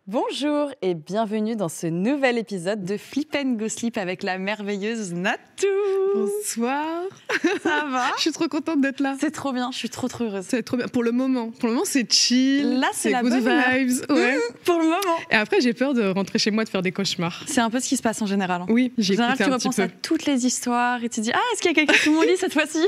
Bonjour et bienvenue dans ce nouvel épisode de Flip and Go Sleep avec la merveilleuse Natou. Bonsoir. Ça va? Je suis trop contente d'être là. C'est trop bien, je suis trop heureuse. C'est trop bien. Pour le moment, c'est chill. Là, c'est la good bonne humeur. vibes. Ouais. Pour le moment. Et après, j'ai peur de rentrer chez moi, de faire des cauchemars. C'est un peu ce qui se passe en général. Oui, j'ai En général, écouté tu un petit repenses peu. à toutes les histoires et tu te dis « Ah, est-ce qu'il y a quelqu'un sous mon lit cette fois-ci ?»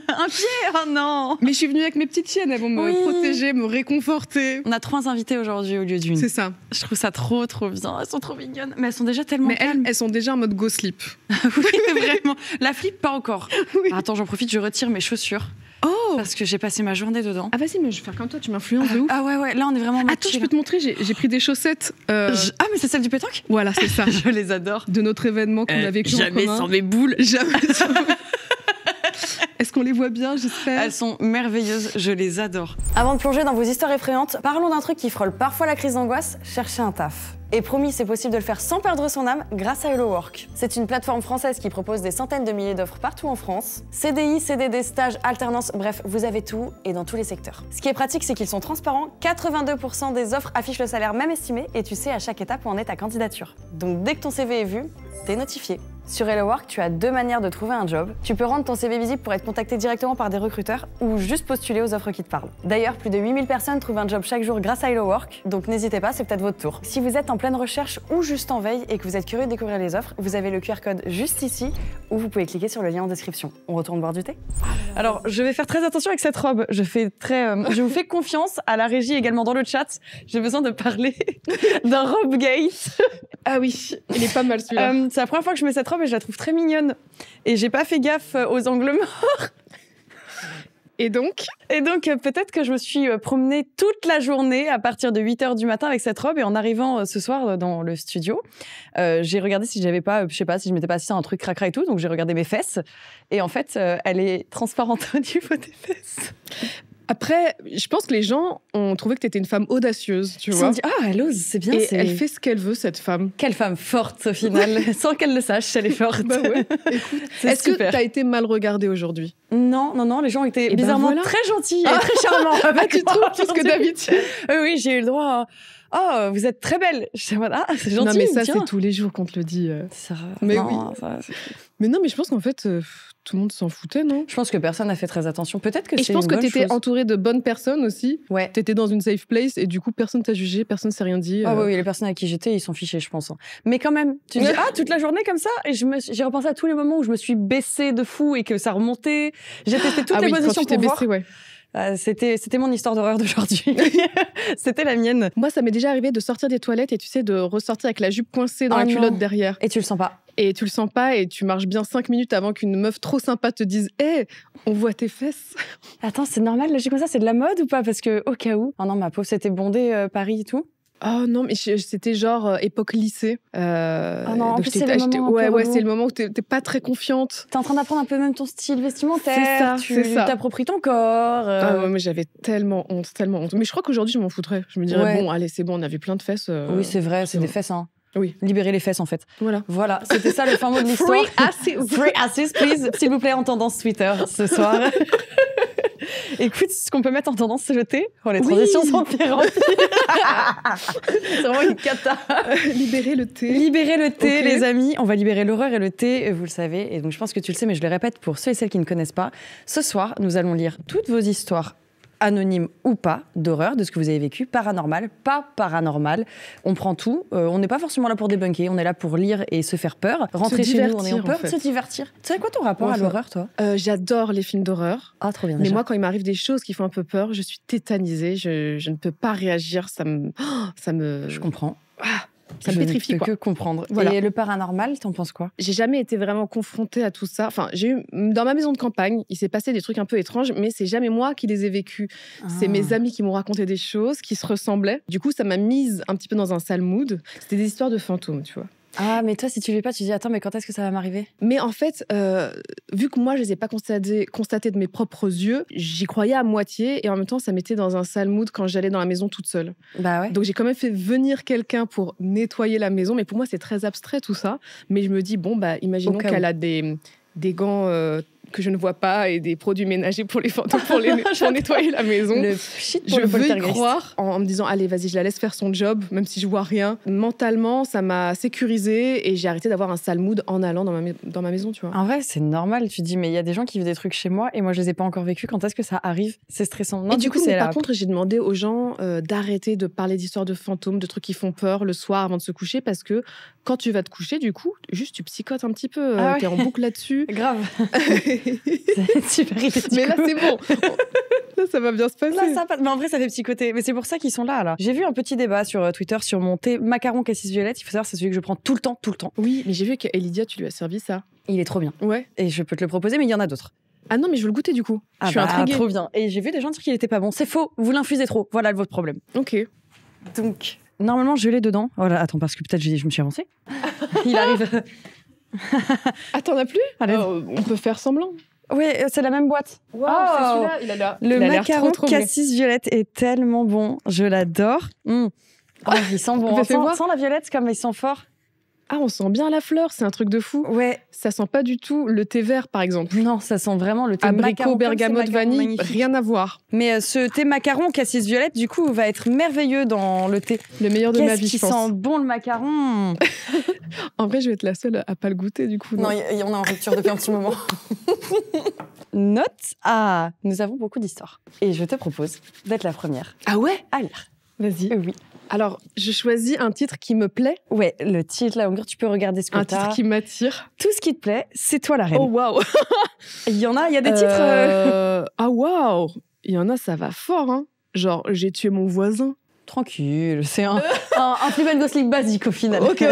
Un pied? Oh non! Mais je suis venue avec mes petites chiennes, elles vont me Oui. protéger, me réconforter. On a 3 invités aujourd'hui au lieu d'une. C'est ça. Je trouve ça trop bien. Elles sont trop mignonnes. Mais elles sont déjà tellement Mais calmes. elles sont déjà en mode go sleep. Oui, vraiment. La flip, pas encore. Oui. Attends, j'en profite, je retire mes chaussures. Oh. Parce que j'ai passé ma journée dedans. Ah vas-y, mais je vais faire comme toi, tu m'influences de ouf. Ah ouais, là on est vraiment en mode Attends, je chill. peux te montrer, j'ai pris des chaussettes. Ah, mais c'est celle du pétanque? Voilà, c'est ça. Je les adore. De notre événement qu'on a vécu en Jamais commun. sans mes boules. Jamais sans. Est-ce qu'on les voit bien, j'espère? Elles sont merveilleuses, je les adore. Avant de plonger dans vos histoires effrayantes, parlons d'un truc qui frôle parfois la crise d'angoisse, chercher un taf. Et promis, c'est possible de le faire sans perdre son âme grâce à Hello Work. C'est une plateforme française qui propose des centaines de milliers d'offres partout en France. CDI, CDD, stages, alternance, bref, vous avez tout et dans tous les secteurs. Ce qui est pratique, c'est qu'ils sont transparents. 82% des offres affichent le salaire même estimé et tu sais à chaque étape où en est ta candidature. Donc dès que ton CV est vu, t'es notifié. Sur Hello Work, tu as 2 manières de trouver un job. Tu peux rendre ton CV visible pour être contacté directement par des recruteurs ou juste postuler aux offres qui te parlent. D'ailleurs, plus de 8000 personnes trouvent un job chaque jour grâce à Hello Work, donc n'hésitez pas, c'est peut-être votre tour. Si vous êtes en pleine recherche ou juste en veille et que vous êtes curieux de découvrir les offres, vous avez le QR code juste ici ou vous pouvez cliquer sur le lien en description. On retourne boire du thé? Alors, je vais faire très attention avec cette robe. Je vous fais confiance à la régie également dans le chat. J'ai besoin de parler d'un robe gate. Ah oui, il est pas mal celui-là. C'est la première fois que je mets cette robe et je la trouve très mignonne. Et j'ai pas fait gaffe aux angles morts. Et donc Peut-être que je me suis promenée toute la journée à partir de 8h du matin avec cette robe. Et en arrivant ce soir dans le studio, j'ai regardé si j'avais pas, je sais pas, si je m'étais pas assise à un truc cracra et tout. Donc j'ai regardé mes fesses. Et en fait, elle est transparente au niveau des fesses. Après, je pense que les gens ont trouvé que t'étais une femme audacieuse, tu Ils se vois. sont dit, ah, elle ose, c'est bien. Et elle fait ce qu'elle veut, cette femme. Quelle femme forte au final, sans qu'elle le sache, elle est forte. Bah ouais, écoute. C'est Est-ce que super. t'as été mal regardée aujourd'hui? Non, les gens étaient ben bizarrement voilà. très gentils et très charmants. Ah, tu trouves plus que d'habitude? Oui, j'ai eu le droit à... Oh, vous êtes très belle. Je dis, ah, c'est gentil. Non, mais ça, tiens. c'est tous les jours qu'on te le dit. Ça, Mais non, oui. ça, Mais non, mais je pense qu'en fait, tout le monde s'en foutait, non? je pense que personne n'a fait très attention. Peut-être que Et c'est je pense une que bonne t'étais chose. entourée de bonnes personnes aussi. Ouais. T'étais dans une safe place et du coup, personne t'a jugé, personne s'est rien dit. Ah oui, les personnes avec qui j'étais, ils sont fichés, je pense. Mais quand même, tu dis, toute la journée comme ça, et j'ai repensé à tous les moments où je me suis baissée de fou et que ça remontait. J'ai testé toutes Ah les oui, quand positions tu t'es pour voir. baissée, ouais. C'était mon histoire d'horreur d'aujourd'hui. C'était la mienne. Moi, ça m'est déjà arrivé de sortir des toilettes et tu sais, de ressortir avec la jupe coincée dans Ah la non. culotte derrière. Et tu le sens pas. Et tu le sens pas et tu marches bien 5 minutes avant qu'une meuf trop sympa te dise « Hé, on voit tes fesses !» Attends, c'est normal, là, j'ai comme ça, c'est de la mode ou pas? Parce que, au cas où. Oh non, ma pauvre, c'était bondé Paris et tout. Oh non, mais c'était genre époque lycée. Ah non, en donc plus, c'est le moment un peu ouais, relou. c'est le moment où t'es pas très confiante. T'es en train d'apprendre un peu même ton style vestimentaire. C'est ça, tu c'est ça. t'appropries ton corps. Ah ouais, mais j'avais tellement honte. Mais je crois qu'aujourd'hui, je m'en foutrais. Je me dirais, Ouais. bon, allez, c'est bon, on a vu plein de fesses. Oui, c'est vrai, c'est bon. des fesses. Hein. Oui. Libérer les fesses, en fait. Voilà. Voilà, c'était ça le fin mot de l'histoire. Free asses. Free asses, please. S'il vous plaît, en tendance Twitter ce soir. Écoute, ce qu'on peut mettre en tendance, c'est le thé. Oh, les transitions sont pires en pire. C'est vraiment une cata. Libérer le thé. Libérer le thé, Ok. les amis. On va libérer l'horreur et le thé, vous le savez. Et donc, je pense que tu le sais, mais je le répète pour ceux et celles qui ne connaissent pas. Ce soir, nous allons lire toutes vos histoires anonymes ou pas, d'horreur, de ce que vous avez vécu, paranormal, pas paranormal. On prend tout. On n'est pas forcément là pour débunker, on est là pour lire et se faire peur. Rentrer chez nous en ayant divertir, peur, en fait. se divertir. Tu sais quoi ton rapport Ouais, à ça- l'horreur, toi? J'adore les films d'horreur. Ah, trop bien. Mais déjà. moi, quand il m'arrive des choses qui font un peu peur, je suis tétanisée. Je ne peux pas réagir. Ça me. Je comprends. Ça me Je pétrifie, ne peux quoi. que comprendre. Voilà. Et le paranormal, t'en penses quoi? J'ai jamais été vraiment confrontée à tout ça. Enfin, j'ai eu dans ma maison de campagne, il s'est passé des trucs un peu étranges, mais c'est jamais moi qui les ai vécus. C'est mes amis qui m'ont raconté des choses qui se ressemblaient. Du coup, ça m'a mise un petit peu dans un sale mood. C'était des histoires de fantômes, tu vois. Ah, mais toi, si tu vis pas, tu dis attends, mais quand est-ce que ça va m'arriver? Mais en fait, vu que moi, je les ai pas constatés de mes propres yeux, j'y croyais à moitié et en même temps, ça m'était dans un sale mood quand j'allais dans la maison toute seule. Bah ouais. Donc j'ai quand même fait venir quelqu'un pour nettoyer la maison, mais pour moi, c'est très abstrait tout ça. Mais je me dis, bon, bah, imaginons Au cas qu'elle où. a des gants que je ne vois pas et des produits ménagers pour les fantômes, pour nettoyer la maison. Le shit pour Je le veux y poltergeist. croire en me disant, allez, vas-y, je la laisse faire son job, même si je vois rien. Mentalement, ça m'a sécurisée et j'ai arrêté d'avoir un sale mood en allant dans ma maison, tu vois. En vrai, c'est normal. Tu te dis, mais il y a des gens qui vivent des trucs chez moi et moi, je les ai pas encore vécus. Quand est-ce que ça arrive? C'est stressant. Non, Et du coup, mais c'est par contre, j'ai demandé aux gens d'arrêter de parler d'histoires de fantômes, de trucs qui font peur le soir avant de se coucher, parce que quand tu vas te coucher, du coup, juste tu psychotes un petit peu, Ah ouais. t'es en boucle là-dessus. grave. C'est super irrégulier. Mais là, c'est bon. Là, ça va bien se passer. Là, ça passe. Mais en vrai, ça fait psychoter. Mais c'est pour ça qu'ils sont là. J'ai vu un petit débat sur Twitter sur mon thé macaron cassis violette. Il faut savoir, c'est celui que je prends tout le temps. Oui, mais j'ai vu qu'Elidia, tu lui as servi ça. Il est trop bien. Ouais. Et je peux te le proposer, mais il y en a d'autres. Ah non, mais je veux le goûter du coup. Ah je suis bah, intriguée. trop bien. Et j'ai vu des gens dire qu'il était pas bon. C'est faux. Vous l'infusez trop. Voilà votre problème. Ok. Donc, normalement, je l'ai dedans. Voilà, attends, parce que peut-être je me suis avancée. Il arrive. Ah, t'en as plus? Allez. On peut faire semblant. Ouais, c'est la même boîte. Waouh, Oh. c'est celui-là. Il a Le l'air macaron trop bon. cassis violette est tellement bon. Je l'adore. Oh, il sent bon. Fais voir. Sans la violette, c'est comme il sent fort. Ah, on sent bien la fleur, c'est un truc de fou. Ouais. Ça sent pas du tout le thé vert, par exemple. Non, ça sent vraiment le thé Abricot, macaron, comme bergamote, ces macarons vanille, magnifiques. rien à voir. Mais ce thé macaron cassis violette, du coup, va être merveilleux dans le thé. Le meilleur de ma Qu'est-ce vie, qui je pense. sent bon le macaron. En vrai, je vais être la seule à pas le goûter, du coup. Non, on est en rupture depuis un petit moment. Note à... Nous avons beaucoup d'histoires. Et je te propose d'être la première Ah ouais? à lire. Vas-y. Oui. Alors, je choisis un titre qui me plaît, Ouais, le titre, là, en gros, tu peux regarder ce que un t'as. titre qui m'attire. Tout ce qui te plaît, c'est toi la reine. Oh, waouh! Il y a des titres... Ah, waouh! Il y en a, ça va fort, hein. Genre, j'ai tué mon voisin. Tranquille, c'est un Fleabag Gosling basique au final. Ok.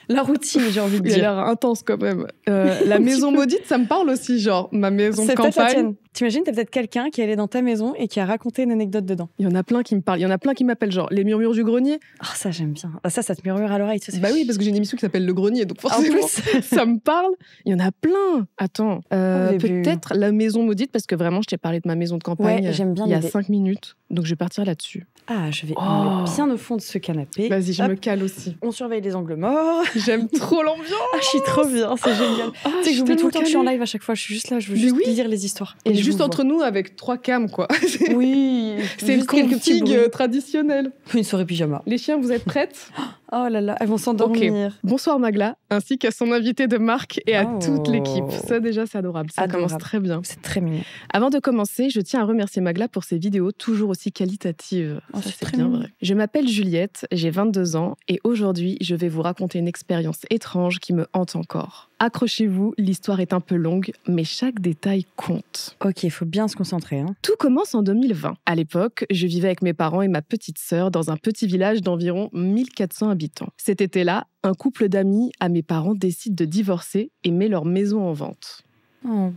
La routine, j'ai envie de Il a dire. l'air intense quand même. La maison maudite, ça me parle aussi, genre ma maison de C'est peut-être la campagne. tienne. T'imagines, t'as peut-être quelqu'un qui est allé dans ta maison et qui a raconté une anecdote dedans. Il y en a plein qui me parlent. Il y en a plein qui m'appellent, genre les murmures du grenier. Ah, ça, j'aime bien. Ah, ça te murmure à l'oreille. Ça, c'est Bah oui, parce que j'ai une émission qui s'appelle Le Grenier, donc En forcément, plus, ça me parle. Il y en a plein. Attends, Au début. peut-être la maison maudite, parce que vraiment, je t'ai parlé de ma maison de campagne Ouais, j'aime bien il y a l'idée. 5 minutes, donc je vais partir là-dessus. ah, je vais Oh. me mettre bien au fond de ce canapé. Vas-y, je Hop, me cale aussi. On surveille les angles morts. J'aime trop l'ambiance. Ah, je suis trop bien, c'est génial. Ah, Tu sais que j'oublie tellement tout le temps que je suis en calée. live à chaque fois. Je suis juste là, je veux Mais juste oui. lire les histoires. Et je juste vous entre nous avec 3 cams, quoi. vois. Oui, C'est une juste quelques petits config bruits. traditionnelle. Une soirée pyjama. Les chiens, vous êtes prêtes? Oh là là, elles vont s'endormir. Bonsoir Magla, ainsi qu'à son invité de marque et à Oh. toute l'équipe. Ça déjà, c'est adorable. Ça Adorable. commence très bien. C'est très mignon. Avant de commencer, je tiens à remercier Magla pour ses vidéos toujours aussi qualitatives. Oh, Ça, c'est c'est très bien mignon. vrai. Je m'appelle Juliette, j'ai 22 ans et aujourd'hui, je vais vous raconter une expérience étrange qui me hante encore. Accrochez-vous, l'histoire est un peu longue, mais chaque détail compte. Ok, il faut bien se concentrer. Hein. Tout commence en 2020. À l'époque, je vivais avec mes parents et ma petite sœur dans un petit village d'environ 1400 habitants. Cet été-là, un couple d'amis à mes parents décide de divorcer et met leur maison en vente. Oh.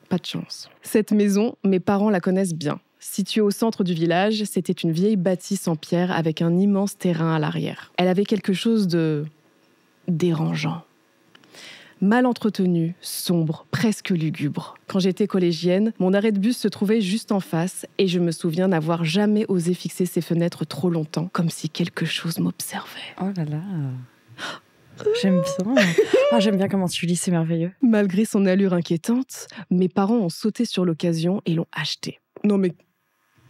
Pas de chance. Cette maison, mes parents la connaissent bien. Située au centre du village, c'était une vieille bâtisse en pierre avec un immense terrain à l'arrière. Elle avait quelque chose de dérangeant. Mal entretenue, sombre, presque lugubre. Quand j'étais collégienne, mon arrêt de bus se trouvait juste en face et je me souviens n'avoir jamais osé fixer ses fenêtres trop longtemps, comme si quelque chose m'observait. Oh là là. J'aime bien. Ah, j'aime bien comment tu lis, c'est merveilleux. Malgré son allure inquiétante, mes parents ont sauté sur l'occasion et l'ont acheté. Non mais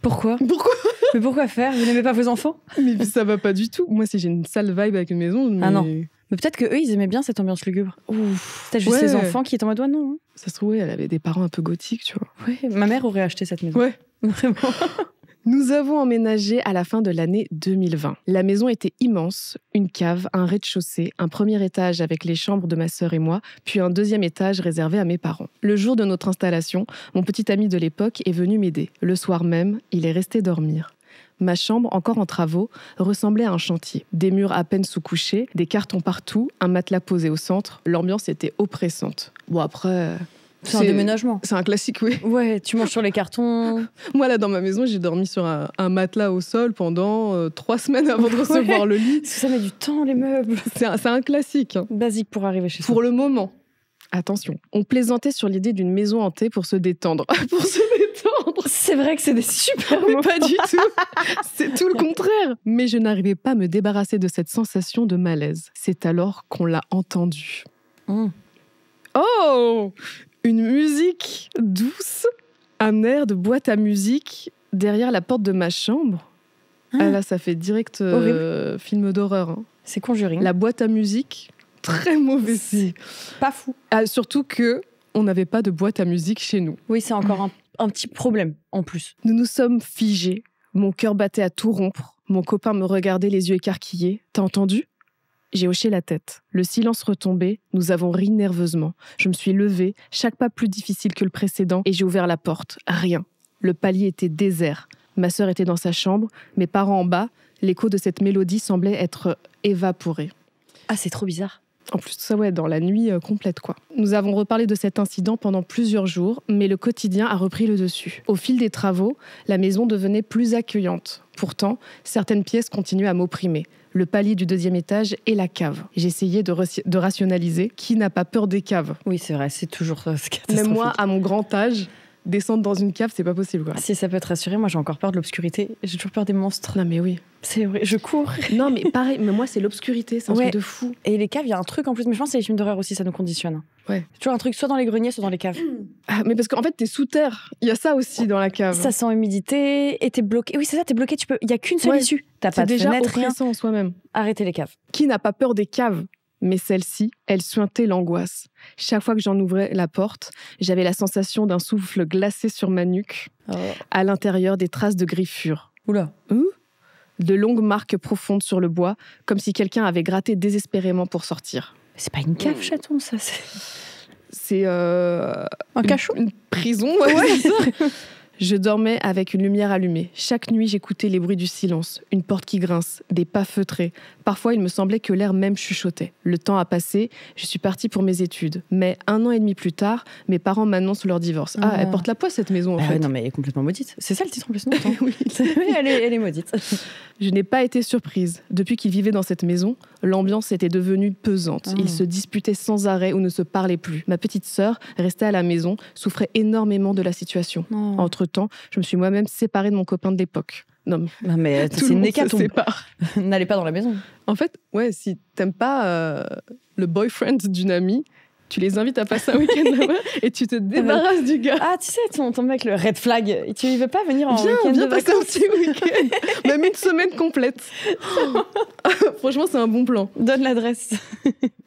Pourquoi pourquoi? Mais pourquoi faire Vous n'aimez pas vos enfants Mais ça va pas du tout. Moi, si j'ai une sale vibe avec une maison, mais... Ah non. Mais peut-être que eux, ils aimaient bien cette ambiance lugubre. Ouf. Peut-être juste Ouais. les enfants qui étaient en mode, ouais, non. Ça se trouvait, elle avait des parents un peu gothiques, tu vois. Ouais, ma mère aurait acheté cette maison. Ouais. Vraiment. Nous avons emménagé à la fin de l'année 2020. La maison était immense, une cave, un rez-de-chaussée, un premier étage avec les chambres de ma sœur et moi, puis un deuxième étage réservé à mes parents. Le jour de notre installation, mon petit ami de l'époque est venu m'aider. Le soir même, il est resté dormir. Ma chambre, encore en travaux, ressemblait à un chantier. Des murs à peine sous-couchés, des cartons partout, un matelas posé au centre. L'ambiance était oppressante. Bon, après... C'est un déménagement. C'est un classique, oui. Ouais, tu manges sur les cartons. Moi, là, dans ma maison, j'ai dormi sur un matelas au sol pendant 3 semaines avant de recevoir Ouais. le lit. Parce que ça met du temps, les meubles. C'est un classique, hein. Basique pour arriver chez Pour soi. le moment. Attention, on plaisantait sur l'idée d'une maison hantée pour se détendre. Pour se détendre. C'est vrai que c'est des super Mais moments. pas du tout. C'est tout le contraire. Mais je n'arrivais pas à me débarrasser de cette sensation de malaise. C'est alors qu'on l'a entendu. Mmh. Oh! Une musique douce, un air de boîte à musique derrière la porte de ma chambre. Ah là, ça fait direct film d'horreur. Hein. C'est Conjuring. La boîte à musique, très mauvais. C'est pas fou. Ah, surtout que on n'avait pas de boîte à musique chez nous. Oui, c'est encore un petit problème en plus. Nous nous sommes figés. Mon cœur battait à tout rompre. Mon copain me regardait les yeux écarquillés. T'as entendu ? J'ai hoché la tête. Le silence retombait. Nous avons ri nerveusement. Je me suis levée, chaque pas plus difficile que le précédent, et j'ai ouvert la porte. Rien. Le palier était désert. Ma sœur était dans sa chambre. Mes parents en bas. L'écho de cette mélodie semblait être évaporé. Ah, c'est trop bizarre. En plus, ça, ouais, dans la nuit complète, quoi. Nous avons reparlé de cet incident pendant plusieurs jours, mais le quotidien a repris le dessus. Au fil des travaux, la maison devenait plus accueillante. Pourtant, certaines pièces continuaient à m'opprimer. Le palier du 2e étage et la cave. J'essayais de rationaliser. Qui n'a pas peur des caves ? Oui, c'est vrai, c'est toujours catastrophique. Même moi, à mon grand âge, descendre dans une cave, c'est pas possible, quoi. Si ça peut te rassurer, moi j'ai encore peur de l'obscurité. J'ai toujours peur des monstres. Non, mais oui. C'est vrai, je cours. Non, mais pareil, mais moi, c'est l'obscurité, c'est un truc de fou. Et les caves, il y a un truc en plus, mais je pense que c'est les films d'horreur aussi, ça nous conditionne. Ouais. C'est toujours un truc, soit dans les greniers, soit dans les caves. Ah, mais parce qu'en fait, t'es sous terre. Il y a ça aussi dans la cave. Ça sent l'humidité et t'es bloqué. Oui, c'est ça, t'es bloqué, il y a qu'une seule issue. T'as pas de déjà fenêtre, rien. oppressant en soi-même. Arrêtez les caves. Qui n'a pas peur des caves ? Mais celle-ci, elle suintait l'angoisse. Chaque fois que j'en ouvrais la porte, j'avais la sensation d'un souffle glacé sur ma nuque. Oh. À l'intérieur, des traces de griffures. Oula. De longues marques profondes sur le bois, comme si quelqu'un avait gratté désespérément pour sortir. C'est pas une cave, chaton, ça. C'est un cachot. Une prison, ouais. C'est ça. Je dormais avec une lumière allumée. Chaque nuit, j'écoutais les bruits du silence, une porte qui grince, des pas feutrés. Parfois, il me semblait que l'air même chuchotait. Le temps a passé, je suis partie pour mes études. Mais 1 an et demi plus tard, mes parents m'annoncent leur divorce. Ah, elle porte la poisse, cette maison, en fait. Non, mais elle est complètement maudite. C'est ça le titre en plus, non ? Oui. elle est maudite. Je n'ai pas été surprise. Depuis qu'ils vivaient dans cette maison, l'ambiance était devenue pesante. Ils se disputaient sans arrêt ou ne se parlaient plus. Ma petite sœur, restée à la maison, souffrait énormément de la situation. Entre-temps, je me suis moi-même séparée de mon copain de l'époque. Non, mais tout le monde se sépare. N'allez pas dans la maison. En fait, ouais, si t'aimes pas le boyfriend d'une amie, tu les invites à passer un week-end là-bas et tu te débarrasses du gars. Ah, tu sais, ton mec, le red flag, tu ne veux pas venir en week-end viens de passer un vacances. petit week-end. Même une semaine complète. Franchement, c'est un bon plan. Donne l'adresse.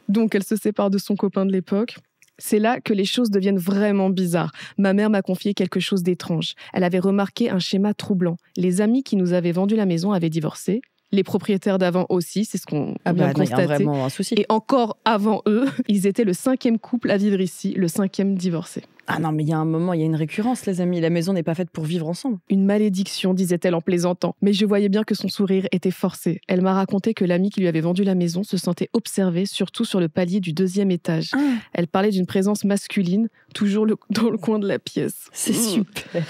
Donc, elle se sépare de son copain de l'époque. C'est là que les choses deviennent vraiment bizarres. Ma mère m'a confié quelque chose d'étrange. Elle avait remarqué un schéma troublant. Les amis qui nous avaient vendu la maison avaient divorcé. Les propriétaires d'avant aussi, c'est ce qu'on vient de constater. Il y a vraiment un souci. Et encore avant eux, ils étaient le 5e couple à vivre ici, le 5e divorcé. Ah non, mais il y a un moment, il y a une récurrence, les amis. La maison n'est pas faite pour vivre ensemble. Une malédiction, disait-elle en plaisantant. Mais je voyais bien que son sourire était forcé. Elle m'a raconté que l'ami qui lui avait vendu la maison se sentait observé, surtout sur le palier du 2e étage. Elle parlait d'une présence masculine, toujours dans le coin de la pièce. C'est super.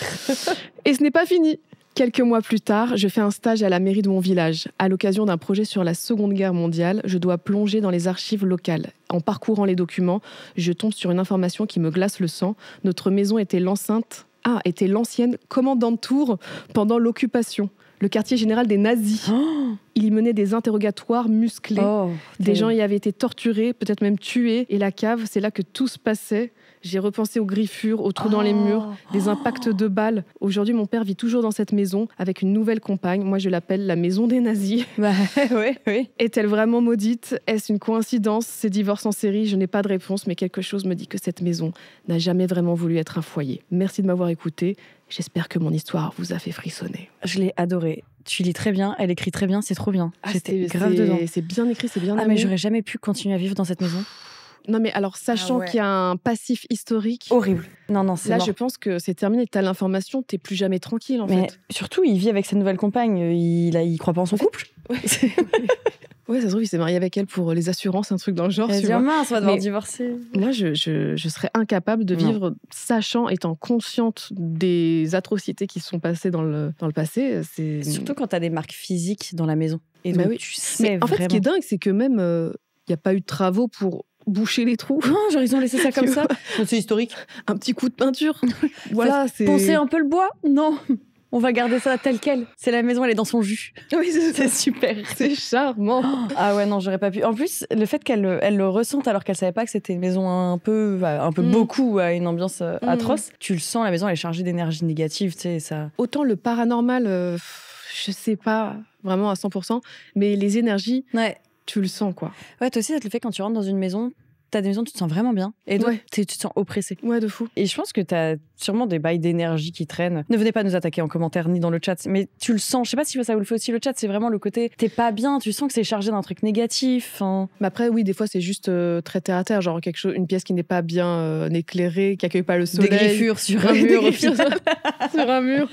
Et ce n'est pas fini. Quelques mois plus tard, je fais un stage à la mairie de mon village. À l'occasion d'un projet sur la Seconde Guerre mondiale, je dois plonger dans les archives locales. En parcourant les documents, je tombe sur une information qui me glace le sang. Notre maison était l'ancienne commandant de tour pendant l'occupation. Le quartier général des nazis. Il y menait des interrogatoires musclés. Des gens y avaient été torturés, peut-être même tués. Et la cave, c'est là que tout se passait. J'ai repensé aux griffures, aux trous dans les murs, des impacts de balles. Aujourd'hui, mon père vit toujours dans cette maison avec une nouvelle compagne. Moi, je l'appelle la maison des nazis. Oui. Est-elle vraiment maudite ? Est-ce une coïncidence ? Ces divorces en série, je n'ai pas de réponse, mais quelque chose me dit que cette maison n'a jamais vraiment voulu être un foyer. Merci de m'avoir écouté. J'espère que mon histoire vous a fait frissonner. Je l'ai adorée. Tu lis très bien, elle écrit très bien, c'est trop bien. J'étais grave dedans. C'est bien écrit, c'est bien amené. Mais j'aurais jamais pu continuer à vivre dans cette maison. Non, mais alors, sachant qu'il y a un passif historique... Horrible. Non, c'est là, mort. je pense que c'est terminé. T'as l'information, t'es plus jamais tranquille, en mais fait. Surtout, il vit avec sa nouvelle compagne. Il croit pas en son couple. Ouais, ça se trouve, il s'est marié avec elle pour les assurances, un truc dans le genre. Elle dit, mince, on va devoir divorcer. Moi, je serais incapable de vivre sachant, étant consciente des atrocités qui se sont passées dans le passé. Surtout quand t'as des marques physiques dans la maison. Et donc, tu sais en fait, ce qui est dingue, c'est que même, il n'y a pas eu de travaux pour boucher les trous. Non, genre ils ont laissé ça comme ça. C'est historique. Un petit coup de peinture. Voilà, c'est... Poncer un peu le bois ? Non. On va garder ça tel quel. C'est la maison, elle est dans son jus. Oui, C'est super. C'est charmant. Ah ouais, non, j'aurais pas pu. En plus, le fait qu'elle le ressente alors qu'elle savait pas que c'était une maison un peu beaucoup à une ambiance atroce, tu le sens, la maison elle est chargée d'énergie négative, tu sais, ça. Autant le paranormal, je sais pas vraiment à 100%, mais les énergies, Ouais. tu le sens, quoi. Ouais, toi aussi, ça te le fait quand tu rentres dans une maison. T'as des maisons, tu te sens vraiment bien. Et d'autres, Ouais. tu te sens oppressé. Ouais, de fou. Et je pense que t'as sûrement des bails d'énergie qui traînent. Ne venez pas nous attaquer en commentaire ni dans le chat, mais tu le sens. Je sais pas si ça vous le fait aussi le chat, c'est vraiment le côté t'es pas bien, tu sens que c'est chargé d'un truc négatif. Hein. Mais après, oui, des fois, c'est juste très terre à terre, genre une pièce qui n'est pas bien éclairée, qui accueille pas le soleil. Des griffures sur un Des mur. griffures sur un mur.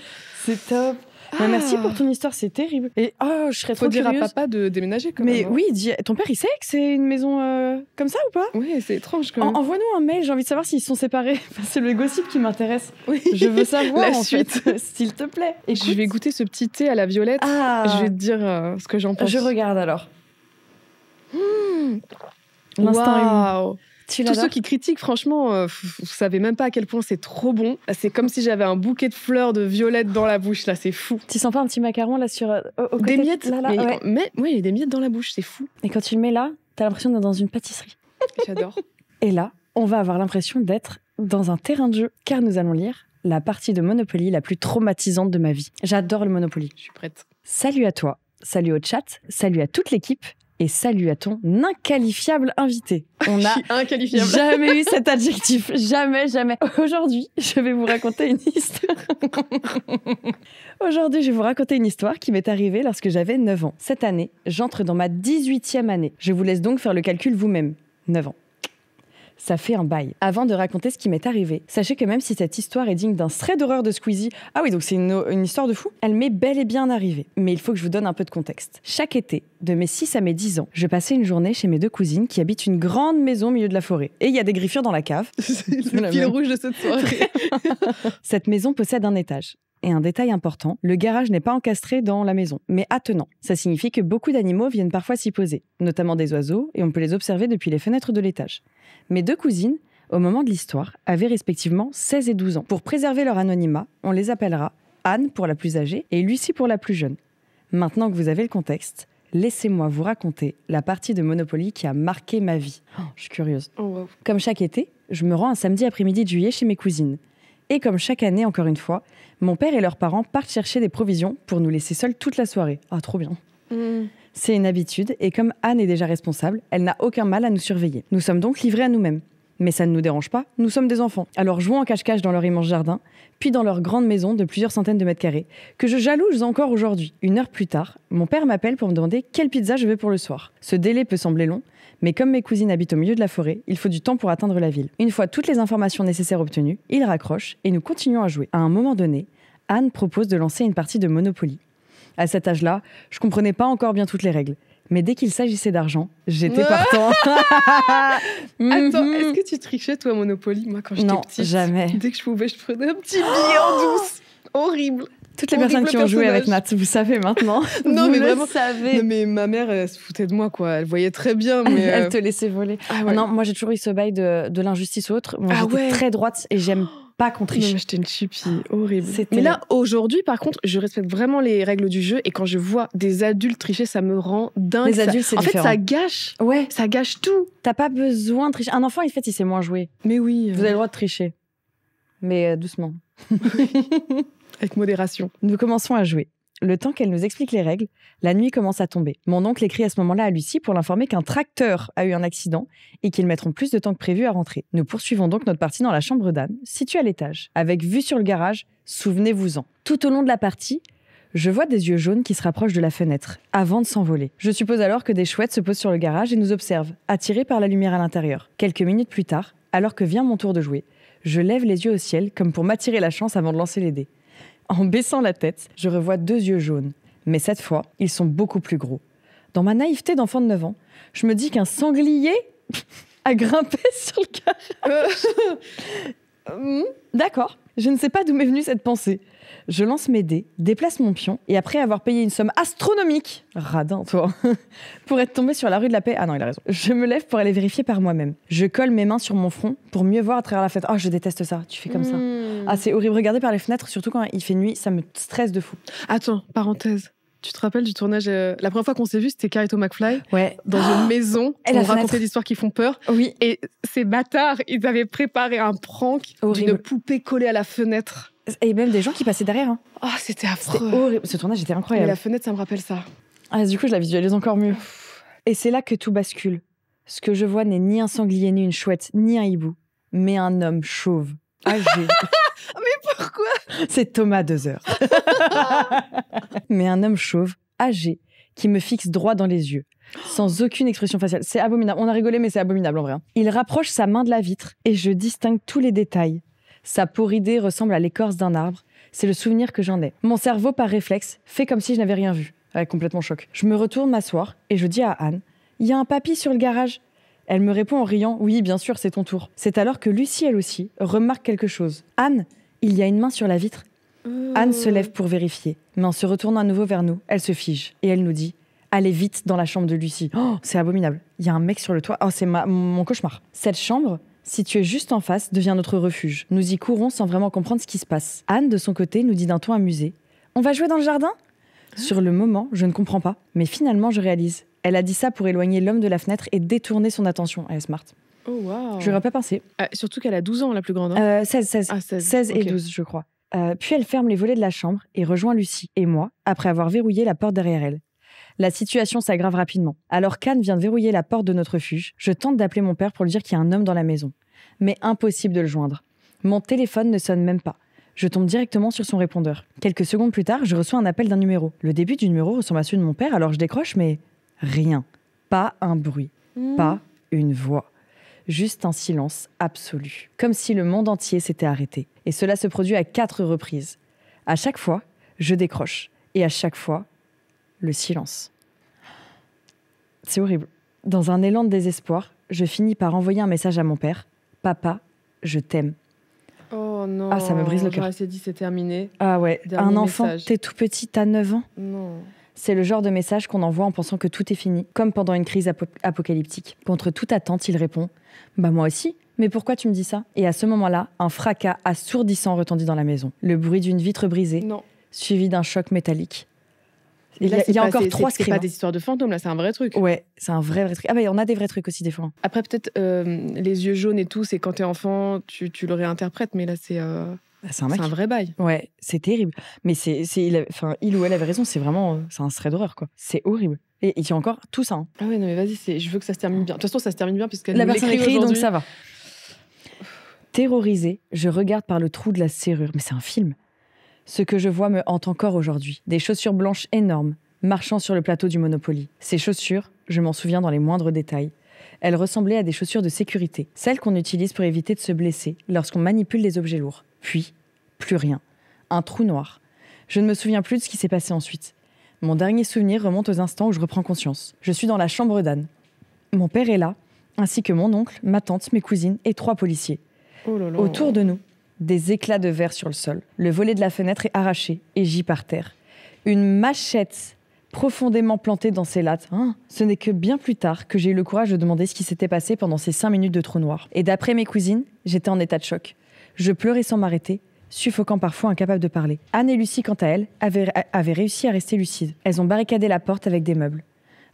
C'est top. Mais merci pour ton histoire, c'est terrible. Et je serais trop Faut dire curieuse. à papa de déménager quand Mais même. hein. oui, ton père, il sait que c'est une maison comme ça ou pas? Oui, c'est étrange quand même. Envoie-nous un mail, j'ai envie de savoir s'ils sont séparés. C'est le gossip qui m'intéresse. Oui. Je veux savoir La en suite. fait, s'il te plaît. Écoute. Je vais goûter ce petit thé à la violette. Ah, Je vais te dire ce que j'en pense. je regarde alors. L'instant ému. Waouh. Tu Tous l'adores? ceux qui critiquent, franchement, vous savez même pas à quel point c'est trop bon. C'est comme si j'avais un bouquet de fleurs de violette dans la bouche, là, c'est fou. Tu sens pas un petit macaron là sur au côté Des miettes, là, mais, ouais. ouais, il y a des miettes dans la bouche, c'est fou. Et quand tu le mets là, t'as l'impression d'être dans une pâtisserie. J'adore. Et là, on va avoir l'impression d'être dans un terrain de jeu, car nous allons lire la partie de Monopoly la plus traumatisante de ma vie. J'adore le Monopoly. Je suis prête. Salut à toi, salut au chat, salut à toute l'équipe et salut à ton inqualifiable invité. On Je n'a suis inqualifiable. jamais eu cet adjectif, jamais, jamais. Aujourd'hui, je vais vous raconter une histoire. Aujourd'hui, je vais vous raconter une histoire qui m'est arrivée lorsque j'avais 9 ans. Cette année, j'entre dans ma 18e année. Je vous laisse donc faire le calcul vous-même. 9 ans. Ça fait un bail. Avant de raconter ce qui m'est arrivé, sachez que même si cette histoire est digne d'un thread d'horreur de Squeezie, ah oui, donc c'est une histoire de fou, elle m'est bel et bien arrivée. Mais il faut que je vous donne un peu de contexte. Chaque été, de mes 6 à mes 10 ans, je passais une journée chez mes 2 cousines qui habitent une grande maison au milieu de la forêt. Et il y a des griffures dans la cave. C'est le fil rouge de cette soirée. Cette maison possède un étage. Et un détail important, le garage n'est pas encastré dans la maison, mais attenant. Ça signifie que beaucoup d'animaux viennent parfois s'y poser, notamment des oiseaux, et on peut les observer depuis les fenêtres de l'étage. Mes 2 cousines, au moment de l'histoire, avaient respectivement 16 et 12 ans. Pour préserver leur anonymat, on les appellera Anne pour la plus âgée et Lucie pour la plus jeune. Maintenant que vous avez le contexte, laissez-moi vous raconter la partie de Monopoly qui a marqué ma vie. Oh, je suis curieuse. Oh, wow. Comme chaque été, je me rends un samedi après-midi de juillet chez mes cousines. Et comme chaque année, encore une fois, mon père et leurs parents partent chercher des provisions pour nous laisser seuls toute la soirée. Ah, trop bien. C'est une habitude, et comme Anne est déjà responsable, elle n'a aucun mal à nous surveiller. Nous sommes donc livrés à nous-mêmes. Mais ça ne nous dérange pas, nous sommes des enfants. Alors jouons en cache-cache dans leur immense jardin, puis dans leur grande maison de plusieurs centaines de mètres carrés, que je jalouse encore aujourd'hui. 1 heure plus tard, mon père m'appelle pour me demander quelle pizza je veux pour le soir. Ce délai peut sembler long, mais comme mes cousines habitent au milieu de la forêt, il faut du temps pour atteindre la ville. Une fois toutes les informations nécessaires obtenues, il raccroche et nous continuons à jouer. À un moment donné, Anne propose de lancer une partie de Monopoly. À cet âge-là, je comprenais pas encore bien toutes les règles. Mais dès qu'il s'agissait d'argent, j'étais partant. Attends, est-ce que tu trichais, toi, Monopoly? Moi, quand j'étais Non, petite, jamais. dès que je pouvais, je prenais un petit billet en douce. Horrible. Toutes les Horrible personnes qui ont joué avec personnage. Nat, vous savez maintenant. Non, Vous mais le vraiment. savez. Non, mais ma mère, elle se foutait de moi, quoi. Elle voyait très bien, mais... Elle te laissait voler. Ah ouais. Non, moi j'ai toujours eu ce bail de l'injustice ou autre. Moi Ah j'étais ouais. très droite et j'aime pas qu'on Non, triche. mais j'étais une chipie, horrible. C'était- Mais là, aujourd'hui, par contre, je respecte vraiment les règles du jeu, et quand je vois des adultes tricher, ça me rend dingue. Les Ça- adultes, c'est En fait, différent. ça gâche. Ouais, Ça gâche tout. t'as pas besoin de tricher. Un enfant, en fait, il sait moins jouer. Mais oui. Vous avez le droit de tricher. Mais doucement. Avec modération. Nous commençons à jouer. Le temps qu'elle nous explique les règles, la nuit commence à tomber. Mon oncle écrit à ce moment-là à Lucie pour l'informer qu'un tracteur a eu un accident et qu'ils mettront plus de temps que prévu à rentrer. Nous poursuivons donc notre partie dans la chambre d'Anne, située à l'étage, avec vue sur le garage, souvenez-vous-en. Tout au long de la partie, je vois des yeux jaunes qui se rapprochent de la fenêtre, avant de s'envoler. Je suppose alors que des chouettes se posent sur le garage et nous observent, attirés par la lumière à l'intérieur. Quelques minutes plus tard, alors que vient mon tour de jouer, je lève les yeux au ciel comme pour m'attirer la chance avant de lancer les dés. En baissant la tête, je revois 2 yeux jaunes. Mais cette fois, ils sont beaucoup plus gros. Dans ma naïveté d'enfant de 9 ans, je me dis qu'un sanglier a grimpé sur le garage. D'accord. Je ne sais pas d'où m'est venue cette pensée. Je lance mes dés, déplace mon pion, et après avoir payé une somme astronomique, radin toi, pour être tombé sur la rue de la Paix, ah non, il a raison, je me lève pour aller vérifier par moi-même. Je colle mes mains sur mon front pour mieux voir à travers la fenêtre. Ah, je déteste ça, tu fais comme ça. Ah, c'est horrible, regarder par les fenêtres, surtout quand il fait nuit, ça me stresse de fou. Attends, parenthèse. Tu te rappelles du tournage La première fois qu'on s'est vu, c'était Carito McFly. Ouais. Dans une maison. Et on la racontait fenêtre. des histoires qui font peur. Oui. Et ces bâtards, ils avaient préparé un prank Horrible. d'une poupée collée à la fenêtre. Et même des gens qui passaient derrière. Hein. Oh, c'était C'était affreux. horrible. Ce tournage était Mais incroyable. la fenêtre, ça me rappelle ça. Ah, du coup, je la visualise encore mieux. Et c'est là que tout bascule. Ce que je vois n'est ni un sanglier, ni une chouette, ni un hibou, mais un homme chauve, âgé. Mais pourquoi? C'est Thomas 2 heures. Mais un homme chauve, âgé, qui me fixe droit dans les yeux, sans aucune expression faciale. C'est abominable. On a rigolé, mais c'est abominable en vrai. Hein. Il rapproche sa main de la vitre et je distingue tous les détails. Sa peau ridée ressemble à l'écorce d'un arbre. C'est le souvenir que j'en ai. Mon cerveau, par réflexe, fait comme si je n'avais rien vu. Ouais, complètement choc. Je me retourne m'asseoir et je dis à Anne, « Il y a un papy sur le garage ?» Elle me répond en riant, « Oui, bien sûr, c'est ton tour. » C'est alors que Lucie, elle aussi, remarque quelque chose. « Anne, il y a une main sur la vitre. » Anne se lève pour vérifier, mais en se retournant à nouveau vers nous, elle se fige et elle nous dit « Allez vite dans la chambre de Lucie. » Oh, c'est abominable. Il y a un mec sur le toit. Oh, c'est mon cauchemar. Cette chambre, située juste en face, devient notre refuge. Nous y courons sans vraiment comprendre ce qui se passe. Anne, de son côté, nous dit d'un ton amusé « On va jouer dans le jardin ?» Sur le moment, je ne comprends pas, mais finalement, je réalise. Elle a dit ça pour éloigner l'homme de la fenêtre et détourner son attention. Elle est smart. Oh, waouh. Je n'aurais pas pensé. Surtout qu'elle a 12 ans, la plus grande. Hein. 16. Ah, 16. 16 et Ok. 12, je crois. Puis elle ferme les volets de la chambre et rejoint Lucie et moi après avoir verrouillé la porte derrière elle. La situation s'aggrave rapidement. Alors qu'Anne vient de verrouiller la porte de notre refuge, je tente d'appeler mon père pour lui dire qu'il y a un homme dans la maison. Mais impossible de le joindre. Mon téléphone ne sonne même pas. Je tombe directement sur son répondeur. Quelques secondes plus tard, je reçois un appel d'un numéro. Le début du numéro ressemble à celui de mon père, alors je décroche, mais rien. Pas un bruit. Pas une voix. Juste un silence absolu. Comme si le monde entier s'était arrêté. Et cela se produit à 4 reprises. À chaque fois, je décroche. Et à chaque fois, le silence. C'est horrible. Dans un élan de désespoir, je finis par envoyer un message à mon père. « Papa, je t'aime. » Oh non. Ah, ça me brise le cœur. J'aurais dit c'est terminé. Ah ouais, Dernier un enfant, message. t'es tout petit, t'as 9 ans. Non. C'est le genre de message qu'on envoie en pensant que tout est fini, comme pendant une crise apocalyptique. Contre toute attente, il répond « Bah moi aussi, mais pourquoi tu me dis ça ?» Et à ce moment-là, un fracas assourdissant retentit dans la maison. Le bruit d'une vitre brisée, Non. suivi d'un choc métallique. Mais là, Il y a pas- encore c'est- 3 C'est scrims. pas des histoires de fantômes, là, c'est un vrai truc. Ouais, c'est un vrai truc. Ah bah on a des vrais trucs aussi des fois. Après, peut-être les yeux jaunes et tout, c'est quand t'es enfant, tu le réinterprètes, mais là, c'est C'est un mec. un vrai bail. Ouais, c'est terrible. Mais il ou elle avait raison, c'est vraiment, c'est un thread d'horreur quoi. C'est horrible. Et il y a encore tout ça. Hein. Ah ouais, non, mais vas-y, je veux que ça se termine bien. De toute façon, ça se termine bien puisqu'elle La nous personne l'écrit écrit, donc aujourd'hui. ça va. Terrorisée, je regarde par le trou de la serrure. Mais c'est un film. Ce que je vois me hante encore aujourd'hui. Des chaussures blanches énormes, marchant sur le plateau du Monopoly. Ces chaussures, je m'en souviens dans les moindres détails. Elles ressemblaient à des chaussures de sécurité, celles qu'on utilise pour éviter de se blesser lorsqu'on manipule des objets lourds. Puis, plus rien. Un trou noir. Je ne me souviens plus de ce qui s'est passé ensuite. Mon dernier souvenir remonte aux instants où je reprends conscience. Je suis dans la chambre d'Anne. Mon père est là, ainsi que mon oncle, ma tante, mes cousines et 3 policiers. Oh là là. Autour de nous, des éclats de verre sur le sol. Le volet de la fenêtre est arraché et gît par terre. Une machette profondément plantée dans ses lattes. Hein, ce n'est que bien plus tard que j'ai eu le courage de demander ce qui s'était passé pendant ces 5 minutes de trou noir. Et d'après mes cousines, j'étais en état de choc. Je pleurais sans m'arrêter, suffocant parfois, incapable de parler. Anne et Lucie, quant à elles, avaient réussi à rester lucides. Elles ont barricadé la porte avec des meubles.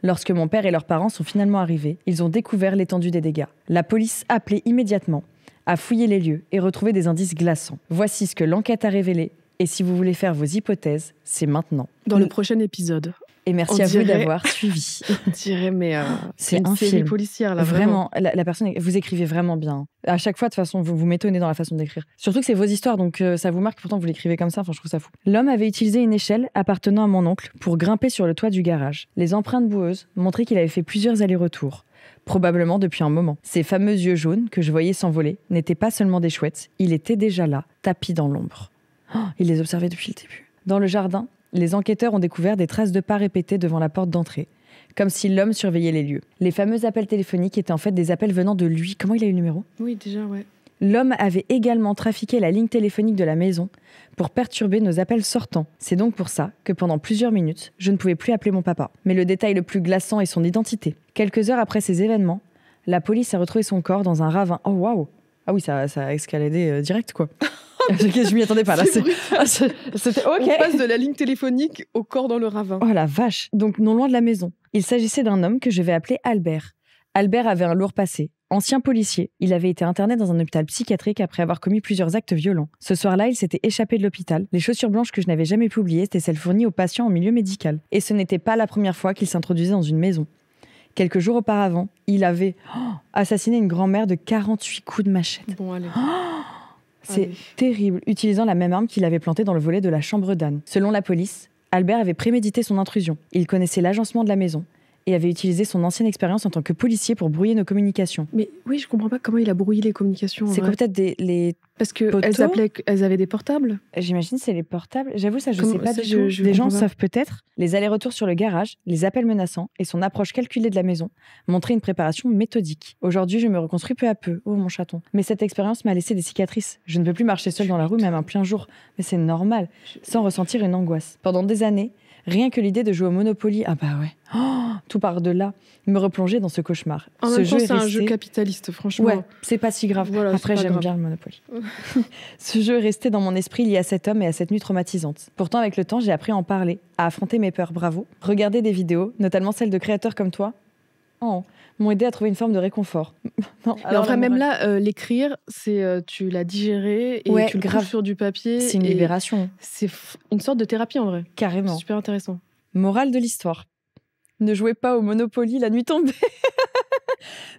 Lorsque mon père et leurs parents sont finalement arrivés, ils ont découvert l'étendue des dégâts. La police appelée immédiatement a fouillé les lieux et retrouvé des indices glaçants. Voici ce que l'enquête a révélé. Et si vous voulez faire vos hypothèses, c'est maintenant. Dans le prochain épisode, Et merci on à vous dirait- d'avoir suivi. on dirait, mais C'est une un série film. policière, là, Vraiment, la personne, vous écrivez vraiment bien. À chaque fois, de toute façon, vous m'étonnez dans la façon d'écrire. Surtout que c'est vos histoires, donc ça vous marque, pourtant vous l'écrivez comme ça, enfin je trouve ça fou. L'homme avait utilisé une échelle appartenant à mon oncle pour grimper sur le toit du garage. Les empreintes boueuses montraient qu'il avait fait plusieurs allers-retours. Probablement depuis un moment. Ces fameux yeux jaunes que je voyais s'envoler n'étaient pas seulement des chouettes, il était déjà là, tapis dans l'ombre. Oh, il les observait depuis le début. Dans le jardin, les enquêteurs ont découvert des traces de pas répétées devant la porte d'entrée, comme si l'homme surveillait les lieux. Les fameux appels téléphoniques étaient en fait des appels venant de lui. Comment il a eu le numéro ? Oui, déjà, ouais. L'homme avait également trafiqué la ligne téléphonique de la maison pour perturber nos appels sortants. C'est donc pour ça que pendant plusieurs minutes, je ne pouvais plus appeler mon papa. Mais le détail le plus glaçant est son identité. Quelques heures après ces événements, la police a retrouvé son corps dans un ravin. Oh waouh! Ah oui, ça a escaladé direct quoi. Je m'y attendais pas là. C'était ok. On passe de la ligne téléphonique au corps dans le ravin. Oh la vache! Donc non loin de la maison. Il s'agissait d'un homme que je vais appeler Albert. Albert avait un lourd passé. Ancien policier, il avait été interné dans un hôpital psychiatrique après avoir commis plusieurs actes violents. Ce soir-là, il s'était échappé de l'hôpital. Les chaussures blanches que je n'avais jamais pu oublier, c'était celles fournies aux patients en milieu médical. Et ce n'était pas la première fois qu'il s'introduisait dans une maison. Quelques jours auparavant, il avait assassiné une grand-mère de 48 coups de machette. Bon, allez. C'est terrible, utilisant la même arme qu'il avait plantée dans le volet de la chambre d'Anne. Selon la police, Albert avait prémédité son intrusion. Il connaissait l'agencement de la maison et avait utilisé son ancienne expérience en tant que policier pour brouiller nos communications. Mais oui, je comprends pas comment il a brouillé les communications. C'est quoi peut-être les parce que elles avaient des portables. J'imagine c'est les portables. J'avoue ça, je sais pas ça, du tout. je Des gens comprends pas. savent peut-être. Les allers-retours sur le garage, les appels menaçants et son approche calculée de la maison montraient une préparation méthodique. Aujourd'hui, je me reconstruis peu à peu. Oh mon chaton. Mais cette expérience m'a laissé des cicatrices. Je ne peux plus marcher seule dans la rue, même en plein jour. Mais c'est normal, sans ressentir une angoisse. Pendant des années, rien que l'idée de jouer au Monopoly, ah bah ouais, tout par-delà, me replongeait dans ce cauchemar. En même temps, c'est un jeu capitaliste, franchement. Ouais, c'est pas si grave. Voilà, après, c'est pas j'aime grave. bien le Monopoly. Ce jeu est resté dans mon esprit lié à cet homme et à cette nuit traumatisante. Pourtant, avec le temps, j'ai appris à en parler, à affronter mes peurs, bravo. Regarder des vidéos, notamment celles de créateurs comme toi, m'ont aidé à trouver une forme de réconfort. Non, Mais en vrai, même là, l'écrire, c'est tu l'as digéré et tu le grave. couches sur du papier. C'est une et libération, C'est une sorte de thérapie en vrai. carrément. C'est super intéressant. Morale de l'histoire. Ne jouez pas au Monopoly la nuit tombée.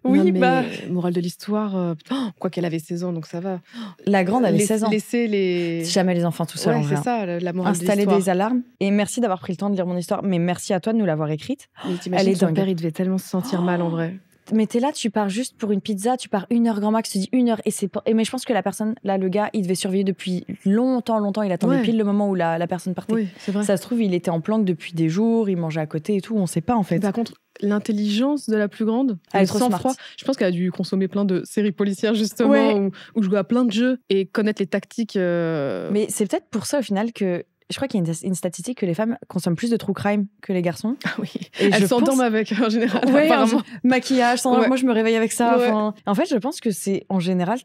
Oui, Non, mais bah... morale de l'histoire, quoi qu'elle avait 16 ans, donc ça va. La grande avait 16 ans. Laisser les... Jamais les enfants tout seuls, en Ouais, vrai. c'est ça, la morale de Installer l'histoire. des alarmes. Et merci d'avoir pris le temps de lire mon histoire. Mais merci à toi de nous l'avoir écrite. Mais Elle t'imagines, est son dingue. père, il devait tellement se sentir mal en vrai. Mais t'es là, tu pars juste pour une pizza, tu pars 1 heure grand max, tu dis 1 heure. Mais je pense que la personne, là, le gars, il devait surveiller depuis longtemps. Il attendait Ouais. pile le moment où la personne partait. Oui, c'est vrai. Ça se trouve, il était en planque depuis des jours, il mangeait à côté et tout. On sait pas, en fait. Par contre, l'intelligence de la plus grande, Elle est le trop smart. sang-froid, je pense qu'elle a dû consommer plein de séries policières justement, Ouais. ou jouer à plein de jeux et connaître les tactiques. Mais c'est peut-être pour ça, au final, que je crois qu'il y a une statistique que les femmes consomment plus de true crime que les garçons. Ah oui. Et Elles je s'endorment pense- avec en général. Ouais, apparemment. maquillage, sans Ouais. moi je me réveille avec ça. Ouais. Enfin, en fait, je pense que c'est en général,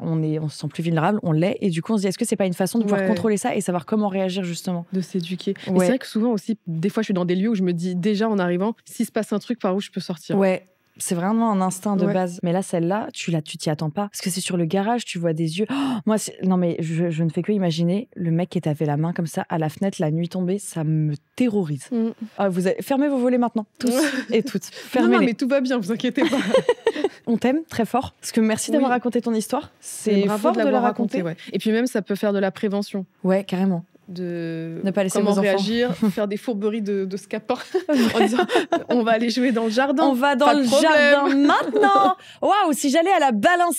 on se sent plus vulnérable, on l'est, et du coup on se dit est-ce que c'est pas une façon de pouvoir Ouais. contrôler ça et savoir comment réagir justement. De s'éduquer. Mais Ouais. c'est vrai que souvent aussi, des fois, je suis dans des lieux où je me dis déjà en arrivant, s'il se passe un truc, par où je peux sortir. Ouais. C'est vraiment un instinct de Ouais. base. Mais là, celle-là, tu t'y attends pas. Parce que c'est sur le garage, tu vois des yeux. Oh, moi, non, mais je ne fais que imaginer le mec qui t'avait la main comme ça à la fenêtre la nuit tombée. Ça me terrorise. Mm. Ah, fermez vos volets maintenant, tous et toutes. Non, Fermez-les. non, mais tout va bien, vous inquiétez pas. On t'aime très fort. Parce que merci d'avoir Oui. raconté ton histoire. C'est C'est bravo fort de la l'avoir raconter. ouais. Et puis même, ça peut faire de la prévention. Ouais, carrément. De Ne pas laisser comment vos enfants. réagir, faire des fourberies de scapin en disant on va aller jouer dans le jardin. On va dans Pas de le problème. jardin maintenant. Waouh, si j'allais à la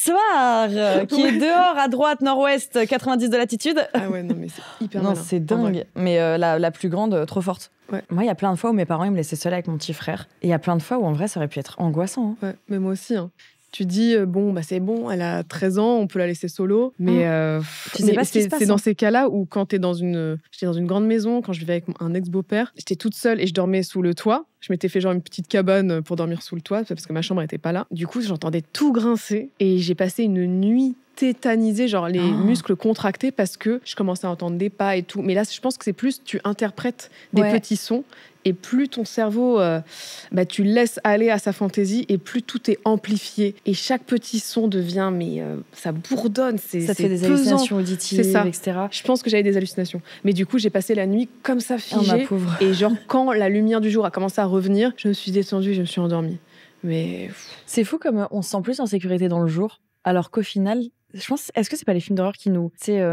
balançoire, qui est dehors à droite, nord-ouest, 90 de latitude. Ah ouais, non mais c'est hyper Non, malin, c'est en vrai. dingue. Mais la plus grande, trop forte. Ouais. Moi, il y a plein de fois où mes parents ils me laissaient seule avec mon petit frère. Et il y a plein de fois où, en vrai, ça aurait pu être angoissant. Hein. Ouais, mais moi aussi. Hein. Tu dis, bon, bah c'est bon, elle a 13 ans, on peut la laisser solo. Mais, Tu sais pas ce qui se passe, c'est dans hein. ces cas-là où quand j'étais dans une grande maison, quand je vivais avec un ex-beau-père, j'étais toute seule et je dormais sous le toit. Je m'étais fait genre une petite cabane pour dormir sous le toit parce que ma chambre n'était pas là. Du coup, j'entendais tout grincer et j'ai passé une nuit tétanisée, genre les muscles contractés parce que je commençais à entendre des pas et tout. Mais là, je pense que c'est plus tu interprètes des Ouais. petits sons et plus ton cerveau, tu le laisses aller à sa fantaisie et plus tout est amplifié. Et chaque petit son devient, ça bourdonne, Ça te c'est fait des pesant. hallucinations auditives, C'est ça. etc. Je pense que j'avais des hallucinations. Mais du coup, j'ai passé la nuit comme ça, Oh, ma figée. pauvre. Et genre, quand la lumière du jour a commencé à revenir, je me suis détendue et je me suis endormie. Mais C'est fou comme on se sent plus en sécurité dans le jour, alors qu'au final, je pense, est-ce que c'est pas les films d'horreur qui nous,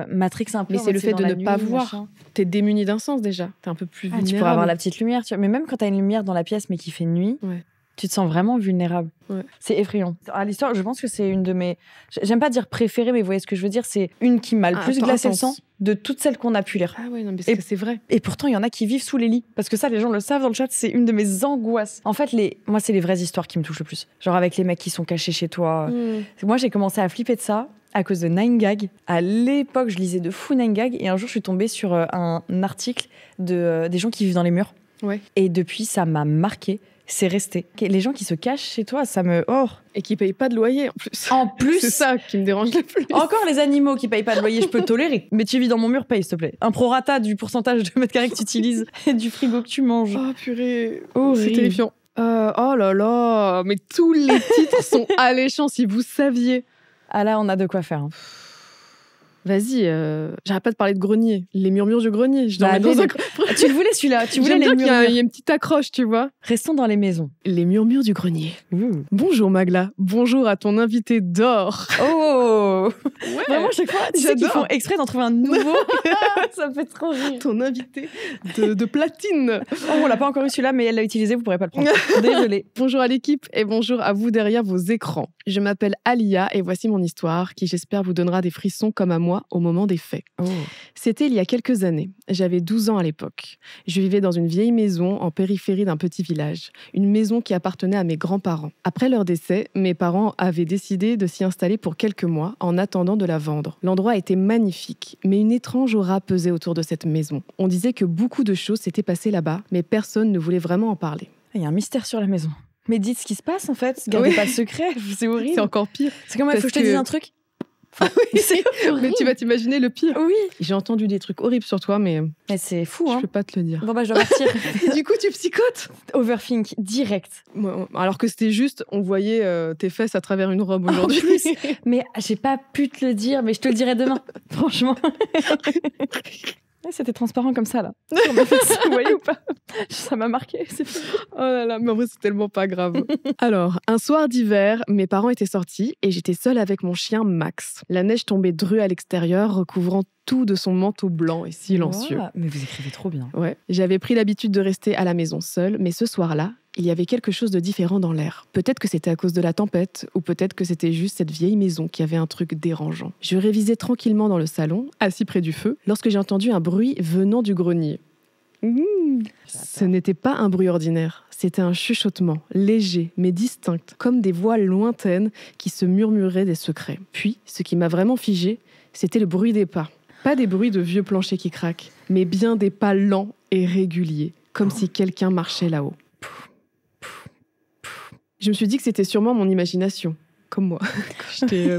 Matrix un peu. Mais en c'est mode le fait dans de la ne pas nuit, voir. machin. t'es démuni d'un sens déjà. T'es un peu plus vulnérable. Tu pourrais avoir la petite lumière, tu vois. Mais même quand t'as une lumière dans la pièce mais qui fait nuit, Ouais. Tu te sens vraiment vulnérable. Ouais. C'est effrayant. L'histoire, je pense que c'est une de mes... J'aime pas dire préférées, mais vous voyez ce que je veux dire. C'est une qui m'a le plus glacé le sang de toutes celles qu'on a pu lire. Ah ouais, non, mais c'est vrai. Et pourtant, il y en a qui vivent sous les lits. Parce que ça, les gens le savent dans le chat, c'est une de mes angoisses. En fait, moi, c'est les vraies histoires qui me touchent le plus. Genre avec les mecs qui sont cachés chez toi. Moi, j'ai commencé à flipper de ça à cause de 9gag. À l'époque, je lisais de fou 9gag. Et un jour, je suis tombée sur un article des gens qui vivent dans les murs. Ouais. Et depuis, ça m'a marqué. C'est resté. Les gens qui se cachent chez toi, ça me... Et qui payent pas de loyer, en plus. En plus... C'est ça qui me dérange le plus. Encore les animaux qui payent pas de loyer, je peux tolérer. Mais tu vis dans mon mur, paye, s'il te plaît. Un prorata du pourcentage de mètres carrés que tu utilises et du frigo que tu manges. Oh, purée. Horrible. C'est terrifiant. Oh là là. Mais tous les titres sont alléchants, si vous saviez. Ah là, on a de quoi faire. Hein. Vas-y, j'arrête pas de parler de grenier. Les murmures du grenier. Je dormais dans un... Tu le voulais celui-là. Tu voulais les murmures. Il y a une petite accroche, tu vois. Restons dans les maisons. Les murmures du grenier. Bonjour Magla. Bonjour à ton invité d'or. Oh ouais. Vraiment, chaque fois, tu sais qu'ils font exprès d'en trouver un nouveau. Ça me fait trop rire. Ton invité de platine. Oh, on l'a pas encore eu celui-là, mais elle l'a utilisé, vous pourrez pas le prendre. Désolée. Bonjour à l'équipe et bonjour à vous derrière vos écrans. Je m'appelle Alia et voici mon histoire qui, j'espère, vous donnera des frissons comme à moi au moment des faits. C'était il y a quelques années. J'avais 12 ans à l'époque. Je vivais dans une vieille maison en périphérie d'un petit village. Une maison qui appartenait à mes grands-parents. Après leur décès, mes parents avaient décidé de s'y installer pour quelques mois en attendant de la vendre. L'endroit était magnifique, mais une étrange aura pesait autour de cette maison. On disait que beaucoup de choses s'étaient passées là-bas, mais personne ne voulait vraiment en parler. Il y a un mystère sur la maison. Mais dites ce qui se passe en fait, gardez pas le secret, c'est horrible. C'est encore pire. C'est comme il faut que je te dise un truc. C'est mais tu vas t'imaginer le pire. Oui. J'ai entendu des trucs horribles sur toi, mais c'est fou. Je peux pas te le dire. Bon bah je dois partir. Du coup, tu psychotes. Overthink direct. Alors que c'était juste, on voyait tes fesses à travers une robe aujourd'hui. En plus, mais j'ai pas pu te le dire, mais je te le dirai demain. Franchement. C'était transparent comme ça, là. Vous voyez ou pas? Ça m'a marqué. Oh là là, mais en vrai, c'est tellement pas grave. Alors, un soir d'hiver, mes parents étaient sortis et j'étais seule avec mon chien Max. La neige tombait drue à l'extérieur, recouvrant tout de son manteau blanc et silencieux. Wow, mais vous écrivez trop bien. Ouais. J'avais pris l'habitude de rester à la maison seule, mais ce soir-là, il y avait quelque chose de différent dans l'air. Peut-être que c'était à cause de la tempête, ou peut-être que c'était juste cette vieille maison qui avait un truc dérangeant. Je révisais tranquillement dans le salon, assis près du feu, lorsque j'ai entendu un bruit venant du grenier. Ce n'était pas un bruit ordinaire, c'était un chuchotement, léger mais distinct, comme des voix lointaines qui se murmuraient des secrets. Puis, ce qui m'a vraiment figé, c'était le bruit des pas. Pas des bruits de vieux planchers qui craquent, mais bien des pas lents et réguliers, comme si quelqu'un marchait là-haut. Je me suis dit que c'était sûrement mon imagination, comme moi, quand j'étais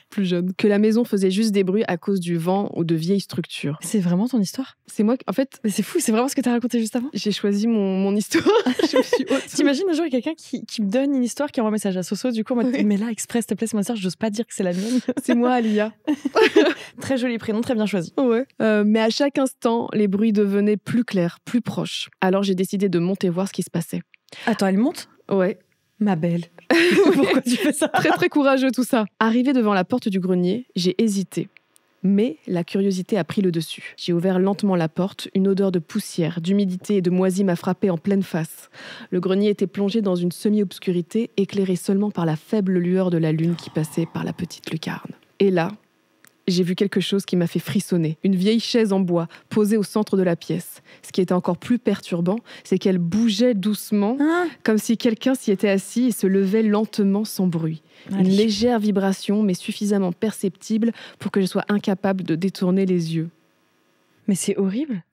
plus jeune. Que la maison faisait juste des bruits à cause du vent ou de vieilles structures. C'est vraiment ton histoire? C'est moi, en fait... Mais c'est fou, c'est vraiment ce que t'as raconté juste avant? J'ai choisi mon histoire. Je me suis T'imagines un jour, il y a quelqu'un qui me donne une histoire, qui envoie un message à Soso, du coup, on m'a dit, mais là, exprès, s'il te plaît, c'est mon histoire, j'ose pas dire que c'est la mienne. C'est moi, Alia. Très joli prénom, très bien choisi. Ouais. Mais à chaque instant, les bruits devenaient plus clairs, plus proches. Alors j'ai décidé de monter voir ce qui se passait. Attends, elle monte? Ouais. Ma belle. Pourquoi tu fais ça? Très, très courageux tout ça. Arrivée devant la porte du grenier, j'ai hésité. Mais la curiosité a pris le dessus. J'ai ouvert lentement la porte. Une odeur de poussière, d'humidité et de moisie m'a frappé en pleine face. Le grenier était plongé dans une semi-obscurité, éclairé seulement par la faible lueur de la lune qui passait par la petite lucarne. Et là, j'ai vu quelque chose qui m'a fait frissonner. Une vieille chaise en bois, posée au centre de la pièce. Ce qui était encore plus perturbant, c'est qu'elle bougeait doucement, comme si quelqu'un s'y était assis et se levait lentement sans bruit. Une légère vibration, mais suffisamment perceptible pour que je sois incapable de détourner les yeux. Mais c'est horrible.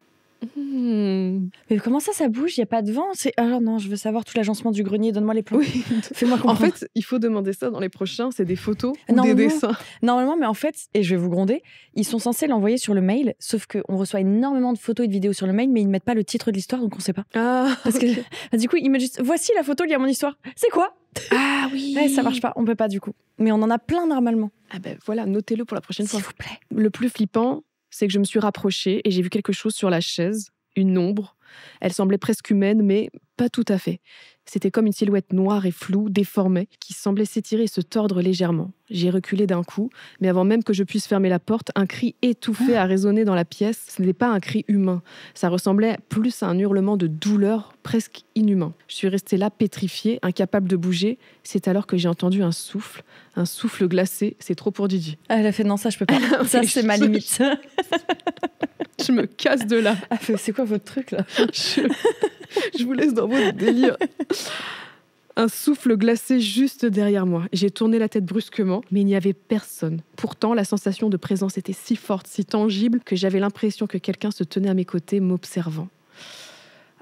Mais comment ça bouge? Il n'y a pas de vent? Alors non, je veux savoir tout l'agencement du grenier, donne-moi les plans. Oui. Fais-moi comprendre. En fait, il faut demander ça dans les prochains, c'est des photos ou des dessins. Normalement, mais en fait, et je vais vous gronder, ils sont censés l'envoyer sur le mail, sauf qu'on reçoit énormément de photos et de vidéos sur le mail, mais ils ne mettent pas le titre de l'histoire, donc on ne sait pas. Parce que du coup, ils mettent juste, voici la photo liée à mon histoire. C'est quoi? Ah oui. Ouais, ça marche pas, on peut pas du coup. Mais on en a plein normalement. Ah ben voilà, notez-le pour la prochaine fois. S'il vous plaît. Le plus flippant, c'est que je me suis rapprochée et j'ai vu quelque chose sur la chaise, une ombre. Elle semblait presque humaine, mais pas tout à fait. C'était comme une silhouette noire et floue, déformée, qui semblait s'étirer et se tordre légèrement. J'ai reculé d'un coup, mais avant même que je puisse fermer la porte, un cri étouffé a résonné dans la pièce. Ce n'était pas un cri humain. Ça ressemblait plus à un hurlement de douleur, presque inhumain. Je suis restée là, pétrifiée, incapable de bouger. C'est alors que j'ai entendu un souffle glacé. C'est trop pour Didi. Elle a fait non, ça je peux pas. Ça c'est ma limite. Je me casse de là. Ah, c'est quoi votre truc là? Je vous laisse dans votre délire. Un souffle glacé juste derrière moi. J'ai tourné la tête brusquement, mais il n'y avait personne. Pourtant, la sensation de présence était si forte, si tangible, que j'avais l'impression que quelqu'un se tenait à mes côtés, m'observant.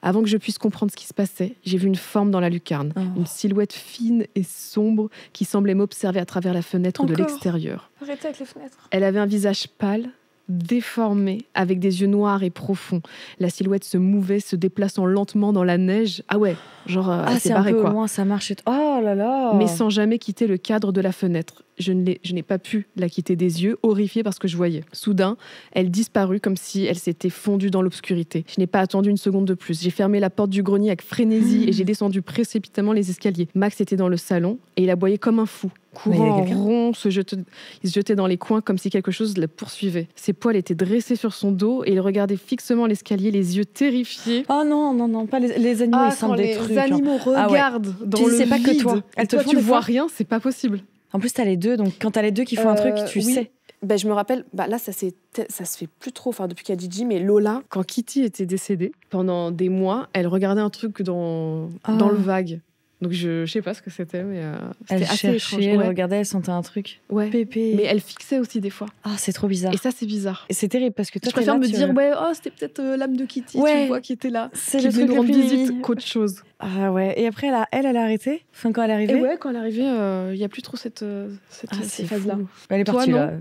Avant que je puisse comprendre ce qui se passait, j'ai vu une forme dans la lucarne, une silhouette fine et sombre qui semblait m'observer à travers la fenêtre de l'extérieur. Arrêtez avec les fenêtres. Elle avait un visage pâle, déformé, avec des yeux noirs et profonds. La silhouette se mouvait, se déplaçant lentement dans la neige. Ah ouais, genre c'est barré, un peu quoi. au loin, ça marche. Oh là là. Mais sans jamais quitter le cadre de la fenêtre. Je n'ai pas pu la quitter des yeux, horrifiée par ce que je voyais. Soudain, elle disparut comme si elle s'était fondue dans l'obscurité. Je n'ai pas attendu une seconde de plus. J'ai fermé la porte du grenier avec frénésie et j'ai descendu précipitamment les escaliers. Max était dans le salon et il aboyait comme un fou. Courant en rond, il se jetait dans les coins comme si quelque chose le poursuivait. Ses poils étaient dressés sur son dos et il regardait fixement l'escalier, les yeux terrifiés. Oh non, pas les animaux, ils sentent des trucs. Les animaux regardent dans le vide. C'est pas que toi. Tu vois rien, c'est pas possible. En plus, t'as les deux, donc quand t'as les deux qui font un truc, tu sais. Ben, je me rappelle, là, ça se fait plus trop, depuis qu'il y a Gigi, mais Lola, quand Kitty était décédée, pendant des mois, elle regardait un truc dans le vague. Donc je sais pas ce que c'était, mais c'était assez étrange. Elle regardait, elle sentait un truc. Ouais. Pépé. Mais elle fixait aussi des fois. Ah, c'est trop bizarre. Et ça, c'est bizarre. Et c'est terrible parce que toi, je préfère me dire, c'était peut-être l'âme de Kitty, tu vois, qui était là. C'est qui le truc nous rendre le plus visite qu'autre chose. Ah ouais. Et après, elle a arrêté. Enfin, quand elle est arrivée. Et ouais, quand elle est arrivée, il y a plus trop cette phase-là. Elle est partie non là.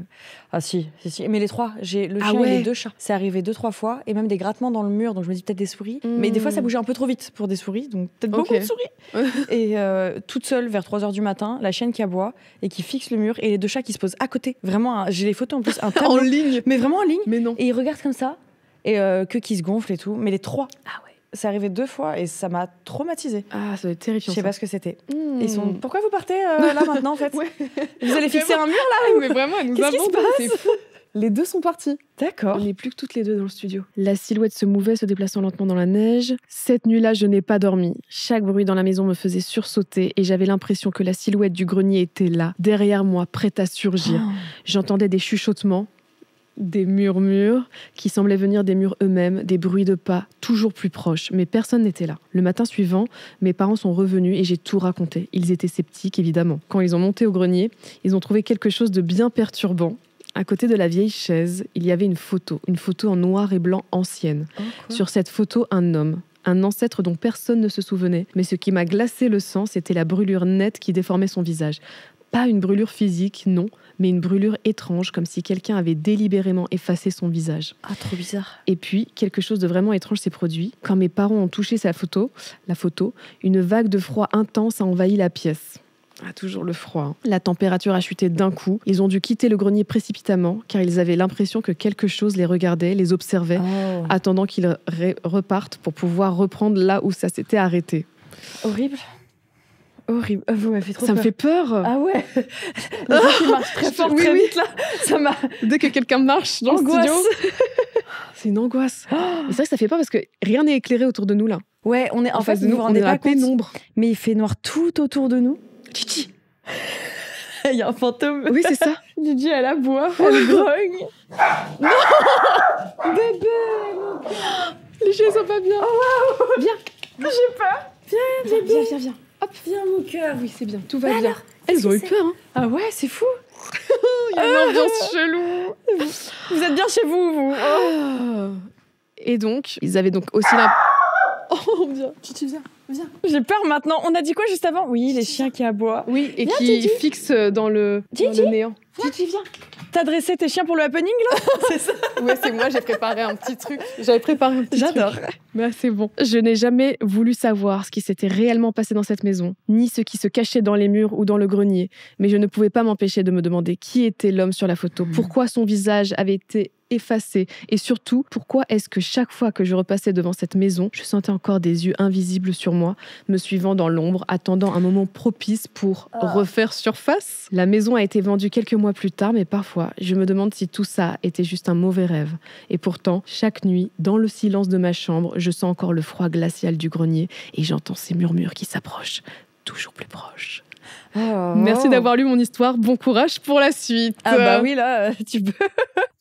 Ah si. Mais les trois, j'ai le chien et les deux chats. C'est arrivé 2-3 fois et même des grattements dans le mur, donc je me dis peut-être des souris. Mais des fois, ça bougeait un peu trop vite pour des souris, donc peut-être beaucoup de souris. Et toute seule vers 3h du matin, la chienne qui aboie et qui fixe le mur et les deux chats qui se posent à côté. Vraiment, j'ai les photos en plus, un tableau. En ligne. Mais vraiment en ligne. Mais non. Et ils regardent comme ça et que qui se gonflent et tout. Mais les trois. Ah ouais. C'est arrivé 2 fois et ça m'a traumatisée. Ah, ça va être terrifiant. Je sais pas ce que c'était. Ils sont. Pourquoi vous partez là maintenant en fait? Vous allez fixer un mur là ou... Mais vraiment, elle nous Qu'est-ce qui se passe? C'est fou. Les deux sont partis. D'accord. On n'est plus que toutes les deux dans le studio. La silhouette se mouvait, se déplaçant lentement dans la neige. Cette nuit-là, je n'ai pas dormi. Chaque bruit dans la maison me faisait sursauter et j'avais l'impression que la silhouette du grenier était là, derrière moi, prête à surgir. J'entendais des chuchotements, des murmures qui semblaient venir des murs eux-mêmes, des bruits de pas toujours plus proches, mais personne n'était là. Le matin suivant, mes parents sont revenus et j'ai tout raconté. Ils étaient sceptiques, évidemment. Quand ils ont monté au grenier, ils ont trouvé quelque chose de bien perturbant. À côté de la vieille chaise, il y avait une photo en noir et blanc ancienne. Sur cette photo, un homme, un ancêtre dont personne ne se souvenait. Mais ce qui m'a glacé le sang, c'était la brûlure nette qui déformait son visage. Pas une brûlure physique, non, mais une brûlure étrange, comme si quelqu'un avait délibérément effacé son visage. Ah, trop bizarre. Et puis, quelque chose de vraiment étrange s'est produit. Quand mes parents ont touché la photo, une vague de froid intense a envahi la pièce. Ah, toujours le froid. La température a chuté d'un coup. Ils ont dû quitter le grenier précipitamment, car ils avaient l'impression que quelque chose les regardait, les observait, attendant qu'ils repartent pour pouvoir reprendre là où ça s'était arrêté. Horrible. Vous m'avez fait trop peur. Ça me fait peur. Ah ouais. Le truc qui marche très fort, très vite là. Ça m'a. Dès que quelqu'un marche dans le studio, c'est une angoisse. Mais c'est vrai que ça fait peur parce que rien n'est éclairé autour de nous là. Ouais, on est en fait, nous, on est dans la pénombre. Mais il fait noir tout autour de nous. Gigi. Il y a un fantôme. Oui, c'est ça. Gigi, elle aboie, elle grogne. Non. Bébé. Les chiens sont pas bien. Oh wow. Viens. J'ai peur. Viens. Hop, viens mon cœur. Oui, c'est bien. Tout va bien. Elles ont eu peur. Hein. Ah ouais, c'est fou. Il y a une ambiance chelou. Vous êtes bien chez vous. Et donc, ils avaient donc aussi la... Oh, viens. Gigi, viens. J'ai peur maintenant. On a dit quoi juste avant? Oui, les chiens qui aboient. Oui, et viens, qui fixent dans le néant. Gigi, viens. T'as dressé tes chiens pour le happening, là? C'est ça. Ouais, c'est moi, j'ai préparé un petit truc. J'adore. Mais c'est bon. Je n'ai jamais voulu savoir ce qui s'était réellement passé dans cette maison, ni ce qui se cachait dans les murs ou dans le grenier. Mais je ne pouvais pas m'empêcher de me demander qui était l'homme sur la photo, pourquoi son visage avait été effacée? Et surtout, pourquoi est-ce que chaque fois que je repassais devant cette maison, je sentais encore des yeux invisibles sur moi, me suivant dans l'ombre, attendant un moment propice pour refaire surface? La maison a été vendue quelques mois plus tard, mais parfois, je me demande si tout ça était juste un mauvais rêve. Et pourtant, chaque nuit, dans le silence de ma chambre, je sens encore le froid glacial du grenier et j'entends ces murmures qui s'approchent, toujours plus proches. Merci d'avoir lu mon histoire. Bon courage pour la suite. Ah bah oui, là, tu peux.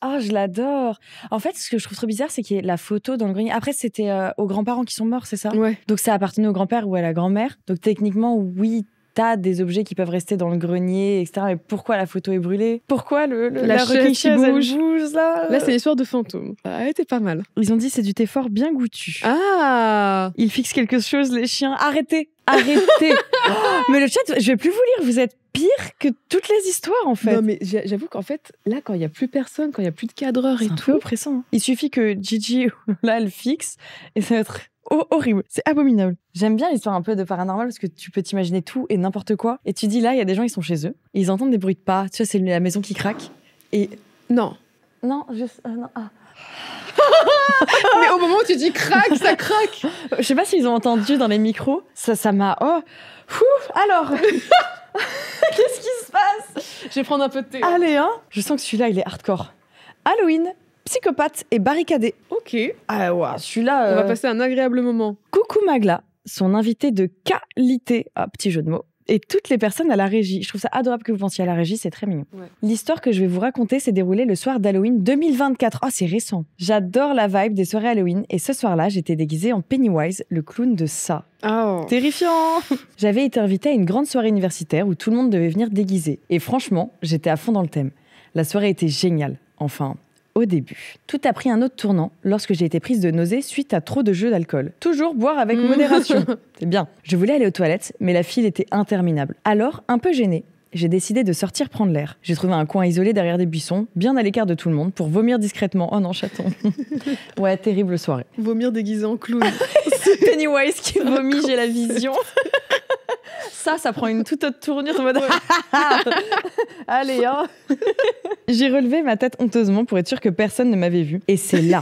Ah, je l'adore. En fait, ce que je trouve trop bizarre, c'est qu'il y ait la photo dans le grenier. Après, c'était aux grands-parents qui sont morts, c'est ça? Ouais. Donc, ça appartenait au grand-père ou à la grand-mère. Donc, techniquement, oui, t'as des objets qui peuvent rester dans le grenier, etc. Mais pourquoi la photo est brûlée? Pourquoi la chaise qui bouge là? Là, c'est l'histoire de fantôme. Elle était pas mal. Ils ont dit c'est du thé fort bien goûtu. Ah! Ils fixent quelque chose, les chiens. Arrêtez! Mais le chat, je vais plus vous lire. Vous êtes pire que toutes les histoires, en fait. Non, mais j'avoue qu'en fait, là, quand il y a plus personne, quand il y a plus de cadreur et c'est un tout, peu oppressant. Il suffit que Gigi, là, elle fixe et ça va être horrible. C'est abominable. J'aime bien l'histoire un peu de paranormal parce que tu peux t'imaginer tout et n'importe quoi. Et tu dis là, il y a des gens, ils sont chez eux. Et ils entendent des bruits de pas. Tu vois, c'est la maison qui craque. Et non. Non, juste... non, mais au moment où tu dis craque, ça craque. Je sais pas s'ils ont entendu dans les micros. Ça m'a... Oh, alors qu'est-ce qui se passe? Je vais prendre un peu de thé. Allez, hein. Je sens que celui-là, il est hardcore. Halloween, psychopathe et barricadé. Ok. Ah ouais, celui-là... On va passer un agréable moment. Coucou Magla, son invité de qualité. Ah, petit jeu de mots. Et toutes les personnes à la régie. Je trouve ça adorable que vous pensiez à la régie, c'est très mignon. Ouais. L'histoire que je vais vous raconter s'est déroulée le soir d'Halloween 2024. Oh, c'est récent. J'adore la vibe des soirées Halloween et ce soir-là, j'étais déguisée en Pennywise, le clown de ça. Oh. Terrifiant. J'avais été invitée à une grande soirée universitaire où tout le monde devait venir déguisé. Et franchement, j'étais à fond dans le thème. La soirée était géniale. Enfin... au début. Tout a pris un autre tournant lorsque j'ai été prise de nausées suite à trop de jeux d'alcool. Toujours boire avec modération. C'est bien. Je voulais aller aux toilettes, mais la file était interminable. Alors, un peu gênée, j'ai décidé de sortir prendre l'air. J'ai trouvé un coin isolé derrière des buissons, bien à l'écart de tout le monde, pour vomir discrètement. Oh non, chaton. Ouais, terrible soirée. Vomir déguisé en clown. Pennywise qui vomit, j'ai la vision. Ça prend une toute autre tournure en mode allez, hein. J'ai relevé ma tête honteusement pour être sûre que personne ne m'avait vue. Et c'est là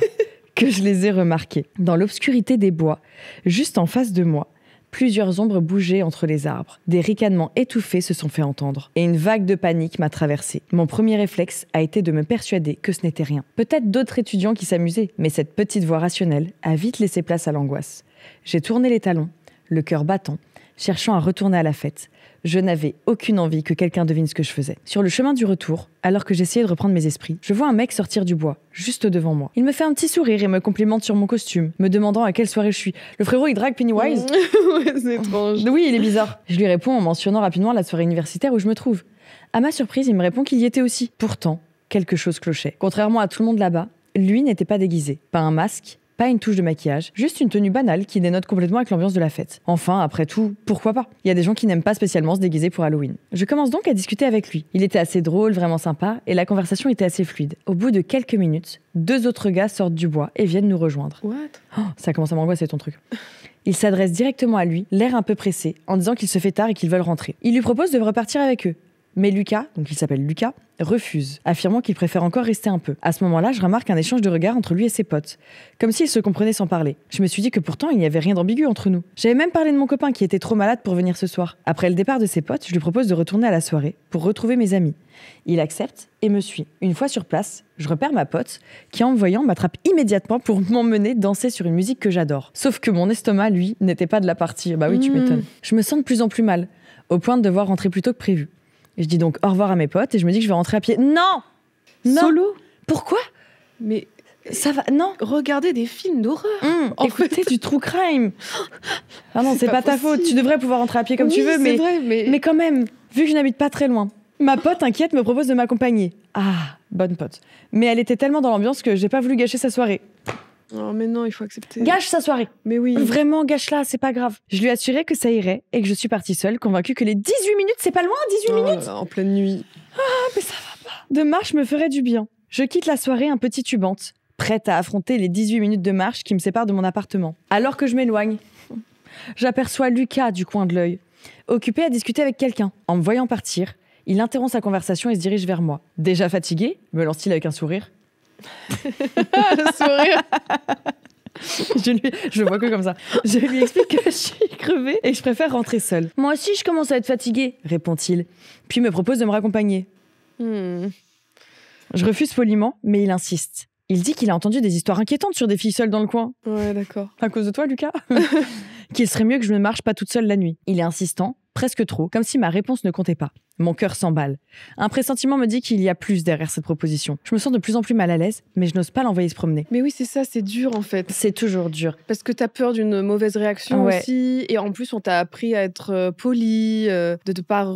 que je les ai remarqués. Dans l'obscurité des bois, juste en face de moi, plusieurs ombres bougeaient entre les arbres. Des ricanements étouffés se sont fait entendre. Et une vague de panique m'a traversée. Mon premier réflexe a été de me persuader que ce n'était rien. Peut-être d'autres étudiants qui s'amusaient, mais cette petite voix rationnelle a vite laissé place à l'angoisse. J'ai tourné les talons, le cœur battant, cherchant à retourner à la fête. Je n'avais aucune envie que quelqu'un devine ce que je faisais. Sur le chemin du retour, alors que j'essayais de reprendre mes esprits, je vois un mec sortir du bois, juste devant moi. Il me fait un petit sourire et me complimente sur mon costume, me demandant à quelle soirée je suis. Le frérot, il drague Pennywise. Ouais, c'est étrange. Oui, il est bizarre. Je lui réponds en mentionnant rapidement la soirée universitaire où je me trouve. À ma surprise, il me répond qu'il y était aussi. Pourtant, quelque chose clochait. Contrairement à tout le monde là-bas, lui n'était pas déguisé. Pas un masque, pas une touche de maquillage, juste une tenue banale qui dénote complètement avec l'ambiance de la fête. Enfin, après tout, pourquoi pas? Il y a des gens qui n'aiment pas spécialement se déguiser pour Halloween. Je commence donc à discuter avec lui. Il était assez drôle, vraiment sympa, et la conversation était assez fluide. Au bout de quelques minutes, 2 autres gars sortent du bois et viennent nous rejoindre. What? Oh, ça commence à m'angoisser ton truc. Ils s'adressent directement à lui, l'air un peu pressé, en disant qu'il se fait tard et qu'ils veulent rentrer. Il lui propose de repartir avec eux. Mais Lucas, donc il s'appelle Lucas, refuse, affirmant qu'il préfère encore rester un peu. À ce moment-là, je remarque un échange de regards entre lui et ses potes, comme s'ils se comprenaient sans parler. Je me suis dit que pourtant, il n'y avait rien d'ambigu entre nous. J'avais même parlé de mon copain qui était trop malade pour venir ce soir. Après le départ de ses potes, je lui propose de retourner à la soirée pour retrouver mes amis. Il accepte et me suit. Une fois sur place, je repère ma pote qui, en me voyant, m'attrape immédiatement pour m'emmener danser sur une musique que j'adore. Sauf que mon estomac, lui, n'était pas de la partie. Bah oui, tu m'étonnes. Je me sens de plus en plus mal, au point de devoir rentrer plus tôt que prévu. Et je dis donc au revoir à mes potes et je me dis que je vais rentrer à pied. Non! Solo? Pourquoi? Mais ça va, non. Regardez des films d'horreur. Écoutez du true crime. Ah non, c'est pas ta faute. Tu devrais pouvoir rentrer à pied comme tu veux, mais, vrai, mais quand même, vu que je n'habite pas très loin. Ma pote inquiète me propose de m'accompagner. Ah, bonne pote. Mais elle était tellement dans l'ambiance que j'ai pas voulu gâcher sa soirée. Oh mais non, il faut accepter. Gâche sa soirée. Mais oui. Vraiment, gâche-la, c'est pas grave. Je lui ai assuré que ça irait et que je suis partie seule, convaincue que les 18 minutes, c'est pas loin, 18 minutes. En pleine nuit. Ah, mais ça va pas. De marche me ferait du bien. Je quitte la soirée un peu titubante, prête à affronter les 18 minutes de marche qui me séparent de mon appartement. Alors que je m'éloigne, j'aperçois Lucas du coin de l'œil, occupé à discuter avec quelqu'un. En me voyant partir, il interrompt sa conversation et se dirige vers moi. Déjà fatigué, me lance-t-il avec un sourire. Le sourire. Je le vois que comme ça. Je lui explique que je suis crevée et que je préfère rentrer seule. Moi aussi, je commence à être fatiguée, répond-il, puis me propose de me raccompagner. Je refuse poliment, mais il insiste. Il dit qu'il a entendu des histoires inquiétantes sur des filles seules dans le coin. Ouais, d'accord. À cause de toi, Lucas. Qu'il serait mieux que je ne marche pas toute seule la nuit. Il est insistant, presque trop, comme si ma réponse ne comptait pas. Mon cœur s'emballe. Un pressentiment me dit qu'il y a plus derrière cette proposition. Je me sens de plus en plus mal à l'aise, mais je n'ose pas l'envoyer se promener. Mais oui, c'est ça, c'est dur en fait. C'est toujours dur. Parce que t'as peur d'une mauvaise réaction aussi. Et en plus, on t'a appris à être poli, de ne pas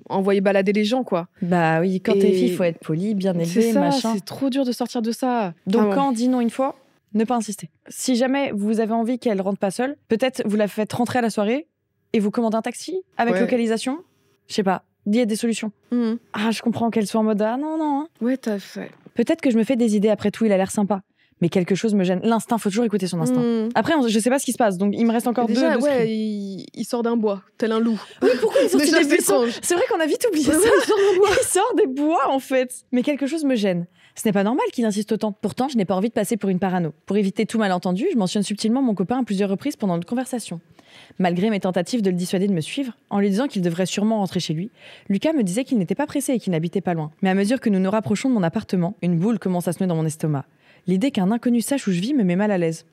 envoyer balader les gens, quoi. Bah oui, quand t'es fille, il faut être poli, bien élevé, c'est ça, machin. C'est trop dur de sortir de ça. Donc quand on dit non une fois, ne pas insister. Si jamais vous avez envie qu'elle rentre pas seule, peut-être vous la faites rentrer à la soirée et vous commandez un taxi avec localisation. Je sais pas. Il y a des solutions. Ah, je comprends qu'elle soit en mode non. Ouais, t'as fait. Peut-être que je me fais des idées, après tout, il a l'air sympa. Mais quelque chose me gêne. L'instinct, faut toujours écouter son instinct. Après, je sais pas ce qui se passe, donc il me reste encore déjà, deux. Il sort d'un bois, tel un loup. Oui, pourquoi il sort des buissons ? C'est vrai qu'on a vite oublié ça. Il sort des bois, en fait. Mais quelque chose me gêne. Ce n'est pas normal qu'il insiste autant. Pourtant, je n'ai pas envie de passer pour une parano. Pour éviter tout malentendu, je mentionne subtilement mon copain à plusieurs reprises pendant notre conversation. Malgré mes tentatives de le dissuader de me suivre, en lui disant qu'il devrait sûrement rentrer chez lui, Lucas me disait qu'il n'était pas pressé et qu'il n'habitait pas loin. Mais à mesure que nous nous rapprochons de mon appartement, une boule commence à se nouer dans mon estomac. L'idée qu'un inconnu sache où je vis me met mal à l'aise.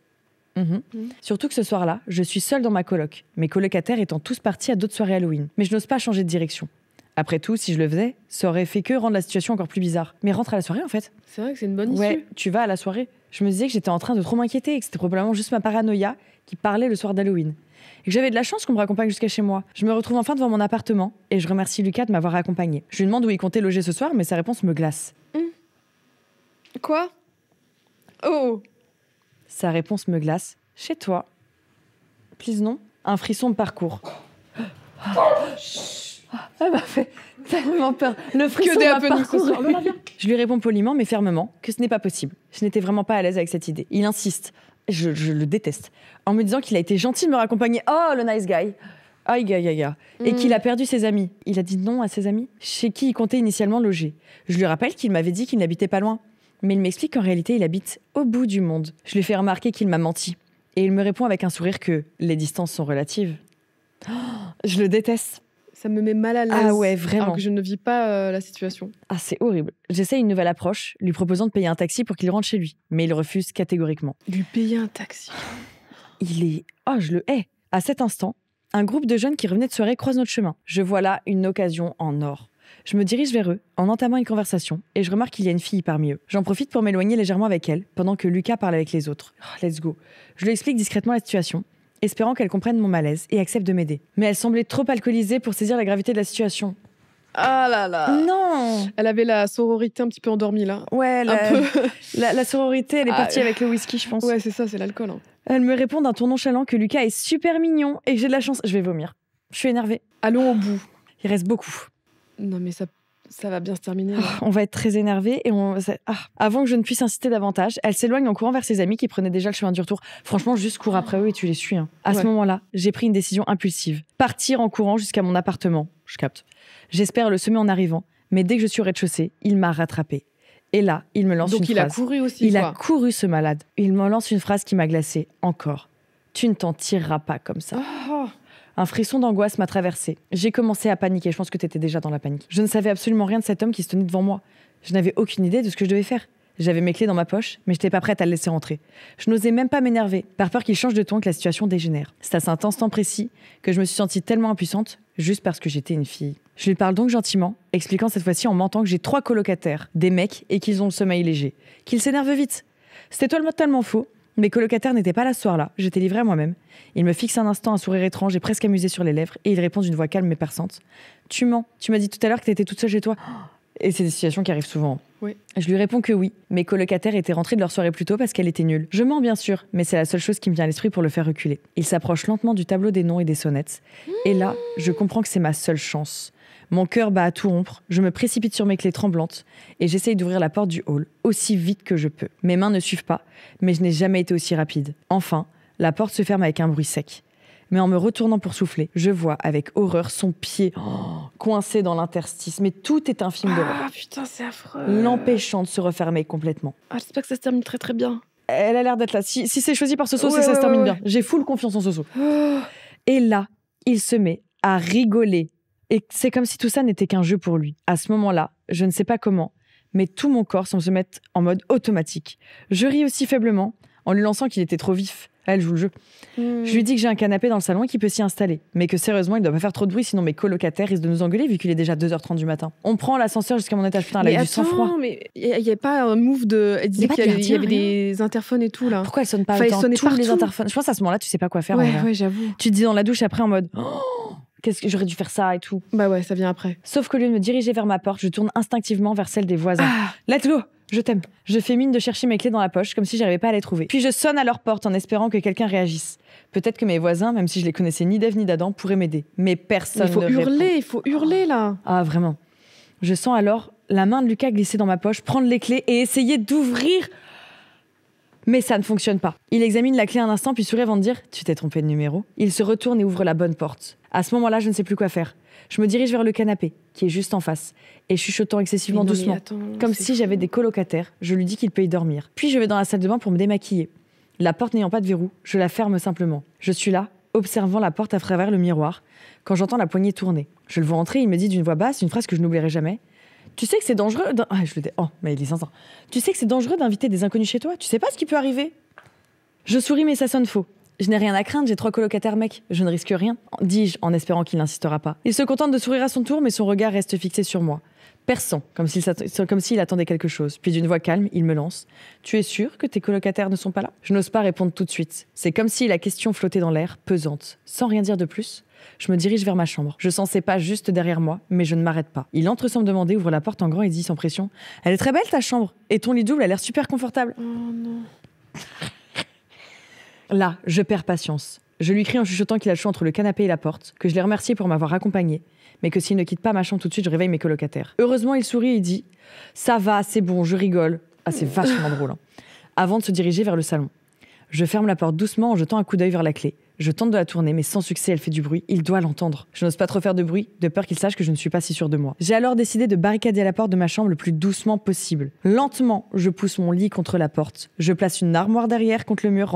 Surtout que ce soir-là, je suis seule dans ma coloc, mes colocataires étant tous partis à d'autres soirées Halloween. Mais je n'ose pas changer de direction. Après tout, si je le faisais, ça aurait fait que rendre la situation encore plus bizarre. Mais rentre à la soirée, en fait. C'est vrai que c'est une bonne issue. Ouais, tu vas à la soirée. Je me disais que j'étais en train de trop m'inquiéter et que c'était probablement juste ma paranoïa qui parlait le soir d'Halloween. Et que j'avais de la chance qu'on me raccompagne jusqu'à chez moi. Je me retrouve enfin devant mon appartement et je remercie Lucas de m'avoir accompagné. Je lui demande où il comptait loger ce soir, mais sa réponse me glace. Quoi ? Oh ! Sa réponse me glace. Chez toi. Please non. Un frisson me parcourt. Elle m'a fait tellement peur. Le frisson m'a parcouru. Je lui réponds poliment mais fermement que ce n'est pas possible. Je n'étais vraiment pas à l'aise avec cette idée. Il insiste. Je le déteste. En me disant qu'il a été gentil de me raccompagner. Oh, le nice guy. Aïe, aïe, aïe, aïe. Et qu'il a perdu ses amis. Il a dit non à ses amis, chez qui il comptait initialement loger. Je lui rappelle qu'il m'avait dit qu'il n'habitait pas loin. Mais il m'explique qu'en réalité, il habite au bout du monde. Je lui fais remarquer qu'il m'a menti. Et il me répond avec un sourire que les distances sont relatives. Oh, je le déteste. Ça me met mal à l'aise. Ah ouais, vraiment. Alors que je ne vis pas la situation. Ah, c'est horrible. J'essaie une nouvelle approche, lui proposant de payer un taxi pour qu'il rentre chez lui. Mais il refuse catégoriquement. Lui payer un taxi. Il est... Oh, je le hais. À cet instant, un groupe de jeunes qui revenaient de soirée croise notre chemin. Je vois là une occasion en or. Je me dirige vers eux en entamant une conversation et je remarque qu'il y a une fille parmi eux. J'en profite pour m'éloigner légèrement avec elle pendant que Lucas parle avec les autres. Oh, let's go. Je lui explique discrètement la situation, espérant qu'elle comprenne mon malaise et accepte de m'aider. Mais elle semblait trop alcoolisée pour saisir la gravité de la situation. Ah là là. Non. Elle avait la sororité un petit peu endormie là. Ouais, la sororité, elle est partie avec le whisky, je pense. Ouais, c'est ça, c'est l'alcool. Hein. Elle me répond d'un ton nonchalant que Lucas est super mignon et que j'ai de la chance. Je vais vomir. Je suis énervée. Allons au bout. Il reste beaucoup. Non mais ça va bien se terminer. On va être très énervés et avant que je ne puisse insister davantage, elle s'éloigne en courant vers ses amis qui prenaient déjà le chemin du retour. Franchement, juste cours après eux et tu les suis. Hein. À ce moment-là, j'ai pris une décision impulsive. Partir en courant jusqu'à mon appartement. Je capte. J'espère le semer en arrivant, mais dès que je suis au rez-de-chaussée, il m'a rattrapée. Et là, il me lance une phrase. Donc il a couru aussi. Il a couru, ce malade. Il me lance une phrase qui m'a glacée. Encore. Tu ne t'en tireras pas comme ça. Oh. Un frisson d'angoisse m'a traversée. J'ai commencé à paniquer. Je pense que tu étais déjà dans la panique. Je ne savais absolument rien de cet homme qui se tenait devant moi. Je n'avais aucune idée de ce que je devais faire. J'avais mes clés dans ma poche, mais je n'étais pas prête à le laisser rentrer. Je n'osais même pas m'énerver, par peur qu'il change de ton et que la situation dégénère. C'est à cet instant précis que je me suis sentie tellement impuissante, juste parce que j'étais une fille. Je lui parle donc gentiment, expliquant cette fois-ci en mentant que j'ai 3 colocataires, des mecs, et qu'ils ont le sommeil léger. Qu'ils s'énervent vite. C'était totalement faux. Mes colocataires n'étaient pas là ce soir-là, j'étais livrée à moi-même. Il me fixe un instant un sourire étrange et presque amusé sur les lèvres, et il répond d'une voix calme mais perçante. « Tu mens, tu m'as dit tout à l'heure que t'étais toute seule chez toi. » Et c'est des situations qui arrivent souvent. Oui. Je lui réponds que oui. Mes colocataires étaient rentrés de leur soirée plus tôt parce qu'elle était nulle. Je mens bien sûr, mais c'est la seule chose qui me vient à l'esprit pour le faire reculer. Il s'approche lentement du tableau des noms et des sonnettes. Et là, je comprends que c'est ma seule chance. Mon cœur bat à tout rompre, je me précipite sur mes clés tremblantes et j'essaye d'ouvrir la porte du hall aussi vite que je peux. Mes mains ne suivent pas, mais je n'ai jamais été aussi rapide. Enfin, la porte se ferme avec un bruit sec. Mais en me retournant pour souffler, je vois avec horreur son pied coincé dans l'interstice. Mais tout est un film d'horreur. Ah putain, c'est affreux. L'empêchant de se refermer complètement. Ah, j'espère que ça se termine très très bien. Elle a l'air d'être là. Si c'est choisi par Soso, c'est que ça se termine bien. J'ai full confiance en Soso. Et là, il se met à rigoler. Et c'est comme si tout ça n'était qu'un jeu pour lui. À ce moment-là, je ne sais pas comment, mais tout mon corps semble se mettre en mode automatique. Je ris aussi faiblement, en lui lançant qu'il était trop vif. Elle joue le jeu. Je lui dis que j'ai un canapé dans le salon et qu'il peut s'y installer. Mais que sérieusement, il ne doit pas faire trop de bruit, sinon mes colocataires risquent de nous engueuler vu qu'il est déjà 2h30 du matin. On prend l'ascenseur jusqu'à mon étage. Putain, elle a eu du sang-froid. Mais il n'y a pas un move de... Elle disait qu'il y avait des interphones et tout, là. Pourquoi elle sonne pas Fallait autant sonner tous partout. les interphones. Je pense à ce moment-là, tu sais pas quoi faire. Ouais, j'avoue. Tu te dis dans la douche après en mode... Oh, qu'est-ce que j'aurais dû faire ça et tout. Bah ouais, ça vient après. Sauf qu'au lieu de me diriger vers ma porte, je tourne instinctivement vers celle des voisins. Let's go! Je t'aime. Je fais mine de chercher mes clés dans la poche, comme si j'arrivais pas à les trouver. Puis je sonne à leur porte en espérant que quelqu'un réagisse. Peut-être que mes voisins, même si je les connaissais ni d'Ève ni d'Adam, pourraient m'aider. Mais personne ne répond. Il faut hurler là. Ah, vraiment. Je sens alors la main de Lucas glisser dans ma poche, prendre les clés et essayer d'ouvrir. Mais ça ne fonctionne pas. Il examine la clé un instant, puis sourit avant de dire « Tu t'es trompé de numéro ?» Il se retourne et ouvre la bonne porte. À ce moment-là, je ne sais plus quoi faire. Je me dirige vers le canapé, qui est juste en face, et chuchotant excessivement doucement, comme si j'avais des colocataires, je lui dis qu'il peut y dormir. Puis je vais dans la salle de bain pour me démaquiller. La porte n'ayant pas de verrou, je la ferme simplement. Je suis là, observant la porte à travers le miroir, quand j'entends la poignée tourner. Je le vois entrer, il me dit d'une voix basse, une phrase que je n'oublierai jamais. Tu sais que c'est dangereux... je le dis... Oh, mais il est sincère. Tu sais que c'est dangereux d'inviter des inconnus chez toi? Tu sais pas ce qui peut arriver? Je souris, mais ça sonne faux. Je n'ai rien à craindre, j'ai 3 colocataires mecs. Je ne risque rien, dis-je en espérant qu'il n'insistera pas. Il se contente de sourire à son tour, mais son regard reste fixé sur moi. Perçant, comme s'il attendait quelque chose. Puis d'une voix calme, il me lance. Tu es sûr que tes colocataires ne sont pas là? Je n'ose pas répondre tout de suite. C'est comme si la question flottait dans l'air, pesante. Sans rien dire de plus, je me dirige vers ma chambre. Je sens ses pas juste derrière moi, mais je ne m'arrête pas. Il entre sans me demander, ouvre la porte en grand et dit sans pression. Elle est très belle ta chambre. Et ton lit double a l'air super confortable. Oh non. Là, je perds patience. Je lui crie en chuchotant qu'il a le choix entre le canapé et la porte, que je l'ai remercié pour m'avoir accompagné, mais que s'il ne quitte pas ma chambre tout de suite, je réveille mes colocataires. Heureusement, il sourit et dit « Ça va, c'est bon, je rigole. » Ah, c'est vachement drôle. Hein. Avant de se diriger vers le salon. Je ferme la porte doucement en jetant un coup d'œil vers la clé. Je tente de la tourner, mais sans succès, elle fait du bruit. Il doit l'entendre. Je n'ose pas trop faire de bruit, de peur qu'il sache que je ne suis pas si sûre de moi. J'ai alors décidé de barricader la porte de ma chambre le plus doucement possible. Lentement, je pousse mon lit contre la porte. Je place une armoire derrière contre le mur,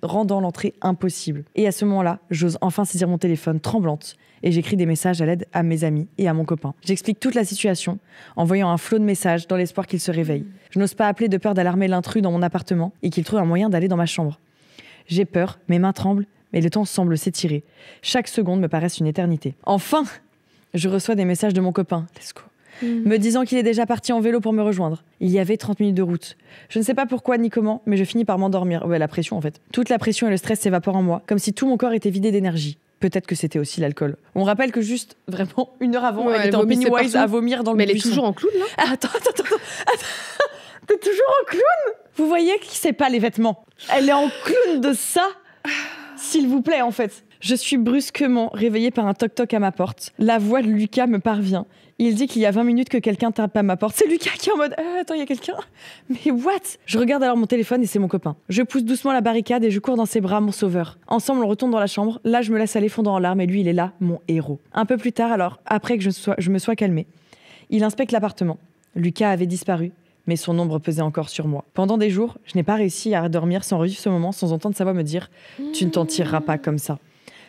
rendant l'entrée impossible. Et à ce moment-là, j'ose enfin saisir mon téléphone, tremblante, et j'écris des messages à l'aide à mes amis et à mon copain. J'explique toute la situation, envoyant un flot de messages dans l'espoir qu'il se réveille. Je n'ose pas appeler de peur d'alarmer l'intrus dans mon appartement et qu'il trouve un moyen d'aller dans ma chambre. J'ai peur, mes mains tremblent, mais le temps semble s'étirer. Chaque seconde me paraît une éternité. Enfin, je reçois des messages de mon copain, let's go, me disant qu'il est déjà parti en vélo pour me rejoindre. Il y avait 30 minutes de route. Je ne sais pas pourquoi ni comment, mais je finis par m'endormir. Ouais, la pression en fait. Toute la pression et le stress s'évaporent en moi, comme si tout mon corps était vidé d'énergie. Peut-être que c'était aussi l'alcool. On rappelle que juste, vraiment, 1 heure avant, elle était en Pennywise à vomir dans le buisson. Mais elle est toujours en clown, là? Attends. T'es toujours en clown? Vous voyez qui sait pas les vêtements? Elle est en clown de ça? S'il vous plaît, en fait. Je suis brusquement réveillée par un toc-toc à ma porte. La voix de Lucas me parvient. Il dit qu'il y a 20 minutes que quelqu'un tape à ma porte. C'est Lucas qui est en mode attends, il y a quelqu'un? Mais what? Je regarde alors mon téléphone et c'est mon copain. Je pousse doucement la barricade et je cours dans ses bras, mon sauveur. Ensemble, on retourne dans la chambre. Là, je me laisse aller fondant en larmes et lui, il est là, mon héros. Un peu plus tard, alors, après que je me sois calmée, il inspecte l'appartement. Lucas avait disparu, mais son ombre pesait encore sur moi. Pendant des jours, je n'ai pas réussi à dormir sans revivre ce moment, sans entendre sa voix me dire « Tu ne t'en tireras pas comme ça ».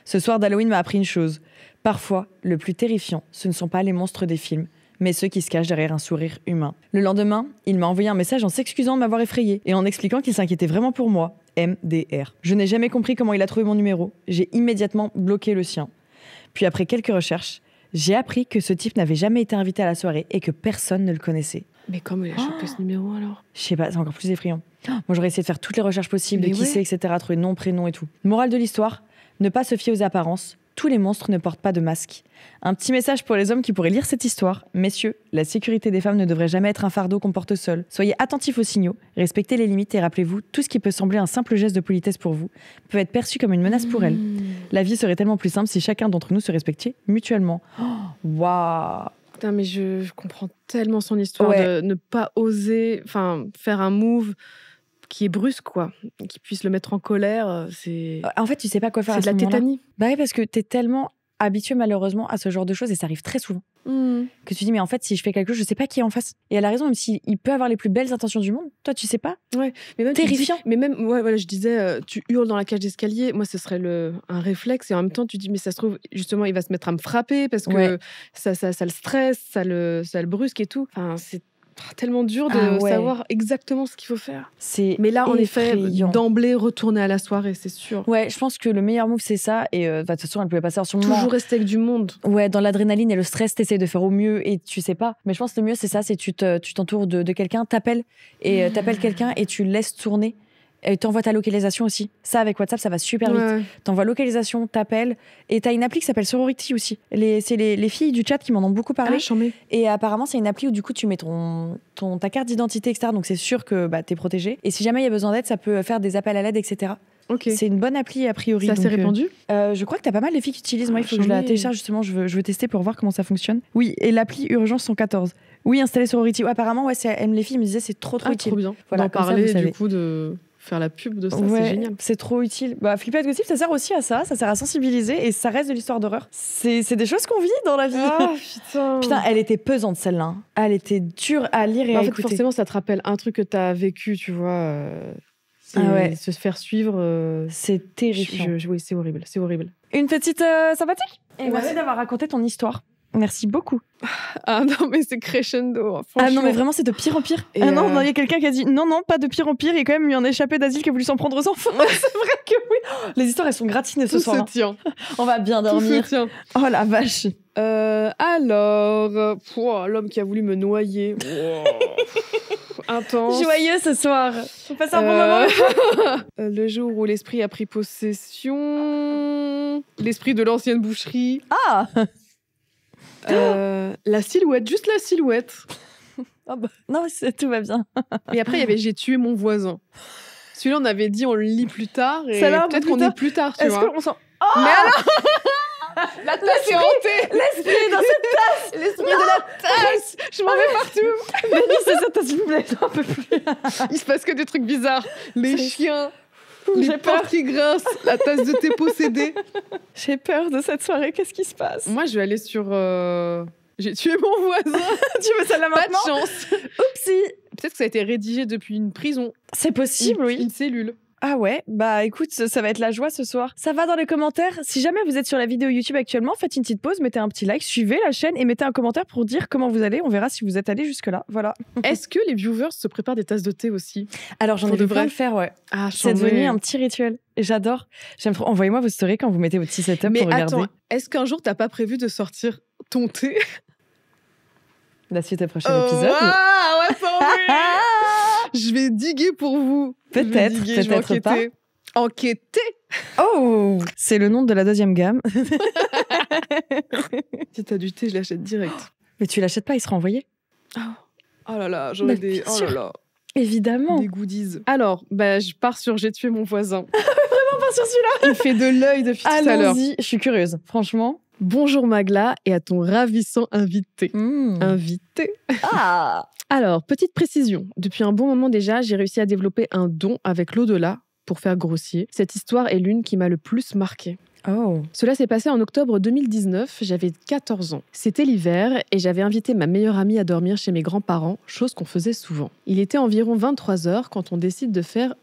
Ce soir d'Halloween m'a appris une chose. Parfois, le plus terrifiant, ce ne sont pas les monstres des films, mais ceux qui se cachent derrière un sourire humain. Le lendemain, il m'a envoyé un message en s'excusant de m'avoir effrayé et en expliquant qu'il s'inquiétait vraiment pour moi. MDR. Je n'ai jamais compris comment il a trouvé mon numéro. J'ai immédiatement bloqué le sien. Puis après quelques recherches, j'ai appris que ce type n'avait jamais été invité à la soirée et que personne ne le connaissait. Mais comment il a chopé ce numéro alors? Je sais pas, c'est encore plus effrayant. Moi, j'aurais essayé de faire toutes les recherches possibles, Mais de qui c'est, etc., trouver nom, prénom et tout. Morale de l'histoire, ne pas se fier aux apparences. Tous les monstres ne portent pas de masque. Un petit message pour les hommes qui pourraient lire cette histoire. Messieurs, la sécurité des femmes ne devrait jamais être un fardeau qu'on porte seul. Soyez attentifs aux signaux, respectez les limites et rappelez-vous, tout ce qui peut sembler un simple geste de politesse pour vous peut être perçu comme une menace pour elles. La vie serait tellement plus simple si chacun d'entre nous se respectait mutuellement. Waouh! Putain, mais je comprends tellement son histoire de ne pas oser faire un move qui est brusque, quoi. Qui puisse le mettre en colère, c'est... En fait, tu sais pas quoi faire C'est à de ce la moment-là. tétanie. Bah oui, parce que t'es tellement habitué malheureusement à ce genre de choses et ça arrive très souvent. Que tu dis, mais en fait, si je fais quelque chose, je sais pas qui est en face. Et elle a raison, même s'il peut avoir les plus belles intentions du monde, toi, tu sais pas. Ouais, mais même Terrifiant. Mais même, ouais, voilà, je disais, tu hurles dans la cage d'escalier. Moi, ce serait un réflexe. Et en même temps, tu dis, mais ça se trouve, justement, il va se mettre à me frapper parce que Ouais. ça le stresse, ça le brusque et tout. Enfin, c'est tellement dur de Ah ouais. savoir exactement ce qu'il faut faire. C'est Mais là, en effet, effrayant. d'emblée, retourner à la soirée, c'est sûr. Ouais, je pense que le meilleur move, c'est ça. Et de toute façon, elle pouvait passer sur le moment. Toujours rester avec du monde. Ouais, dans l'adrénaline et le stress, t'essayes de faire au mieux et tu sais pas. Mais je pense que le mieux, c'est ça, c'est tu t'entoures de quelqu'un, t'appelles quelqu'un et tu laisses tourner. Et t'envoies ta localisation aussi. Ça, avec WhatsApp, ça va super vite. Ouais. T'envoies localisation, t'appelles. Et t'as une appli qui s'appelle Sorority aussi. C'est les filles du chat qui m'en ont beaucoup parlé. Ah, j'en mets. Et apparemment, c'est une appli où du coup, tu mets ta carte d'identité, etc. Donc c'est sûr que t'es protégé. Et si jamais il y a besoin d'aide, ça peut faire des appels à l'aide, etc. Ok. C'est une bonne appli a priori. C'est assez donc, répandu. je crois que t'as pas mal de filles qui utilisent. Moi, il faut que je la j'en ai. télécharge justement. Je veux tester pour voir comment ça fonctionne. Oui, et l'appli Urgence 114. Oui, installer Sorority. Ouais, apparemment, ouais, les filles me disaient c'est trop utile. Trop bien. Voilà, D'en comme ça, parler, vous savez. du coup, de faire la pub de ça, Ouais, c'est génial. c'est trop utile. Flipper Gossip, ça sert aussi à ça. Ça sert à sensibiliser et ça reste de l'histoire d'horreur. C'est des choses qu'on vit dans la vie. Ah, putain. Putain, elle était pesante celle-là. hein. Elle était dure à lire et Bah, à en fait, écouter. forcément, ça te rappelle un truc que t'as vécu, tu vois. Ah ouais. Se faire suivre. C'est terrifiant. Oui, c'est horrible. C'est horrible. Une petite sympathique. Et Ouais. merci d'avoir raconté ton histoire. Merci beaucoup. Ah non, mais c'est crescendo. Ah non, mais vraiment, c'est de pire en pire. Et Ah non, il y a quelqu'un qui a dit non, pas de pire en pire. Il y a quand même eu un échappé d'asile qui a voulu s'en prendre aux enfants. c'est vrai que oui. Les histoires, elles sont gratinées ce tout soir. se hein. tient. On va bien Tout se dormir. tient. Oh la vache. Alors, l'homme qui a voulu me noyer. Intense. Joyeux ce soir. On passe un bon moment. Le jour où l'esprit a pris possession. L'esprit de l'ancienne boucherie. Ah La silhouette, juste la silhouette. non, tout va bien. Et après, il y avait J'ai tué mon voisin. Celui-là, on avait dit on le lit plus tard. Et Celle-là, un peu peut-être plus qu'on tard. est plus tard, tu Est-ce vois. qu'on sent Mais alors La tasse est hantée. l'esprit dans cette tasse? L'esprit de la tasse. Je m'en vais partout. Denis, c'est ça, s'il vous plaît, un peu plus. Il se passe que des trucs bizarres. Les chiens, les J'ai peur. portes qui grincent, la tasse de thé possédée. J'ai peur de cette soirée. Qu'est-ce qui se passe? Moi, je vais aller sur... J'ai tué mon voisin. Tu veux celle-là Pas de maintenant? chance. Oupsie. Peut-être que ça a été rédigé depuis une prison. C'est possible, oui. Une cellule. Ah ouais, écoute, ça va être la joie ce soir. Ça va dans les commentaires. Si jamais vous êtes sur la vidéo YouTube actuellement, faites une petite pause, mettez un petit like, suivez la chaîne et mettez un commentaire pour dire comment vous allez. On verra si vous êtes allé jusque-là. Voilà. Est-ce que les viewers se préparent des tasses de thé aussi? Alors j'en ai Pour de vu plein vrai de faire, ouais. Ah, C'est devenu un petit rituel. Et j'adore. J'aime trop. Envoyez-moi vos stories quand vous mettez votre petit setup Mais pour regarder. attends, est-ce qu'un jour, t'as pas prévu de sortir ton thé? La suite au prochain épisode. Ah, ouais, pas envie. Je vais diguer pour vous. Peut-être, je vais peut-être enquêter. Enquêter? Oh, c'est le nom de la deuxième gamme. Si t'as du thé, je l'achète direct. Mais tu l'achètes pas, il sera envoyé. Oh là là, j'aurais Bah, des... bien Oh sûr. là là, Évidemment. des goodies. Alors, je pars sur J'ai tué mon voisin. Pas sur celui-là. Il fait de l'œil depuis tout à l'heure. Allons-y, je suis curieuse, franchement. Bonjour Magla et à ton ravissant invité. Invité. Ah. Alors, petite précision. Depuis un bon moment déjà, j'ai réussi à développer un don avec l'au-delà, pour faire grossier. Cette histoire est l'une qui m'a le plus marquée. Oh. Cela s'est passé en octobre 2019, j'avais 14 ans. C'était l'hiver et j'avais invité ma meilleure amie à dormir chez mes grands-parents, chose qu'on faisait souvent. Il était environ 23h quand on décide de faire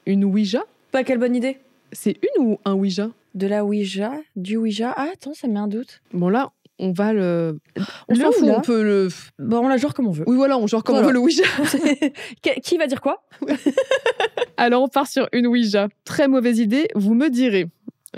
une Ouija. Pas quelle bonne idée. C'est une ou un Ouija? De la Ouija, du Ouija. Ah, attends, ça me met un doute. Bon là, on va le... On Le s'en fout, ou là on peut le... Bon, on la joue comme on veut. Oui voilà, on genre comme on Voilà. veut le Ouija. Qui va dire quoi? Alors on part sur une Ouija. Très mauvaise idée, vous me direz.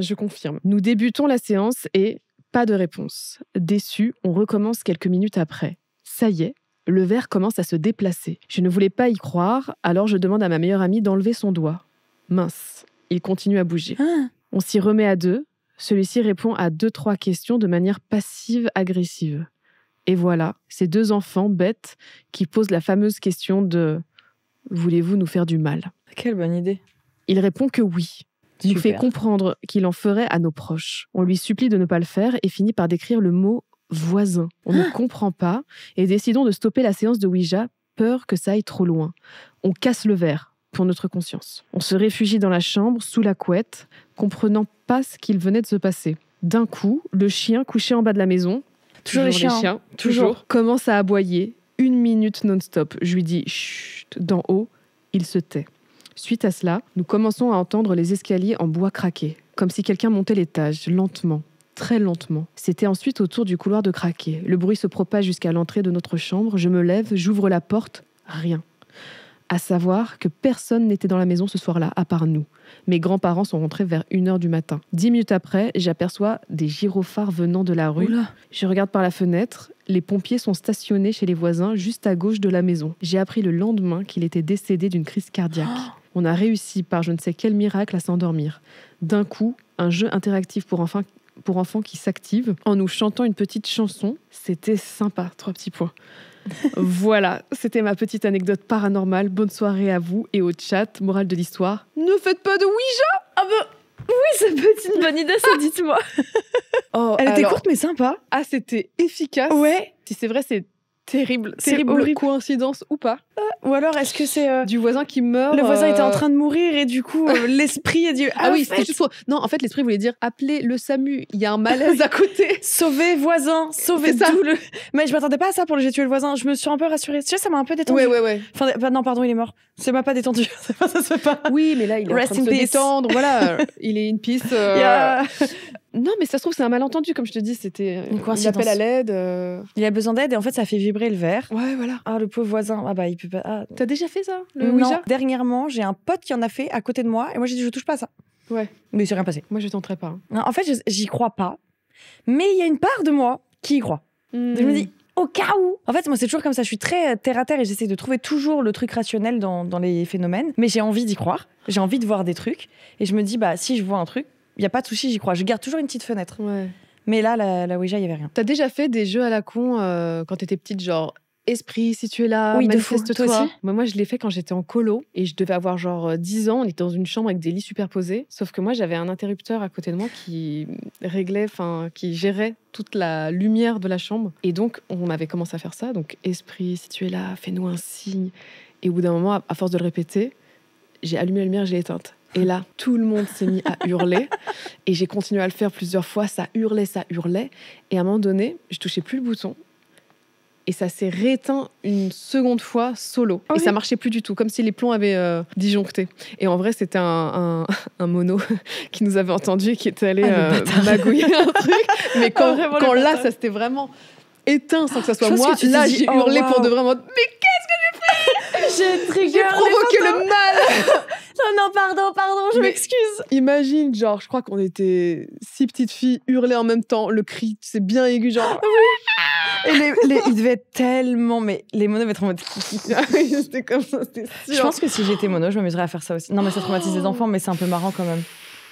Je confirme. Nous débutons la séance et pas de réponse. Déçu, on recommence quelques minutes après. Ça y est, le verre commence à se déplacer. Je ne voulais pas y croire, alors je demande à ma meilleure amie d'enlever son doigt. Mince, il continue à bouger. Ah. On s'y remet à deux. Celui-ci répond à 2-3 questions de manière passive-agressive. Et voilà, ces deux enfants bêtes qui posent la fameuse question de « Voulez-vous nous faire du mal ?» Quelle bonne idée. Il répond que oui. Il nous fait Super. comprendre qu'il en ferait à nos proches. On lui supplie de ne pas le faire et finit par décrire le mot « voisin ». On ne comprend pas et décidons de stopper la séance de Ouija, peur que ça aille trop loin. On casse le verre. pour notre conscience. On se réfugie dans la chambre, sous la couette, comprenant pas ce qu'il venait de se passer. D'un coup, le chien couché en bas de la maison, Toujours les chiens, toujours, commence à aboyer 1 minute non-stop. Je lui dis « chut » d'en haut, il se tait. Suite à cela, nous commençons à entendre les escaliers en bois craquer, comme si quelqu'un montait l'étage, lentement, très lentement. C'était ensuite au tour du couloir de craquer. Le bruit se propage jusqu'à l'entrée de notre chambre. Je me lève, j'ouvre la porte, rien. À savoir que personne n'était dans la maison ce soir-là, à part nous. Mes grands-parents sont rentrés vers 1h du matin. 10 minutes après, j'aperçois des gyrophares venant de la rue. Oula. Je regarde par la fenêtre. Les pompiers sont stationnés chez les voisins, juste à gauche de la maison. J'ai appris le lendemain qu'il était décédé d'une crise cardiaque. On a réussi, par je ne sais quel miracle, à s'endormir. D'un coup, un jeu interactif pour enfants qui s'active en nous chantant une petite chanson. C'était sympa, 3 petits points. Voilà, c'était ma petite anecdote paranormale. Bonne soirée à vous et au chat. Morale de l'histoire, ne faites pas de Ouija. Ah bah oui, ça peut être une bonne idée, ça, dites-moi. Oh, Elle était courte mais sympa. Ah, c'était efficace. Ouais. Si c'est vrai, c'est terrible. C'est Terrible horrible. Coïncidence ou pas. Ou alors, est-ce que c'est... Du voisin qui meurt. Le voisin était en train de mourir et du coup, l'esprit a dit... Ah oui, c'était juste... Non, en fait, l'esprit voulait dire appelez le SAMU. Il y a un malaise à côté. Sauver voisin, sauver C'est ça. tout le... Mais je m'attendais pas à ça pour le J'ai tué le voisin. Je me suis un peu rassurée. Tu sais, ça m'a un peu détendue. Ouais. Enfin, non, pardon, il est mort. Ça m'a pas détendue. Ça se fait pas. Oui, mais là, il est Rest en train in de se peace. détendre. Voilà, il est in peace. Yeah. Non, mais ça se trouve, c'est un malentendu, comme je te dis. C'était Une coïncidence. un appel à l'aide. Il a besoin d'aide et en fait, ça fait vibrer le verre. Ouais, voilà. Ah, le pauvre voisin. Ah bah, il peut pas... Ah. T'as déjà fait ça, le Non, Ouija? dernièrement, j'ai un pote qui en a fait à côté de moi et moi, j'ai dit, je touche pas à ça. Ouais. Mais il s'est rien passé. Moi, je tenterai pas. Non, en fait, j'y crois pas. Mais il y a une part de moi qui y croit. Donc, je me dis, au cas où. En fait, moi, c'est toujours comme ça. Je suis très terre à terre et j'essaie de trouver toujours le truc rationnel dans les phénomènes. Mais j'ai envie d'y croire. J'ai envie de voir des trucs. Et je me dis, bah, si je vois un truc, il n'y a pas de souci, j'y crois. Je garde toujours une petite fenêtre. Ouais. Mais là, la Ouija, il n'y avait rien. T'as déjà fait des jeux à la con quand t'étais petite, genre esprit, si tu es là, Oui, de fou. manifeste-toi. Toi aussi? Moi, je l'ai fait quand j'étais en colo et je devais avoir genre 10 ans. On était dans une chambre avec des lits superposés. Sauf que moi, j'avais un interrupteur à côté de moi qui réglait, qui gérait toute la lumière de la chambre. Et donc, on avait commencé à faire ça. Donc, esprit, si tu es là, fais-nous un signe. Et au bout d'un moment, à force de le répéter, j'ai allumé la lumière, j'ai éteinte. Et là, tout le monde s'est mis à hurler. Et j'ai continué à le faire plusieurs fois. Ça hurlait. Et à un moment donné, je touchais plus le bouton. Et ça s'est rééteint une seconde fois solo. Oh et oui. ça marchait plus du tout, comme si les plombs avaient disjoncté. Et en vrai, c'était un mono qui nous avait entendu et qui était allé magouiller un truc. Mais quand vraiment, le là, bâtard. ça s'était vraiment éteint sans que ça soit Je pense moi, que tu t'es là, dit, j'ai oh, hurlé pour wow. de vraiment... Mais J'ai trigger. j'ai provoqué le mal. Non, pardon, je Mais- m'excuse. Imagine, genre, je crois qu'on était 6 petites filles hurler en même temps. Le cri, c'est bien aigu, genre... Et il devait être tellement... Mais les monos devaient être en mode... C'était comme ça, c'était sûr. Je pense que si j'étais mono, je m'amuserais à faire ça aussi. Non, mais ça traumatise les enfants, mais c'est un peu marrant quand même.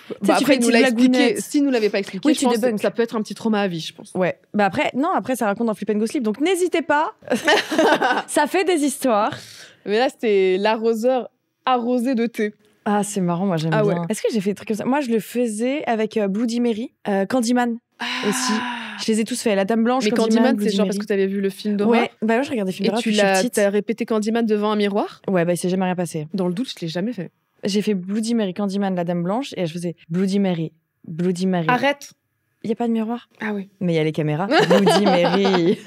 Bah Tu sais, tu après, fais il une nous l'a petite expliqué. blagounette. S'il nous l'avait pas expliqué, Oui, je tu pense que débunks. ça peut être un petit trauma à vie, je pense. Ouais. Bah après, non, après ça raconte dans Flip and Go Sleep, donc n'hésitez pas. Ça fait des histoires. Mais là, c'était l'arroseur arrosé de thé. Ah, c'est marrant, moi j'aime Ah bien. ouais. Est-ce que j'ai fait des trucs comme ça? Moi, je le faisais avec Bloody Mary, Candyman aussi. Je les ai tous faits. La Dame Blanche, Mais Candyman, c'est Bloody genre Mary. parce que tu avais vu le film d'horreur. Ouais, bah moi je regarde des films Et d'horreur tu depuis que je suis petite. t'as répété Candyman devant un miroir. Ouais, bah il s'est jamais rien passé. Dans le doute, je l'ai jamais fait. J'ai fait Bloody Mary, Candyman, la Dame Blanche, et je faisais Bloody Mary. Arrête. Il y a pas de miroir. Ah oui. Mais il y a les caméras. Bloody Mary.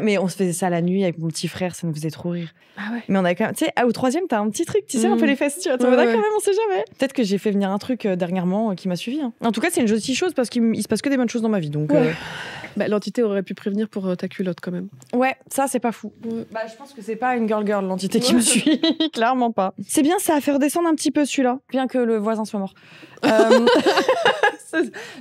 Mais on se faisait ça la nuit avec mon petit frère, ça nous faisait trop rire. Ah ouais. Mais on avait quand même, tu sais, au troisième, t'as un petit truc, tu sais, un peu les fesses, tu vois, Ouais, quand ouais. même, on sait jamais. Peut-être que j'ai fait venir un truc dernièrement qui m'a suivi. Hein. En tout cas, c'est une jolie chose parce qu'il se passe que des bonnes choses dans ma vie. Donc, Ouais. Bah, l'entité aurait pu prévenir pour ta culotte quand même. ouais, ça, c'est pas fou. Ouais. Bah, je pense que c'est pas une girl, l'entité qui me suit. Clairement pas. C'est bien, ça a fait redescendre un petit peu celui-là, bien que le voisin soit mort.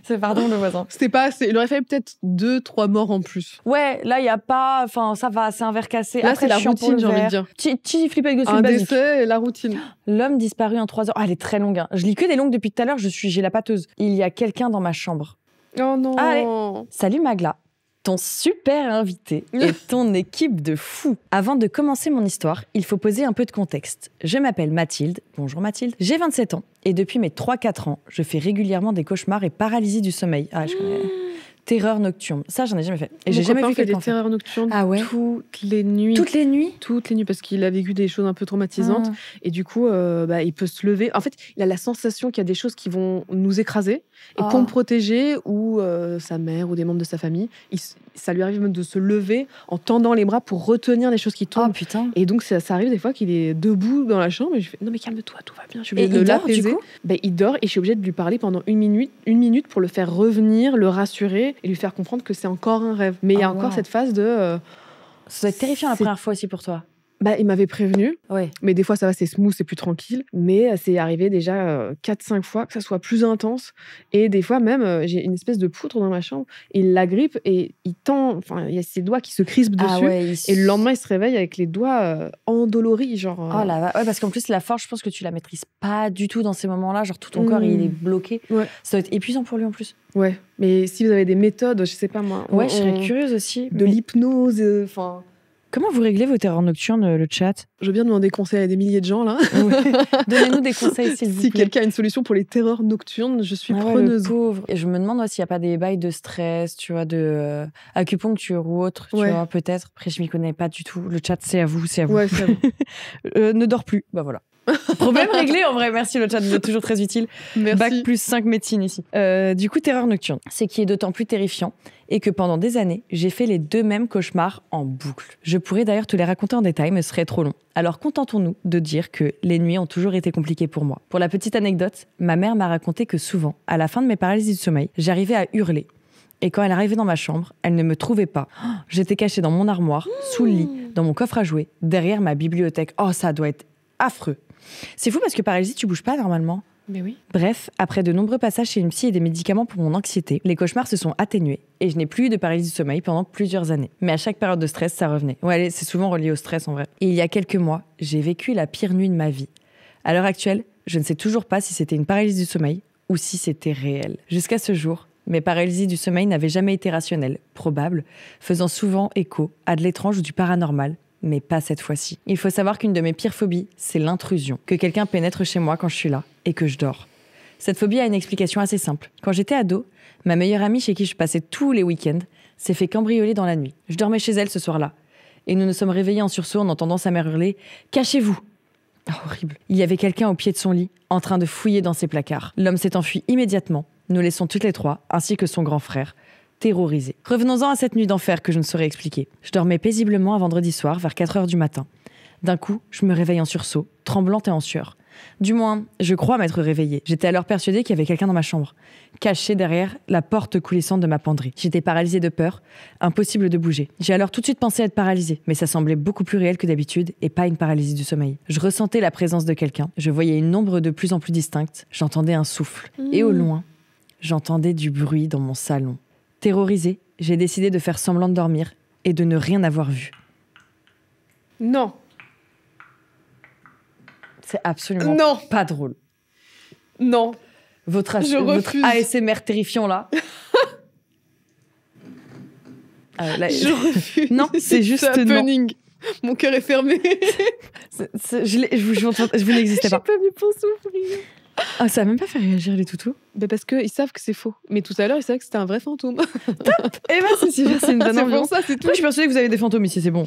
C'est pardon, le voisin. C'était pas assez. Il aurait fallu peut-être 2-3 morts en plus. Ouais, là, il y a pas. Enfin, ça va, c'est un verre cassé. Là, Après, c'est la chiant pour routine, le j'ai envie de verre. dire. Petit flip and go Un sleep basique. décès et la routine. L'homme disparu en 3 heures. Ah, elle est très longue. Hein. Je lis que des longues depuis tout à l'heure. J'ai la pâteuse. Il y a quelqu'un dans ma chambre. Oh non. Allez. Salut Magla, ton super invité et ton équipe de fous. Avant de commencer mon histoire, il faut poser un peu de contexte. Je m'appelle Mathilde. Bonjour Mathilde. J'ai 27 ans et depuis mes 3-4 ans, je fais régulièrement des cauchemars et paralysie du sommeil. Ah, je connais. terreur nocturne. Ça, j'en ai jamais fait. Et Mon j'ai jamais copain vu fait des quelqu'un faire. terreurs nocturnes Ah ouais. toutes les nuits. Toutes les nuits. Toutes les nuits, parce qu'il a vécu des choses un peu traumatisantes. Et du coup, il peut se lever. En fait, il a la sensation qu'il y a des choses qui vont nous écraser. Et pour me protéger, ou sa mère, ou des membres de sa famille, ça lui arrive même de se lever en tendant les bras pour retenir les choses qui tombent. Oh putain. Et donc, ça arrive des fois qu'il est debout dans la chambre. Et je fais, non mais calme-toi, tout va bien. Je suis obligée Et de il dort, l'apaiser. du coup Il dort et je suis obligée de lui parler pendant une minute pour le faire revenir, le rassurer et lui faire comprendre que c'est encore un rêve. Mais il y a encore cette phase de... Ça doit être terrifiant la première fois aussi pour toi. il m'avait prévenu, Ouais. mais des fois ça va, c'est smooth, c'est plus tranquille. Mais c'est arrivé déjà 4-5 fois que ça soit plus intense. Et des fois même, j'ai une espèce de poutre dans ma chambre. Il l'agrippe et il tend... Enfin, il y a ses doigts qui se crispent dessus. Et le lendemain, il se réveille avec les doigts endoloris. Genre, Oh là là. Ouais, parce qu'en plus, la forge, je pense que tu la maîtrises pas du tout dans ces moments-là. Genre, tout ton corps, il est bloqué. Ouais. Ça doit être épuisant pour lui en plus. Ouais, mais si vous avez des méthodes, je sais pas moi... Ouais, je serais curieuse aussi. De l'hypnose, enfin... Comment vous réglez vos terreurs nocturnes, le chat? Je veux bien demander conseil à des milliers de gens, là. Ouais. Donnez-nous des conseils, s'il vous Si plaît. quelqu'un a une solution pour les terreurs nocturnes, je suis Ouais, preneuse. le pauvre. Et je me demande s'il n'y a pas des bails de stress, tu vois, de acupuncture ou autre, tu vois, peut-être. Après, je m'y connais pas du tout. Le chat, c'est à vous, c'est à vous. Ouais, c'est à vous. Ne dors plus. Bah voilà. Problème réglé, en vrai. Merci, le chat, vous êtes toujours très utile. Merci. Bac plus 5 médecine ici. Du coup, terreur nocturne. C'est qui est d'autant plus terrifiant et que pendant des années, j'ai fait les 2 mêmes cauchemars en boucle. Je pourrais d'ailleurs te les raconter en détail, mais ce serait trop long. Alors contentons-nous de dire que les nuits ont toujours été compliquées pour moi. Pour la petite anecdote, ma mère m'a raconté que souvent, à la fin de mes paralysies du sommeil, j'arrivais à hurler. Et quand elle arrivait dans ma chambre, elle ne me trouvait pas. J'étais cachée dans mon armoire, sous le lit, dans mon coffre à jouets, derrière ma bibliothèque. Oh, ça doit être affreux. C'est fou parce que paralysie, tu bouges pas normalement. Mais oui. Bref, après de nombreux passages chez une psy et des médicaments pour mon anxiété, les cauchemars se sont atténués et je n'ai plus eu de paralysie du sommeil pendant plusieurs années. Mais à chaque période de stress, ça revenait. Ouais, c'est souvent relié au stress en vrai. Et il y a quelques mois, j'ai vécu la pire nuit de ma vie. À l'heure actuelle, je ne sais toujours pas si c'était une paralysie du sommeil ou si c'était réel. Jusqu'à ce jour, mes paralysies du sommeil n'avaient jamais été rationnelles, probables, faisant souvent écho à de l'étrange ou du paranormal. Mais pas cette fois-ci. Il faut savoir qu'une de mes pires phobies, c'est l'intrusion. Que quelqu'un pénètre chez moi quand je suis là et que je dors. Cette phobie a une explication assez simple. Quand j'étais ado, ma meilleure amie chez qui je passais tous les week-ends s'est fait cambrioler dans la nuit. Je dormais chez elle ce soir-là. Et nous nous sommes réveillés en sursaut en entendant sa mère hurler « Cachez-vous !» Horrible. Il y avait quelqu'un au pied de son lit, en train de fouiller dans ses placards. L'homme s'est enfui immédiatement, nous laissons toutes les 3, ainsi que son grand frère, terrorisé. Revenons-en à cette nuit d'enfer que je ne saurais expliquer. Je dormais paisiblement un vendredi soir vers 4h du matin. D'un coup, je me réveille en sursaut, tremblante et en sueur. Du moins, je crois m'être réveillée. J'étais alors persuadée qu'il y avait quelqu'un dans ma chambre, caché derrière la porte coulissante de ma penderie. J'étais paralysée de peur, impossible de bouger. J'ai alors tout de suite pensé être paralysée, mais ça semblait beaucoup plus réel que d'habitude et pas une paralysie du sommeil. Je ressentais la présence de quelqu'un, je voyais une ombre de plus en plus distincte, j'entendais un souffle. Et au loin, j'entendais du bruit dans mon salon. Terrorisée, j'ai décidé de faire semblant de dormir et de ne rien avoir vu. Non. C'est absolument pas drôle. Non. Votre refuse. ASMR terrifiant là. Je refuse. Non, c'est juste non. Happening. Mon cœur est fermé. Je n'existais pas. Je suis pas venue pour souffrir. Ah, ça a même pas fait réagir les toutous. Parce qu'ils savent que c'est faux. Mais tout à l'heure, ils savaient que c'était un vrai fantôme. Eh ben, c'est super, c'est une bonne ambiance. C'est pour ça, c'est tout. Moi, je suis persuadée que vous avez des fantômes ici, c'est bon.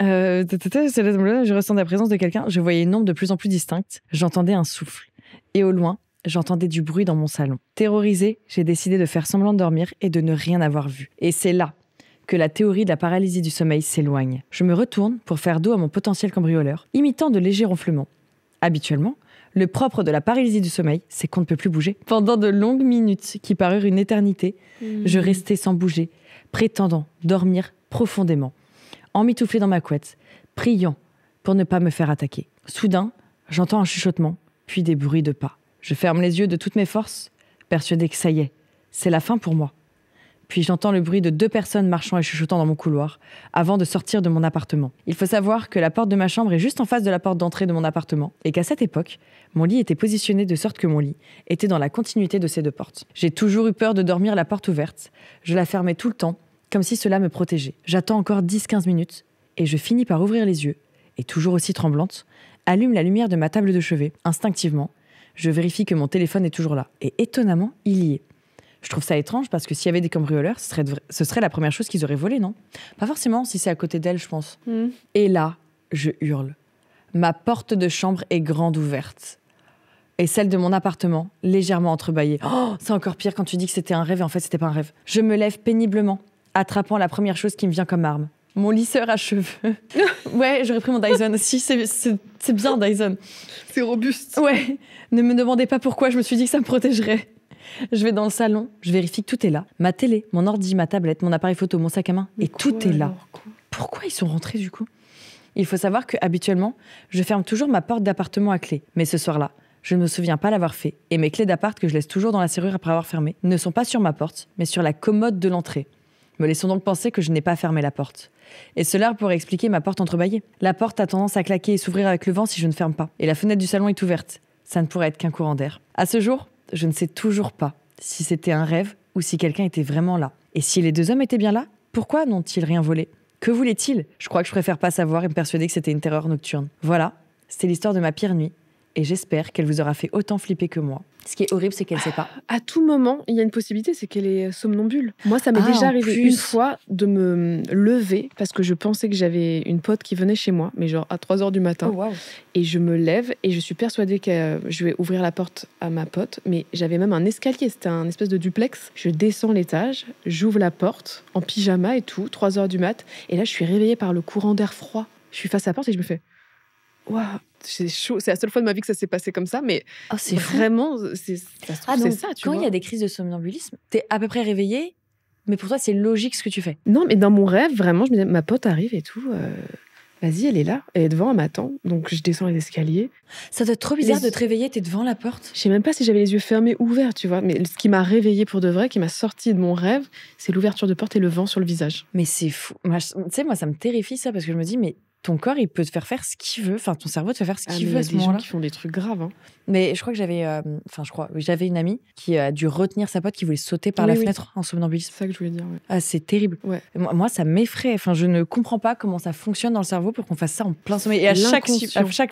Je ressentais la présence de quelqu'un. Je voyais une ombre de plus en plus distincte. J'entendais un souffle. Et au loin, j'entendais du bruit dans mon salon. Terrorisée, j'ai décidé de faire semblant de dormir et de ne rien avoir vu. Et c'est là que la théorie de la paralysie du sommeil s'éloigne. Je me retourne pour faire dos à mon potentiel cambrioleur, imitant de légers ronflements. Habituellement, le propre de la paralysie du sommeil, c'est qu'on ne peut plus bouger. Pendant de longues minutes qui parurent une éternité, je restais sans bouger, prétendant dormir profondément, emmitouflée dans ma couette, priant pour ne pas me faire attaquer. Soudain, j'entends un chuchotement, puis des bruits de pas. Je ferme les yeux de toutes mes forces, persuadée que ça y est, c'est la fin pour moi. Puis j'entends le bruit de 2 personnes marchant et chuchotant dans mon couloir, avant de sortir de mon appartement. Il faut savoir que la porte de ma chambre est juste en face de la porte d'entrée de mon appartement, et qu'à cette époque, mon lit était positionné de sorte que mon lit était dans la continuité de ces 2 portes. J'ai toujours eu peur de dormir la porte ouverte. Je la fermais tout le temps, comme si cela me protégeait. J'attends encore 10-15 minutes, et je finis par ouvrir les yeux, et toujours aussi tremblante, allume la lumière de ma table de chevet. Instinctivement, je vérifie que mon téléphone est toujours là, et étonnamment, il y est. Je trouve ça étrange parce que s'il y avait des cambrioleurs, ce serait la première chose qu'ils auraient volée, non? Pas forcément si c'est à côté d'elle, je pense. Et là, je hurle. Ma porte de chambre est grande ouverte. Et celle de mon appartement, légèrement entrebâillée. Oh, c'est encore pire quand tu dis que c'était un rêve et en fait, c'était pas un rêve. Je me lève péniblement, attrapant la première chose qui me vient comme arme. Mon lisseur à cheveux. Ouais, j'aurais pris mon Dyson. Si, c'est bien Dyson. C'est robuste. Ouais, ne me demandez pas pourquoi, je me suis dit que ça me protégerait. Je vais dans le salon, je vérifie que tout est là. Ma télé, mon ordi, ma tablette, mon appareil photo, mon sac à main. Et tout est là. Pourquoi ils sont rentrés du coup? Il faut savoir que habituellement, je ferme toujours ma porte d'appartement à clé. Mais ce soir-là, je ne me souviens pas l'avoir fait. Et mes clés d'appart que je laisse toujours dans la serrure après avoir fermé ne sont pas sur ma porte, mais sur la commode de l'entrée. Me laissons donc penser que je n'ai pas fermé la porte. Et cela pourrait expliquer ma porte entrebâillée. La porte a tendance à claquer et s'ouvrir avec le vent si je ne ferme pas. Et la fenêtre du salon est ouverte. Ça ne pourrait être qu'un courant d'air. À ce jour, je ne sais toujours pas si c'était un rêve ou si quelqu'un était vraiment là. Et si les deux hommes étaient bien là, pourquoi n'ont-ils rien volé? Que voulaient-ils? Je crois que je préfère pas savoir et me persuader que c'était une terreur nocturne. Voilà, c'était l'histoire de ma pire nuit. Et j'espère qu'elle vous aura fait autant flipper que moi. Ce qui est horrible, c'est qu'elle ne sait pas. À tout moment, il y a une possibilité, c'est qu'elle est somnambule. Moi, ça m'est déjà arrivé une fois de me lever parce que je pensais que j'avais une pote qui venait chez moi, mais genre à 3h du matin. Oh, wow. Et je me lève et je suis persuadée que je vais ouvrir la porte à ma pote, mais j'avais même un escalier, c'était un espèce de duplex. Je descends l'étage, j'ouvre la porte en pyjama et tout, 3h du mat, et là je suis réveillée par le courant d'air froid. Je suis face à la porte et je me fais waouh, c'est chaud. C'est la seule fois de ma vie que ça s'est passé comme ça, mais c'est vraiment, ça se trouve, c'est ça. Quand il y a des crises de somnambulisme, t'es à peu près réveillé, mais pour toi, c'est logique ce que tu fais. Non, mais dans mon rêve, vraiment, je me disais, ma pote arrive et tout. Vas-y, elle est là, elle est devant, elle m'attend. Donc je descends les escaliers. Ça doit être trop bizarre de te réveiller, t'es devant la porte. Je sais même pas si j'avais les yeux fermés ou ouverts, tu vois. Mais ce qui m'a réveillée pour de vrai, qui m'a sortie de mon rêve, c'est l'ouverture de porte et le vent sur le visage. Mais c'est fou. Tu sais, moi, ça me terrifie ça parce que je me dis, mais ton corps, il peut te faire ce qu'il veut. Enfin, ton cerveau te fait faire ce qu'il veut à ce moment-là. Il y a des gens qui font des trucs graves. Hein. Mais je crois que j'avais une amie qui a dû retenir sa pote qui voulait sauter par la fenêtre en somnambulisme. C'est ça que je voulais dire. Ouais. Ah, c'est terrible. Ouais. Moi, ça m'effraie. Enfin, je ne comprends pas comment ça fonctionne dans le cerveau pour qu'on fasse ça en plein sommeil. Et à chaque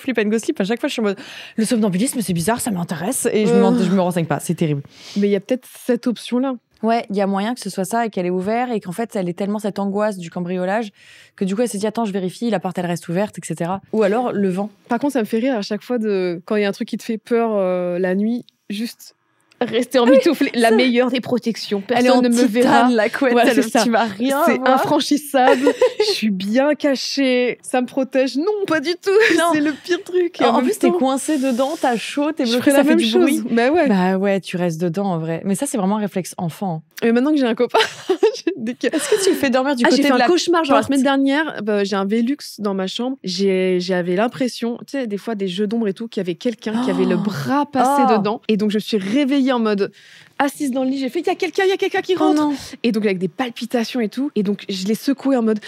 flip and go sleep, à chaque fois, je suis en mode le somnambulisme, c'est bizarre, ça m'intéresse. Et je me renseigne pas. C'est terrible. Mais il y a peut-être cette option-là. Ouais, il y a moyen que ce soit ça et qu'elle est ouverte et qu'en fait, elle ait tellement cette angoisse du cambriolage que du coup, elle s'est dit attends, je vérifie, la porte, elle reste ouverte, etc. Ou alors le vent. Par contre, ça me fait rire à chaque fois quand il y a un truc qui te fait peur la nuit, juste rester emmitouflé. La meilleure des protections. Personne ne me verra. La couette, tu vas rien. C'est infranchissable. Je suis bien cachée. Ça me protège. Non, pas du tout. C'est le pire truc. En plus, t'es coincé dedans, t'as chaud, t'es bloqué, ça fait du bruit. Bah ouais, tu restes dedans en vrai. Mais ça, c'est vraiment un réflexe enfant. Mais maintenant que j'ai un copain, est-ce que tu le fais dormir du côté de la porte? J'ai fait un cauchemar. Genre la semaine dernière, j'ai un Velux dans ma chambre. J'avais l'impression, tu sais, des fois des jeux d'ombre et tout, qu'il y avait quelqu'un qui avait le bras passé dedans. Et donc je me suis réveillée en mode assise dans le lit, j'ai fait il y a quelqu'un qui rentre. Et donc avec des palpitations et tout. Et donc je l'ai secoué en mode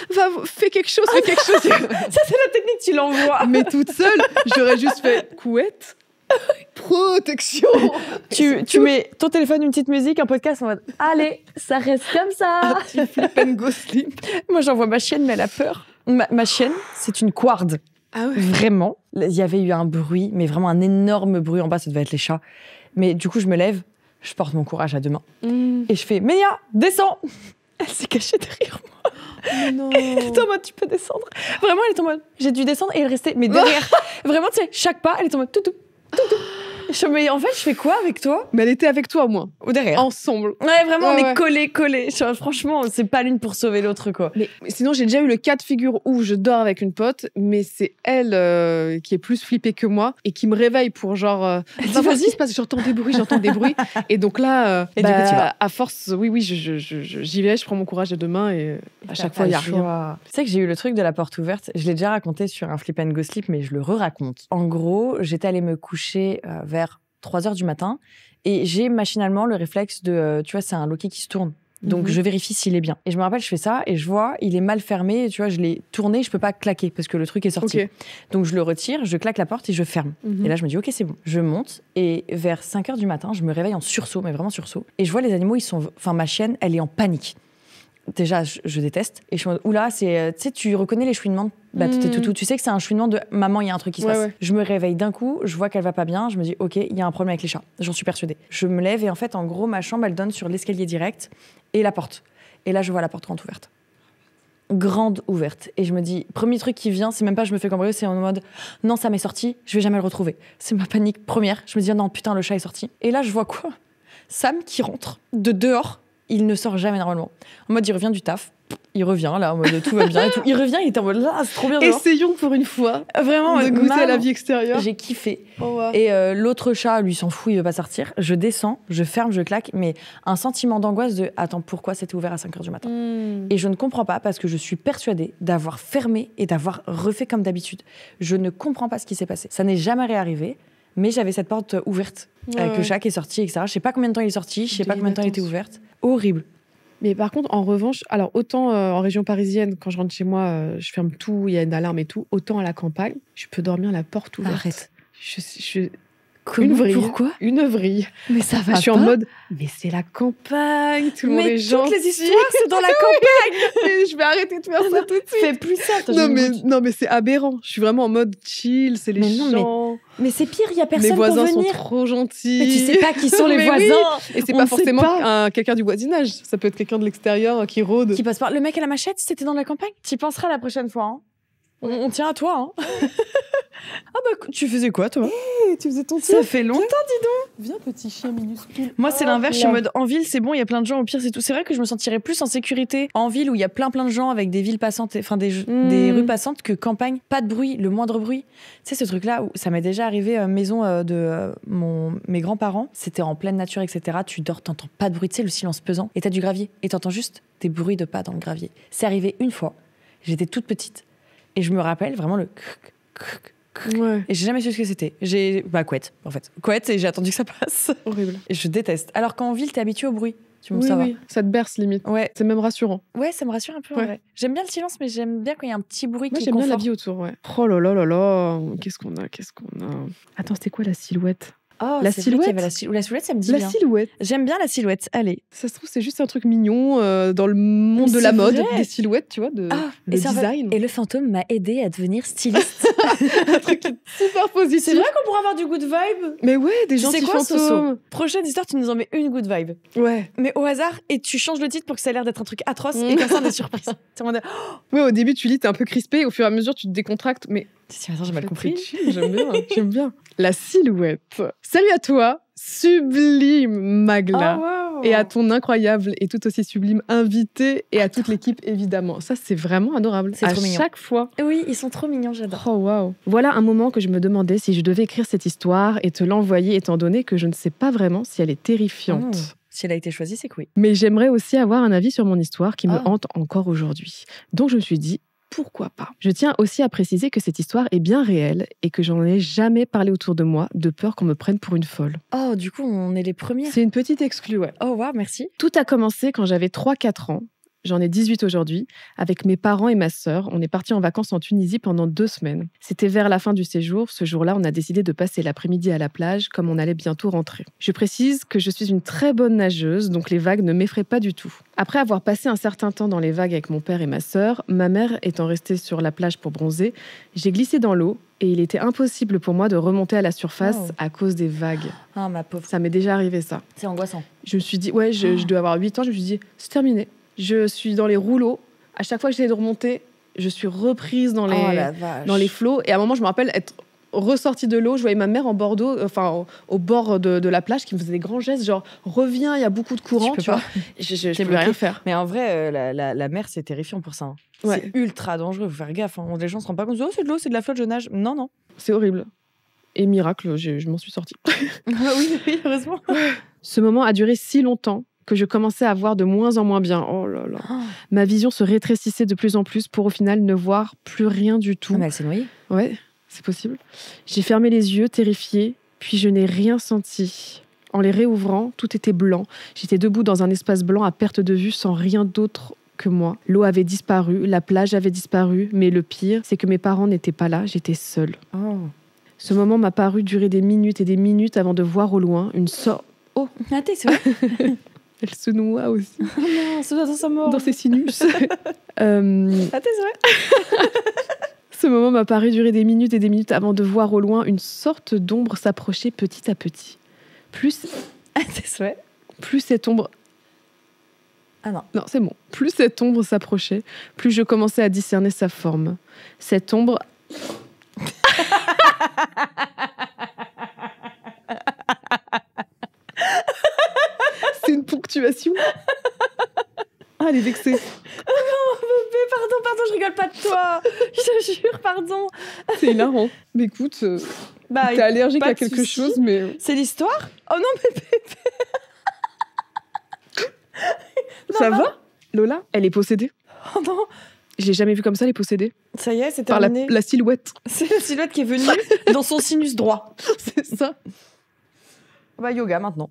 fais quelque chose, fais quelque chose. Ça c'est la technique, tu l'envoies. Mais toute seule, j'aurais juste fait couette. Protection. Tu mets ton téléphone, une petite musique, un podcast en mode allez, ça reste comme ça. Un petit flip and go sleep. Moi j'envoie ma chienne, mais elle a peur. Ma chienne, c'est une couarde. Ah ouais. Vraiment. Il y avait eu un bruit, mais vraiment un énorme bruit en bas, ça devait être les chats. Mais du coup, je me lève, je porte mon courage à deux mains. Et je fais Ménia, descends. Elle s'est cachée derrière moi. Mais non. Elle est en mode, tu peux descendre. Vraiment, elle est en mode, j'ai dû descendre et elle restait, mais derrière. Vraiment, tu sais, chaque pas, elle est en mode tout. Mais en fait, je fais quoi avec toi? Mais elle était avec toi, au moins. Ou derrière. Ensemble. Ouais, vraiment, on est collés. Franchement, c'est pas l'une pour sauver l'autre, quoi. Mais sinon, j'ai déjà eu le cas de figure où je dors avec une pote, mais c'est elle qui est plus flippée que moi et qui me réveille pour genre vas-y, c'est parce que j'entends des bruits. Et donc là, du coup, tu vas. À force, oui, j'y vais, je prends mon courage à deux mains et à chaque fois, il n'y a rien. Tu sais que j'ai eu le truc de la porte ouverte. Je l'ai déjà raconté sur un flip and go sleep, mais je le re-raconte. En gros, j'étais allée me coucher vers 3h du matin et j'ai machinalement le réflexe de, tu vois, c'est un loquet qui se tourne. Donc, je vérifie s'il est bien. Et je me rappelle, je fais ça et je vois, il est mal fermé. Et tu vois, je l'ai tourné, je peux pas claquer parce que le truc est sorti. Okay. Donc, je le retire, je claque la porte et je ferme. Et là, je me dis, OK, c'est bon. Je monte et vers 5h du matin, je me réveille en sursaut, mais vraiment sursaut. Et je vois les animaux, ma chienne, elle est en panique. Déjà, je déteste. Et je suis en mode, oula, tu sais, tu reconnais les chouinements Bah, tout, tu sais que c'est un chouinement de maman, il y a un truc qui se passe. Ouais. Je me réveille d'un coup, je vois qu'elle va pas bien, je me dis ok, il y a un problème avec les chats. J'en suis persuadée. Je me lève et en fait, en gros, ma chambre, elle donne sur l'escalier direct et la porte. Et là, je vois la porte grande ouverte. Et je me dis, premier truc qui vient, c'est même pas je me fais cambrioler, c'est en mode non, ça m'est sorti, je vais jamais le retrouver. C'est ma panique première. Je me dis non, putain, le chat est sorti. Et là, je vois quoi ? Sam qui rentre de dehors, il ne sort jamais normalement. En mode, il revient du taf. Il revient là, en mode tout va bien et tout. Il revient, il était en mode là, c'est trop bien. Dehors. Essayons pour une fois vraiment de goûter à la vie extérieure. J'ai kiffé. Oh, wow. Et l'autre chat, lui, s'en fout, il veut pas sortir. Je descends, je ferme, je claque, mais un sentiment d'angoisse de attends, pourquoi c'était ouvert à 5h du matin Et je ne comprends pas parce que je suis persuadée d'avoir fermé et d'avoir refait comme d'habitude. Je ne comprends pas ce qui s'est passé. Ça n'est jamais réarrivé, mais j'avais cette porte ouverte avec le chat qui est sorti, etc. Je sais pas combien de temps il est sorti, je sais pas combien de temps il était ouverte. Horrible. Mais par contre, en revanche, alors autant en région parisienne, quand je rentre chez moi, je ferme tout, il y a une alarme et tout, autant à la campagne, je peux dormir la porte ouverte. Arrête. Une vrille. Pourquoi ? Une vrille. Mais ça va Je suis pas. en mode, mais c'est la campagne, tout le monde est gentil. toutes les histoires, c'est dans la campagne. Mais je vais arrêter de faire ça tout de suite. Fais plus ça. Non mais c'est aberrant. Je suis vraiment en mode chill, c'est les gens. Mais c'est pire, il y a personne Les voisins pour venir. sont trop gentils. Mais tu sais pas qui sont les Mais voisins. oui. Et c'est On pas ne sait forcément pas. quelqu'un du voisinage. Ça peut être quelqu'un de l'extérieur qui rôde. Qui passe par. Le mec à la machette, c'était dans la campagne. T'y penseras la prochaine fois. Hein. On tient à toi. Hein. Ah bah, tu faisais quoi, toi ? Tu faisais ton Ça fait longtemps, dis donc. Viens, petit chien minuscule. Moi, c'est l'inverse. Je suis là. en mode en ville, c'est bon, il y a plein de gens. Au pire, c'est tout. C'est vrai que je me sentirais plus en sécurité en ville où il y a plein de gens avec des villes passantes, enfin des rues passantes que campagne. Pas de bruit, le moindre bruit. Tu sais, ce truc-là où ça m'est déjà arrivé, maison de mes grands-parents. C'était en pleine nature, etc. Tu dors, t'entends pas de bruit. Tu sais, le silence pesant. Et t'as du gravier. Et t'entends juste des bruits de pas dans le gravier. C'est arrivé une fois. J'étais toute petite. Et je me rappelle vraiment le Ouais. et j'ai jamais su ce que c'était. Couette, en fait. Couette, et j'ai attendu que ça passe. Horrible. Et je déteste. Alors qu'en ville, t'es habitué au bruit. Oui, ça va. ça te berce limite. Ouais. C'est même rassurant. Ouais, ça me rassure un peu. Ouais. En vrai. J'aime bien le silence, mais j'aime bien quand il y a un petit bruit Moi, qui j'aime bien la conforte. vie autour, ouais. Oh là là là là. Qu'est-ce qu'on a Attends, c'était quoi la silhouette Oh, La c'est vrai silhouette qu'il y avait la silhouette, ça me dit La bien. silhouette. J'aime bien la silhouette. Allez. Ça se trouve, c'est juste un truc mignon dans le monde de C'est la mode, vrai. des silhouettes, tu vois, de et le c'est en fait- design. Et le fantôme m'a aidé à devenir styliste. Un truc super positif. C'est vrai qu'on pourrait avoir du good vibe. Mais ouais, des Tu gens sais qui quoi, fantômes. Soso ? Prochaine histoire, tu nous en mets une good vibe. Ouais. Mais au hasard, et tu changes le titre pour que ça ait l'air d'être un truc atroce, et comme ça, on est surprise. C'est en mode, Ouais, au début, tu lis, t'es un peu crispé. Au fur et à mesure, tu te décontractes. Mais si, attends, j'ai mal compris. C'est chill, j'aime bien. J'aime bien. La silhouette. Salut à toi, sublime Magla. Oh, wow. Et à ton incroyable et tout aussi sublime invité et à toute l'équipe, évidemment. Ça, c'est vraiment adorable. C'est à trop mignon. chaque fois. Oui, ils sont trop mignons, j'adore. Oh, waouh. Voilà un moment que je me demandais si je devais écrire cette histoire et te l'envoyer, étant donné que je ne sais pas vraiment si elle est terrifiante. Si elle a été choisie, c'est que oui. Mais j'aimerais aussi avoir un avis sur mon histoire qui me Ah. hante encore aujourd'hui. Donc je me suis dit, pourquoi pas ? Je tiens aussi à préciser que cette histoire est bien réelle et que j'en ai jamais parlé autour de moi, de peur qu'on me prenne pour une folle. Oh, du coup, on est les premières. C'est une petite exclue, ouais. Oh, waouh, merci. Tout a commencé quand j'avais 3-4 ans. J'en ai 18 aujourd'hui. Avec mes parents et ma sœur, on est partis en vacances en Tunisie pendant 2 semaines. C'était vers la fin du séjour. Ce jour-là, on a décidé de passer l'après-midi à la plage, comme on allait bientôt rentrer. Je précise que je suis une très bonne nageuse, donc les vagues ne m'effraient pas du tout. Après avoir passé un certain temps dans les vagues avec mon père et ma sœur, ma mère étant restée sur la plage pour bronzer, j'ai glissé dans l'eau et il était impossible pour moi de remonter à la surface Oh. à cause des vagues. Ah, ma pauvre. Ça m'est déjà arrivé, ça. C'est angoissant. Je me suis dit, ouais, je dois avoir 8 ans, je me suis dit, c'est terminé. Je suis dans les rouleaux. À chaque fois que j'essayais de remonter, je suis reprise dans Oh la vache. les flots. Et à un moment, je me rappelle être ressortie de l'eau. Je voyais ma mère en bord d'eau, enfin, au bord de la plage, qui me faisait des grands gestes, genre, reviens, il y a beaucoup de courant, peux tu pas. vois. Je T'es pouvais bloquée. rien faire. Mais en vrai, la mer, c'est terrifiant pour ça. Hein. Ouais. C'est ultra dangereux, faut faire gaffe. Hein. Les gens se rendent pas compte. Oh, c'est de l'eau, c'est de la flotte, je nage. Non, non. C'est horrible. Et miracle, je m'en suis sortie. oui, heureusement. Ce moment a duré si longtemps que je commençais à voir de moins en moins bien. Oh là là. Ma vision se rétrécissait de plus en plus pour au final ne voir plus rien du tout. Mais elle s'est noyée. Ouais, c'est possible. J'ai fermé les yeux, terrifiée, puis je n'ai rien senti. En les réouvrant, tout était blanc. J'étais debout dans un espace blanc à perte de vue, sans rien d'autre que moi. L'eau avait disparu, la plage avait disparu, mais le pire, c'est que mes parents n'étaient pas là, j'étais seule. Oh. Ce moment m'a paru durer des minutes et des minutes avant de voir au loin une sorte... Oh, Ah, t'es, c'est vrai. elle se noie aussi Oh non, c'est dans sa mort. dans ses sinus. Ah, t'es, c'est vrai. Ce moment m'a paru durer des minutes et des minutes avant de voir au loin une sorte d'ombre s'approcher petit à petit. Plus Tes souhaits. cette ombre... Ah non. Non, c'est bon. Plus cette ombre s'approchait, plus je commençais à discerner sa forme. Cette ombre... C'est une ponctuation. Ah, elle est vexée. Pardon, je rigole pas de toi. Je te jure, pardon. C'est hilarant. Mais écoute, t'es allergique pas à de quelque souci. chose, mais... C'est l'histoire. Oh non, mais Ça va, Lola? Elle est possédée. oh non. Je l'ai jamais vue comme ça, elle est possédée. Ça y est, c'est Par terminé. la silhouette. C'est la silhouette qui est venue dans son sinus droit. C'est ça. Bah, yoga maintenant.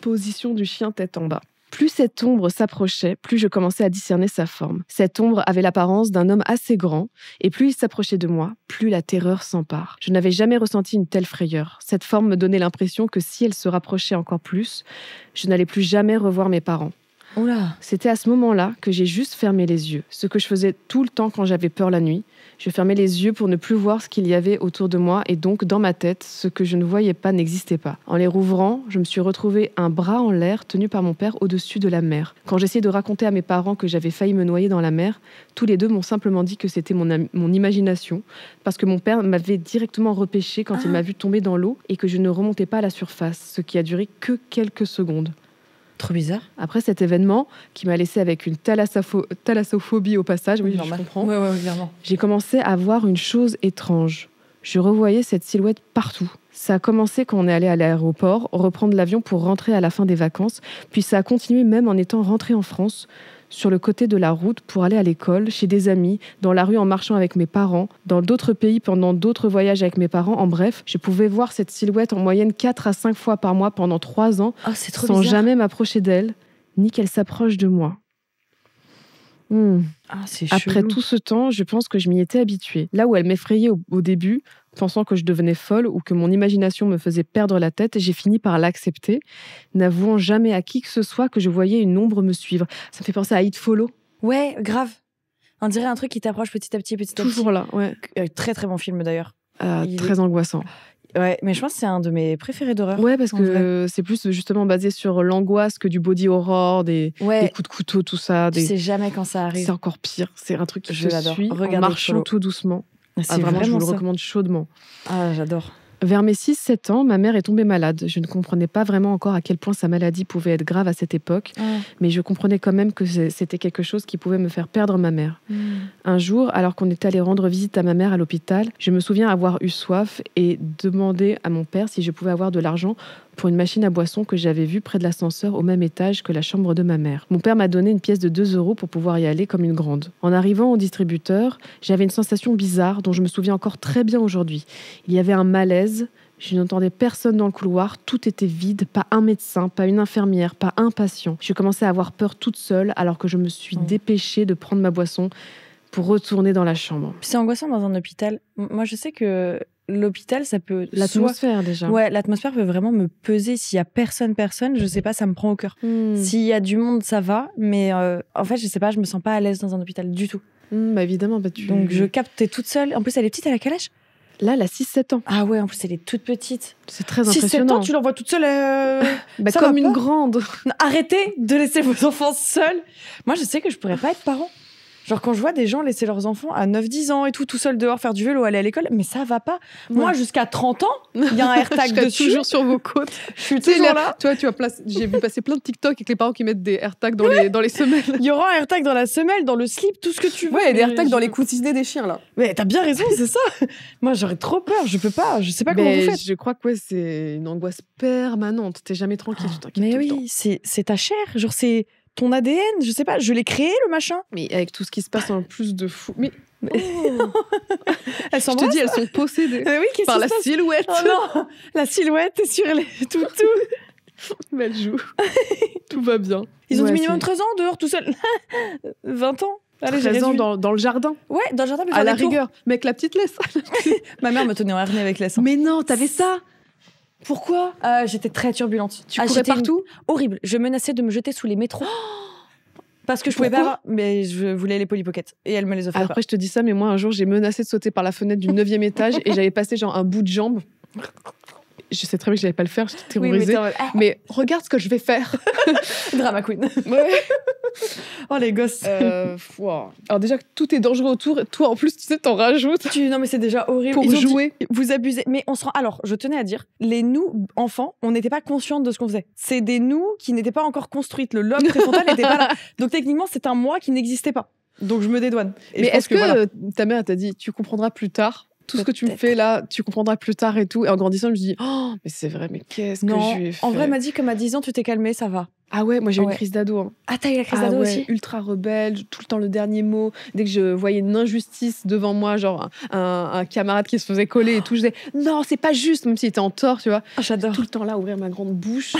Position du chien tête en bas. Plus cette ombre s'approchait, plus je commençais à discerner sa forme. Cette ombre avait l'apparence d'un homme assez grand, et plus il s'approchait de moi, plus la terreur s'empare. Je n'avais jamais ressenti une telle frayeur. Cette forme me donnait l'impression que si elle se rapprochait encore plus, je n'allais plus jamais revoir mes parents. Oula. C'était à ce moment-là que j'ai juste fermé les yeux, ce que je faisais tout le temps quand j'avais peur la nuit. Je fermais les yeux pour ne plus voir ce qu'il y avait autour de moi et donc dans ma tête, ce que je ne voyais pas n'existait pas. En les rouvrant, je me suis retrouvée un bras en l'air tenu par mon père au-dessus de la mer. Quand j'essayais de raconter à mes parents que j'avais failli me noyer dans la mer, tous les deux m'ont simplement dit que c'était mon imagination parce que mon père m'avait directement repêché quand il m'a vu tomber dans l'eau et que je ne remontais pas à la surface, ce qui a duré que quelques secondes. Trop bizarre. Après cet événement, qui m'a laissé avec une thalassophobie au passage, oui, je comprends, Ouais, clairement. j'ai commencé à voir une chose étrange. Je revoyais cette silhouette partout. Ça a commencé quand on est allé à l'aéroport, reprendre l'avion pour rentrer à la fin des vacances, puis ça a continué même en étant rentré en France, sur le côté de la route pour aller à l'école, chez des amis, dans la rue en marchant avec mes parents, dans d'autres pays pendant d'autres voyages avec mes parents. En bref, je pouvais voir cette silhouette en moyenne 4 à 5 fois par mois pendant 3 ans, C'est trop sans bizarre. jamais m'approcher d'elle, ni qu'elle s'approche de moi. C'est Après chelou. tout ce temps, je pense que je m'y étais habituée. Là où elle m'effrayait au début, pensant que je devenais folle ou que mon imagination me faisait perdre la tête, j'ai fini par l'accepter, n'avouant jamais à qui que ce soit que je voyais une ombre me suivre. Ça me fait penser à It Follow. Ouais, grave. On dirait un truc qui t'approche petit à petit, Toujours là, ouais. Très très bon film d'ailleurs. Il Très angoissant. Ouais, mais je pense que c'est un de mes préférés d'horreur. Ouais, parce en que c'est plus justement basé sur l'angoisse que du body horror, des coups de couteau, tout ça. Tu sais jamais quand ça arrive. C'est encore pire. C'est un truc qui Je te l'adore. suit en Regardez marchant Follow. tout doucement. C'est Vraiment, je vous le ça. recommande chaudement. J'adore. Vers mes 6-7 ans, ma mère est tombée malade. Je ne comprenais pas vraiment encore à quel point sa maladie pouvait être grave à cette époque, mais je comprenais quand même que c'était quelque chose qui pouvait me faire perdre ma mère. Un jour, alors qu'on était allé rendre visite à ma mère à l'hôpital, je me souviens avoir eu soif et demander à mon père si je pouvais avoir de l'argent pour une machine à boisson que j'avais vue près de l'ascenseur au même étage que la chambre de ma mère. Mon père m'a donné une pièce de 2 € pour pouvoir y aller comme une grande. En arrivant au distributeur, j'avais une sensation bizarre dont je me souviens encore très bien aujourd'hui. Il y avait un malaise, je n'entendais personne dans le couloir, tout était vide, pas un médecin, pas une infirmière, pas un patient. Je commençais à avoir peur toute seule alors que je me suis dépêchée de prendre ma boisson pour retourner dans la chambre. C'est angoissant dans un hôpital. Moi, je sais que l'hôpital, ça peut... L'atmosphère, déjà. Ouais, l'atmosphère peut vraiment me peser. S'il y a personne, je sais pas, ça me prend au cœur. S'il y a du monde, ça va, mais en fait, je sais pas, je me sens pas à l'aise dans un hôpital du tout. Bah évidemment, Donc je capte, t'es toute seule. En plus, elle est petite, elle a quel âge ? Là, elle a 6-7 ans. Ah ouais, en plus, elle est toute petite. C'est très impressionnant. 6-7 ans, tu l'envoies toute seule ça comme va une pas grande. Non, arrêtez de laisser vos enfants seuls. Moi, je sais que je pourrais pas être parent. Genre, quand je vois des gens laisser leurs enfants à 9-10 ans et tout seul dehors, faire du vélo, aller à l'école, mais ça va pas. Moi, jusqu'à 30 ans, il y a un AirTag je dessus. toujours sur vos côtes. Je suis toujours là. Toi, j'ai vu passer plein de TikTok avec les parents qui mettent des AirTags dans les semelles. Il y aura un AirTag dans la semelle, dans le slip, tout ce que tu veux. Ouais, et des AirTags dans les coussinets des chiens, là. Mais t'as bien raison, c'est ça. Moi, j'aurais trop peur. Je peux pas. Je sais pas comment vous faites. Je crois que c'est une angoisse permanente. T'es jamais tranquille. Tu t'inquiètes Mais tout le temps. oui, c'est ta chair. Genre, c'est ton ADN. Je sais pas. Je l'ai créé, le machin. Mais avec tout ce qui se passe en plus de fou. Mais Elles je te dis, elles sont possédées oui, par la silhouette. Oh non, la silhouette est sur les tout. Mais elle joue. Tout va bien. Ils ont du minimum 13 ans dehors tout seul. 20 ans. Allez, 13 ans dans le jardin. Ouais, dans le jardin. À la rigueur. Mais avec la petite laisse. Ma mère me tenait en harnais avec laisse. Mais non, t'avais ça. Pourquoi J'étais très turbulente. Tu courais partout. Horrible. Je menaçais de me jeter sous les métros. Parce que je pouvais pas Pourquoi avoir, mais je voulais les Polly Pocket et elle me les offrait pas. Après, je te dis ça, mais moi, un jour, j'ai menacé de sauter par la fenêtre du 9e étage et j'avais passé genre un bout de jambe. Je sais très bien que j'allais pas le faire, j'étais Oui, mais terrorisée. t'es en mode, Mais regarde ce que je vais faire. drama queen. Ouais. Oh les gosses. Wow. Alors déjà que tout est dangereux autour, et toi en plus tu sais t'en rajoutes Non mais c'est déjà horrible. pour Ils ont dit, jouer. vous abusez. Mais on se rend. Alors, je tenais à dire, nous, enfants, on n'était pas conscientes de ce qu'on faisait. C'est des nous qui n'étaient pas encore construites. Le lobe préfrontal n'était pas là. Donc techniquement, c'est un moi qui n'existait pas. Donc je me dédouane. Et Mais je pense est-ce que voilà. ta mère t'a dit tu comprendras plus tard tout ce que tu me Peut-être. fais là, tu comprendras plus tard et tout. Et en grandissant, je me dis oh mais c'est vrai, mais qu'est-ce que Non, je lui ai fait. en vrai, elle m'a dit comme à 10 ans, tu t'es calmée, ça va. Ah ouais, moi j'ai eu Ouais. une crise d'ado. Hein. Ah, t'as eu la crise Ah d'ado ouais, aussi. ultra rebelle, tout le temps le dernier mot. Dès que je voyais une injustice devant moi, genre un camarade qui se faisait coller et tout, je disais non, c'est pas juste, même s'il était en tort, tu vois. Ah, j'adore. Tout le temps là, ouvrir ma grande bouche,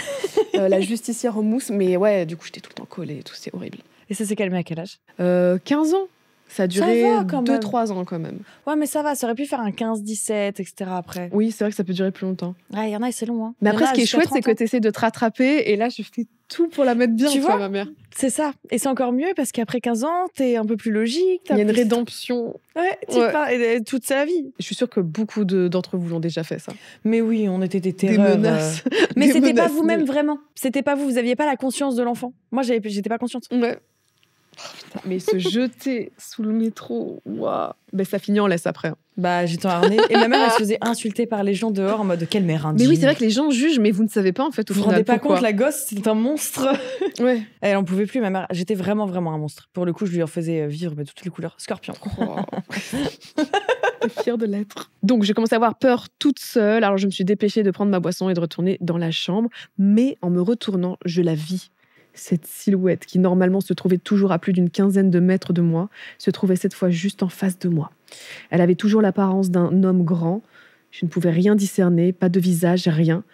la justicière en mousse. Mais ouais, du coup, j'étais tout le temps collée et tout, c'est horrible. Et ça s'est calmé à quel âge? 15 ans. Ça a duré va, quand même. 2-3 ans quand même. Ouais, mais ça va, ça aurait pu faire un 15-17, etc. après. Oui, c'est vrai que ça peut durer plus longtemps. Ouais, il y en a, c'est long. Hein. Mais Il y en après, a ce qui est jusqu'à chouette, c'est 30 que ans. tu essaies de te rattraper. Et là, je fais tout pour la mettre bien, Tu toi, vois ma mère. C'est ça. Et c'est encore mieux parce qu'après 15 ans, t'es un peu plus logique. Il y a une plus- rédemption. Ouais, Ouais. et toute sa vie. Je suis sûre que beaucoup d'entre vous l'ont déjà fait, ça. Mais oui, on était des Des terreurs. menaces. Mais Des c'était pas menaces vous-même nulles. vraiment. C'était pas vous. Vous aviez pas la conscience de l'enfant. Moi, j'étais pas consciente. Ouais. Oh, putain, mais se jeter sous le métro, waouh. Ben, ça finit en laisse après. Hein. Bah, j'étais harnais. Et ma mère, elle se faisait insulter par les gens dehors en mode quelle mère indigne. Mais oui, c'est vrai que les gens jugent, mais vous ne savez pas en fait. Au Vous vous final, rendez pas pourquoi. compte, la gosse, c'était un monstre. Ouais. Elle en pouvait plus, ma mère. J'étais vraiment, vraiment un monstre. Pour le coup, je lui en faisais vivre mais toutes les couleurs. Scorpion. Oh. Fière de l'être. Donc, j'ai commencé à avoir peur toute seule. Alors, je me suis dépêchée de prendre ma boisson et de retourner dans la chambre. Mais en me retournant, je la vis. Cette silhouette qui, normalement, se trouvait toujours à plus d'une quinzaine de mètres de moi, se trouvait cette fois juste en face de moi. Elle avait toujours l'apparence d'un homme grand. Je ne pouvais rien discerner, pas de visage, rien.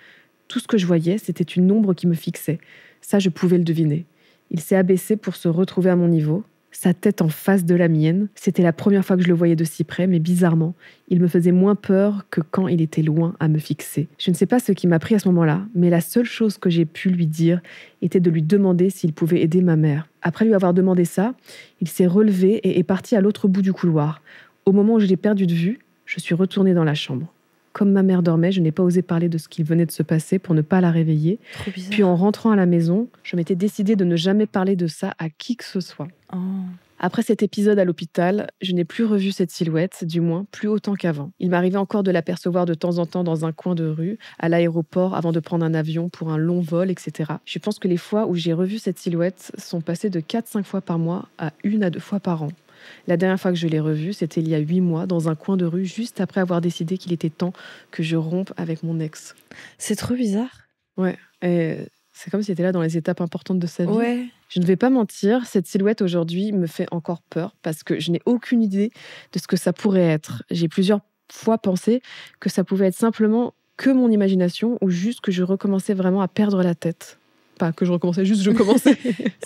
Tout ce que je voyais, c'était une ombre qui me fixait. Ça, je pouvais le deviner. Il s'est abaissé pour se retrouver à mon niveau. Sa tête en face de la mienne. C'était la première fois que je le voyais de si près, mais bizarrement, il me faisait moins peur que quand il était loin à me fixer. Je ne sais pas ce qui m'a pris à ce moment-là, mais la seule chose que j'ai pu lui dire était de lui demander s'il pouvait aider ma mère. Après lui avoir demandé ça, il s'est relevé et est parti à l'autre bout du couloir. Au moment où je l'ai perdu de vue, je suis retournée dans la chambre. Comme ma mère dormait, je n'ai pas osé parler de ce qu'il venait de se passer pour ne pas la réveiller. Trop bizarre. Puis en rentrant à la maison, je m'étais décidée de ne jamais parler de ça à qui que ce soit. Oh. Après cet épisode à l'hôpital, je n'ai plus revu cette silhouette, du moins plus autant qu'avant. Il m'arrivait encore de l'apercevoir de temps en temps dans un coin de rue, à l'aéroport, avant de prendre un avion pour un long vol, etc. Je pense que les fois où j'ai revu cette silhouette sont passées de 4-5 fois par mois à 1 à 2 fois par an. La dernière fois que je l'ai revue, c'était il y a 8 mois, dans un coin de rue, juste après avoir décidé qu'il était temps que je rompe avec mon ex. C'est trop bizarre. Ouais, et c'est comme s'il était là dans les étapes importantes de sa vie. Ouais. Je ne vais pas mentir, cette silhouette aujourd'hui me fait encore peur parce que je n'ai aucune idée de ce que ça pourrait être. J'ai plusieurs fois pensé que ça pouvait être simplement que mon imagination ou juste que je recommençais vraiment à perdre la tête. Pas que je recommençais, juste je commençais.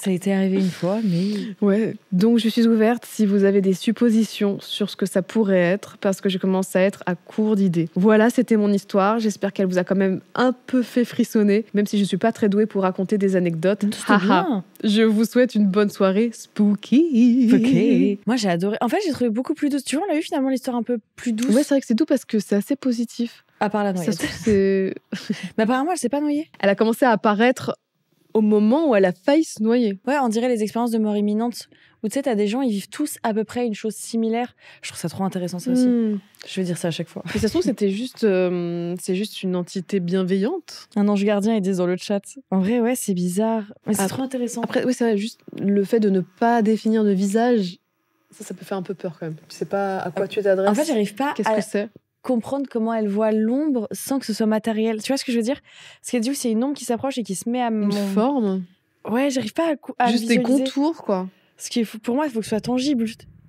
Ça a été arrivé une fois, mais Ouais, donc je suis ouverte si vous avez des suppositions sur ce que ça pourrait être, parce que je commence à être à court d'idées. Voilà, c'était mon histoire. J'espère qu'elle vous a quand même un peu fait frissonner, même si je ne suis pas très douée pour raconter des anecdotes. c'était Haha. bien. Je vous souhaite une bonne soirée spooky. Ok. Moi, j'ai adoré. En fait, j'ai trouvé beaucoup plus douce. Tu vois, on a eu finalement l'histoire un peu plus douce. Ouais, c'est vrai que c'est doux parce que c'est assez positif. À part la Ça noyade. se trouve, c'est... Mais apparemment, elle s'est pas noyée. Elle a commencé à apparaître au moment où elle a failli se noyer. Ouais, on dirait les expériences de mort imminente. Où tu sais, t'as des gens, ils vivent tous à peu près une chose similaire. Je trouve ça trop intéressant, ça aussi. Je vais dire ça à chaque fois. Mais ça se trouve, c'était juste, c'est juste une entité bienveillante. Un ange gardien, ils disent dans le chat. En vrai, ouais, c'est bizarre. Mais c'est Après- trop intéressant. Après, oui, c'est vrai, juste le fait de ne pas définir de visage, ça peut faire un peu peur quand même. Tu sais pas à quoi tu t'adresses. En fait, j'arrive pas Qu'est-ce à que c'est comprendre comment elle voit l'ombre sans que ce soit matériel. Tu vois ce que je veux dire? Parce qu'elle dit que c'est une ombre qui s'approche et qui se met à Une forme Ouais, j'arrive pas à Juste des visualiser. contours, quoi. Ce qui est fou- pour moi, il faut que ce soit tangible.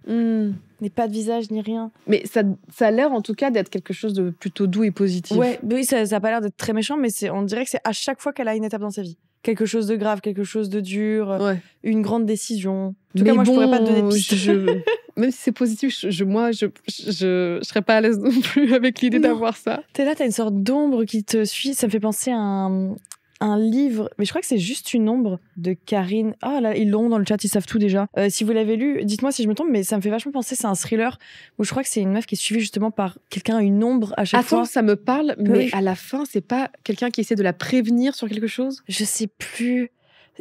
N'est pas de visage ni rien. Mais ça a l'air en tout cas d'être quelque chose de plutôt doux et positif. Ouais, mais oui, ça a pas l'air d'être très méchant, mais on dirait que c'est à chaque fois qu'elle a une étape dans sa vie. Quelque chose de grave, quelque chose de dur, Ouais. une grande décision. En tout Mais cas, moi, bon, je pourrais pas te donner de piste. Même si c'est positif, je serais pas à l'aise non plus avec l'idée Non. d'avoir ça. T'es là, t'as une sorte d'ombre qui te suit. Ça me fait penser à un livre, mais je crois que c'est juste une ombre de Karine. Ah là, ils l'ont dans le chat, ils savent tout déjà. Si vous l'avez lu, dites-moi si je me trompe, mais ça me fait vachement penser, c'est un thriller où je crois que c'est une meuf qui est suivie justement par quelqu'un, une ombre à chaque fois. Attends, ça me parle, mais Oui. à la fin, c'est pas quelqu'un qui essaie de la prévenir sur quelque chose? Je sais plus.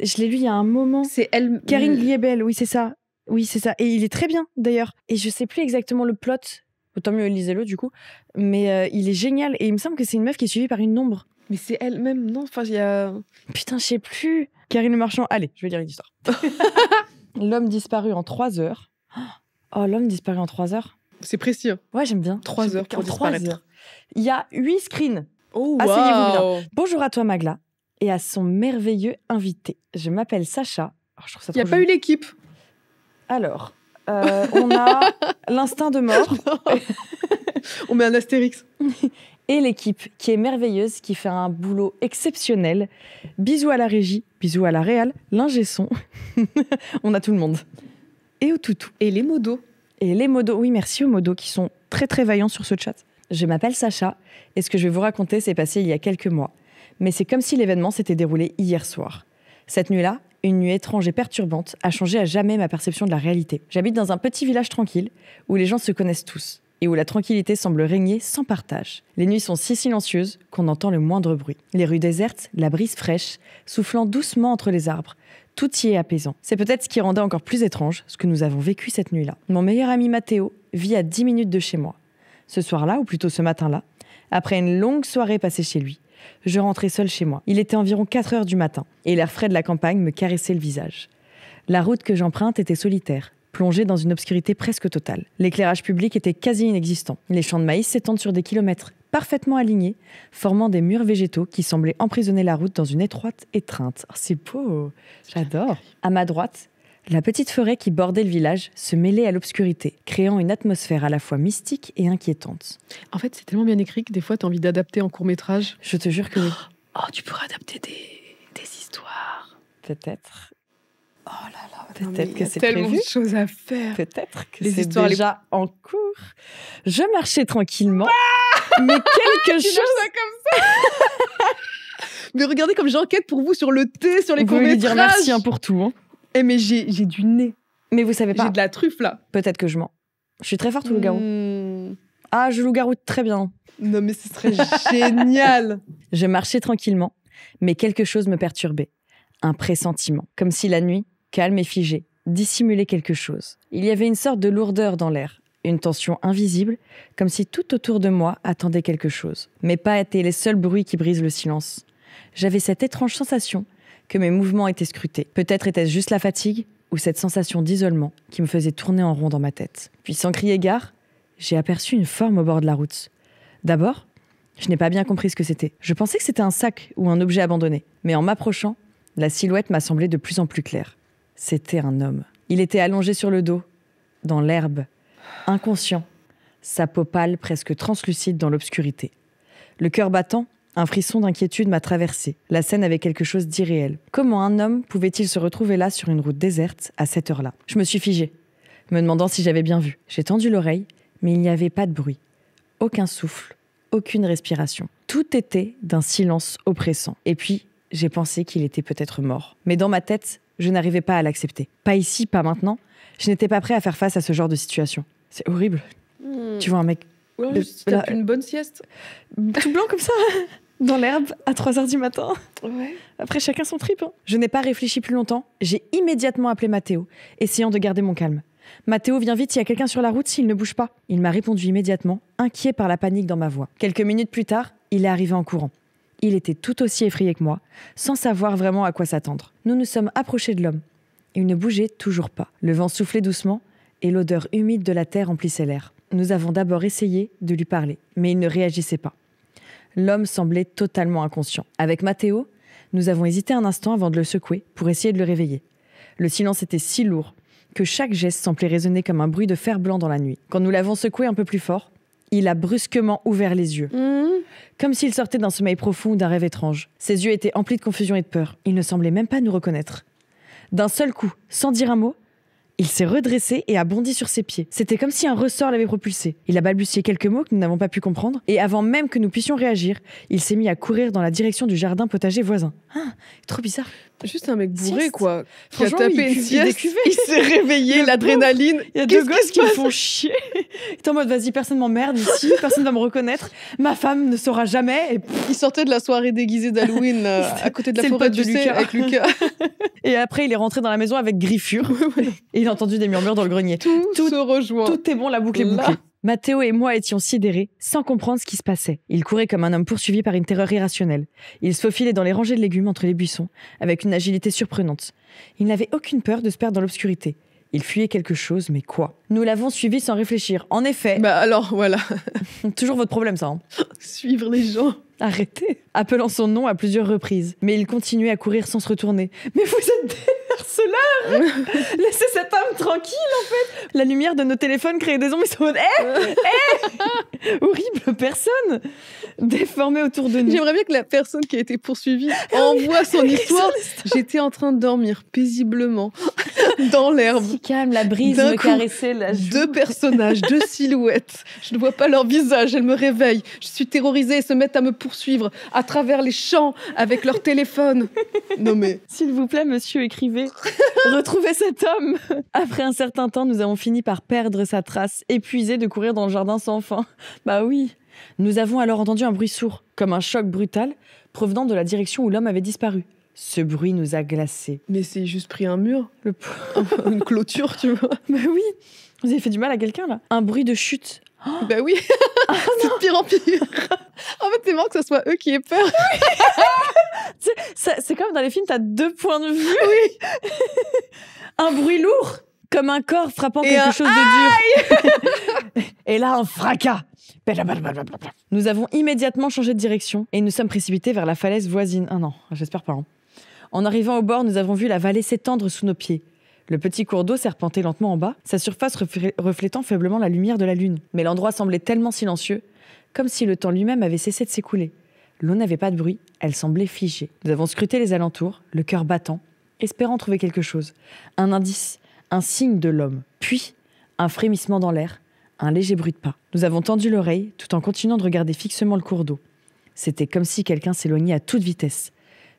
Je l'ai lu il y a un moment. C'est elle. Karine Gliebel, oui, c'est ça. Oui, c'est ça. Et il est très bien, d'ailleurs. Et je sais plus exactement le plot. Autant mieux, lisez-le, du coup. Mais il est génial. Et il me semble que c'est une meuf qui est suivie par une ombre. Mais c'est elle-même, non? Enfin, il y a. Putain, je sais plus. Karine Le Marchand. Allez, je vais lire une histoire. L'homme disparu en 3 heures. Oh, l'homme disparu en 3 heures. C'est précieux. Ouais, j'aime bien. 3 heures pour En 3 disparaître. heures. Il y a 8 screens. Oh, Asseyez-vous bien. Bonjour à toi, Magla, et à son merveilleux invité. Je m'appelle Sacha. Oh, je trouve ça Il n'y a trop pas joli. eu l'équipe. Alors, on a l'instinct de mort On met un astérix. et l'équipe qui est merveilleuse, qui fait un boulot exceptionnel. Bisous à la régie, bisous à la réal, l'ingé son. On a tout le monde. Et au toutou. Et les modos. Et les modos, oui, merci aux modos qui sont très très vaillants sur ce chat. Je m'appelle Sacha et ce que je vais vous raconter s'est passé il y a quelques mois. Mais c'est comme si l'événement s'était déroulé hier soir. Cette nuit-là, une nuit étrange et perturbante a changé à jamais ma perception de la réalité. J'habite dans un petit village tranquille où les gens se connaissent tous et où la tranquillité semble régner sans partage. Les nuits sont si silencieuses qu'on entend le moindre bruit. Les rues désertes, la brise fraîche, soufflant doucement entre les arbres. Tout y est apaisant. C'est peut-être ce qui rendait encore plus étrange ce que nous avons vécu cette nuit-là. Mon meilleur ami Mathéo vit à 10 minutes de chez moi. Ce soir-là, ou plutôt ce matin-là, après une longue soirée passée chez lui, je rentrais seule chez moi. Il était environ 4 heures du matin et l'air frais de la campagne me caressait le visage. La route que j'emprunte était solitaire, plongée dans une obscurité presque totale. L'éclairage public était quasi inexistant. Les champs de maïs s'étendent sur des kilomètres, parfaitement alignés, formant des murs végétaux qui semblaient emprisonner la route dans une étroite étreinte. Oh, c'est beau, j'adore. À ma droite, la petite forêt qui bordait le village se mêlait à l'obscurité, créant une atmosphère à la fois mystique et inquiétante. En fait, c'est tellement bien écrit que des fois, tu as envie d'adapter en court-métrage. Je te jure que oui. Oh, tu pourrais adapter des histoires. Peut-être. Oh là là. Peut-être que c'est tellement prévu. de choses à faire. Peut-être que Les c'est histoires déjà en cours. Je marchais tranquillement, mais quelque Tu chose... manges ça comme ça. Mais regardez comme j'enquête pour vous sur le thé, sur les Vous pouvez lui dire courts-métrages. merci hein, pour tout. Hein. Eh mais j'ai du nez. Mais vous savez pas, J'ai de la truffe là. peut-être que je mens. Je suis très forte au loup-garou. Mmh. Ah, je loup-garou très bien. Non mais ce serait génial. Je marchais tranquillement, mais quelque chose me perturbait. Un pressentiment, comme si la nuit, calme et figée, dissimulait quelque chose. Il y avait une sorte de lourdeur dans l'air, une tension invisible, comme si tout autour de moi attendait quelque chose. Mes pas étaient les seuls bruits qui brisent le silence. J'avais cette étrange sensation que mes mouvements étaient scrutés. Peut-être était-ce juste la fatigue ou cette sensation d'isolement qui me faisait tourner en rond dans ma tête. Puis sans crier gare, j'ai aperçu une forme au bord de la route. D'abord, je n'ai pas bien compris ce que c'était. Je pensais que c'était un sac ou un objet abandonné. Mais en m'approchant, la silhouette m'a semblé de plus en plus claire. C'était un homme. Il était allongé sur le dos, dans l'herbe, inconscient, sa peau pâle presque translucide dans l'obscurité. Le cœur battant, un frisson d'inquiétude m'a traversé. La scène avait quelque chose d'irréel. Comment un homme pouvait-il se retrouver là sur une route déserte à cette heure-là ? Je me suis figée, me demandant si j'avais bien vu. J'ai tendu l'oreille, mais il n'y avait pas de bruit. Aucun souffle, aucune respiration. Tout était d'un silence oppressant. Et puis, j'ai pensé qu'il était peut-être mort. Mais dans ma tête, je n'arrivais pas à l'accepter. Pas ici, pas maintenant. Je n'étais pas prêt à faire face à ce genre de situation. C'est horrible. Tu vois un mec Ouais, juste tape une bonne sieste. tout blanc comme ça, dans l'herbe, à 3h du matin. Ouais. Après, chacun son trip. Hein. Je n'ai pas réfléchi plus longtemps. J'ai immédiatement appelé Mathéo, essayant de garder mon calme. Mathéo, viens vite, il y a quelqu'un sur la route s'il ne bouge pas. Il m'a répondu immédiatement, inquiet par la panique dans ma voix. Quelques minutes plus tard, il est arrivé en courant. Il était tout aussi effrayé que moi, sans savoir vraiment à quoi s'attendre. Nous nous sommes approchés de l'homme. Il ne bougeait toujours pas. Le vent soufflait doucement et l'odeur humide de la terre emplissait l'air. Nous avons d'abord essayé de lui parler, mais il ne réagissait pas. L'homme semblait totalement inconscient. Avec Mathéo, nous avons hésité un instant avant de le secouer pour essayer de le réveiller. Le silence était si lourd que chaque geste semblait résonner comme un bruit de fer blanc dans la nuit. Quand nous l'avons secoué un peu plus fort, il a brusquement ouvert les yeux, comme s'il sortait d'un sommeil profond ou d'un rêve étrange. Ses yeux étaient emplis de confusion et de peur. Il ne semblait même pas nous reconnaître. D'un seul coup, sans dire un mot, Il s'est redressé et a bondi sur ses pieds. C'était comme si un ressort l'avait propulsé. Il a balbutié quelques mots que nous n'avons pas pu comprendre, et avant même que nous puissions réagir, il s'est mis à courir dans la direction du jardin potager voisin. Ah, trop bizarre. Juste un mec bourré, Sieste. quoi. Qui a Franchement, tapé il une cuve- il sieste. décuvait. Il s'est réveillé, Le l'adrénaline. Il y a Qu'est-ce deux gosses qui me se passe font chier. Il est en mode, vas-y, personne m'emmerde ici, personne va me reconnaître. Ma femme ne saura jamais. Il sortait de la soirée déguisée d'Halloween à côté de la C'est le forêt pote du de sais, Lucas. avec Lucas. Et après, il est rentré dans la maison avec Griffure. Et il a entendu des murmures dans le grenier. Tout se rejoint. Tout est bon, la boucle est Là. bouclée. Mathéo et moi étions sidérés, sans comprendre ce qui se passait. Il courait comme un homme poursuivi par une terreur irrationnelle. Il se faufilait dans les rangées de légumes entre les buissons, avec une agilité surprenante. Il n'avait aucune peur de se perdre dans l'obscurité. Il fuyait quelque chose, mais quoi? Nous l'avons suivi sans réfléchir. En effet, Bah alors, voilà. toujours votre problème ça, hein. Suivre les gens. Arrêtez. Appelant son nom à plusieurs reprises. Mais il continuait à courir sans se retourner. Mais vous êtes des harceleurs. Laissez cet homme tranquille, en fait. La lumière de nos téléphones créait des ombres. Ils sont en mode, horrible personne déformée autour de nous. J'aimerais bien que la personne qui a été poursuivie envoie son histoire. J'étais en train de dormir paisiblement dans l'herbe. Si calme, la brise D'un me coup, caressait la joue. 2 personnages, 2 silhouettes. Je ne vois pas leur visage, elles me réveillent. Je suis terrorisée, elles se mettent à me poursuivre à travers les champs avec leur téléphone. Non mais... S'il vous plaît, monsieur, écrivez. Retrouvez cet homme. Après un certain temps, nous avons fini par perdre sa trace, épuisés de courir dans le jardin sans fin. Bah oui. Nous avons alors entendu un bruit sourd, comme un choc brutal, provenant de la direction où l'homme avait disparu. Ce bruit nous a glacés. Mais c'est juste pris un mur, Le... une clôture, tu vois. Bah oui. Vous avez fait du mal à quelqu'un, là. Un bruit de chute. Bah oui, c'est de pire en pire. En fait, c'est marrant que ce soit eux qui aient peur. C'est comme dans les films, t'as 2 points de vue. Oui. Un bruit lourd, comme un corps frappant Et quelque un chose de dur. Et là, un fracas. Nous avons immédiatement changé de direction et nous sommes précipités vers la falaise voisine. Ah non, j'espère pas. Hein. En arrivant au bord, nous avons vu la vallée s'étendre sous nos pieds. Le petit cours d'eau serpentait lentement en bas, sa surface reflétant faiblement la lumière de la lune. Mais l'endroit semblait tellement silencieux, comme si le temps lui-même avait cessé de s'écouler. L'eau n'avait pas de bruit, elle semblait figée. Nous avons scruté les alentours, le cœur battant, espérant trouver quelque chose. Un indice, un signe de l'homme. Puis, un frémissement dans l'air, un léger bruit de pas. Nous avons tendu l'oreille, tout en continuant de regarder fixement le cours d'eau. C'était comme si quelqu'un s'éloignait à toute vitesse,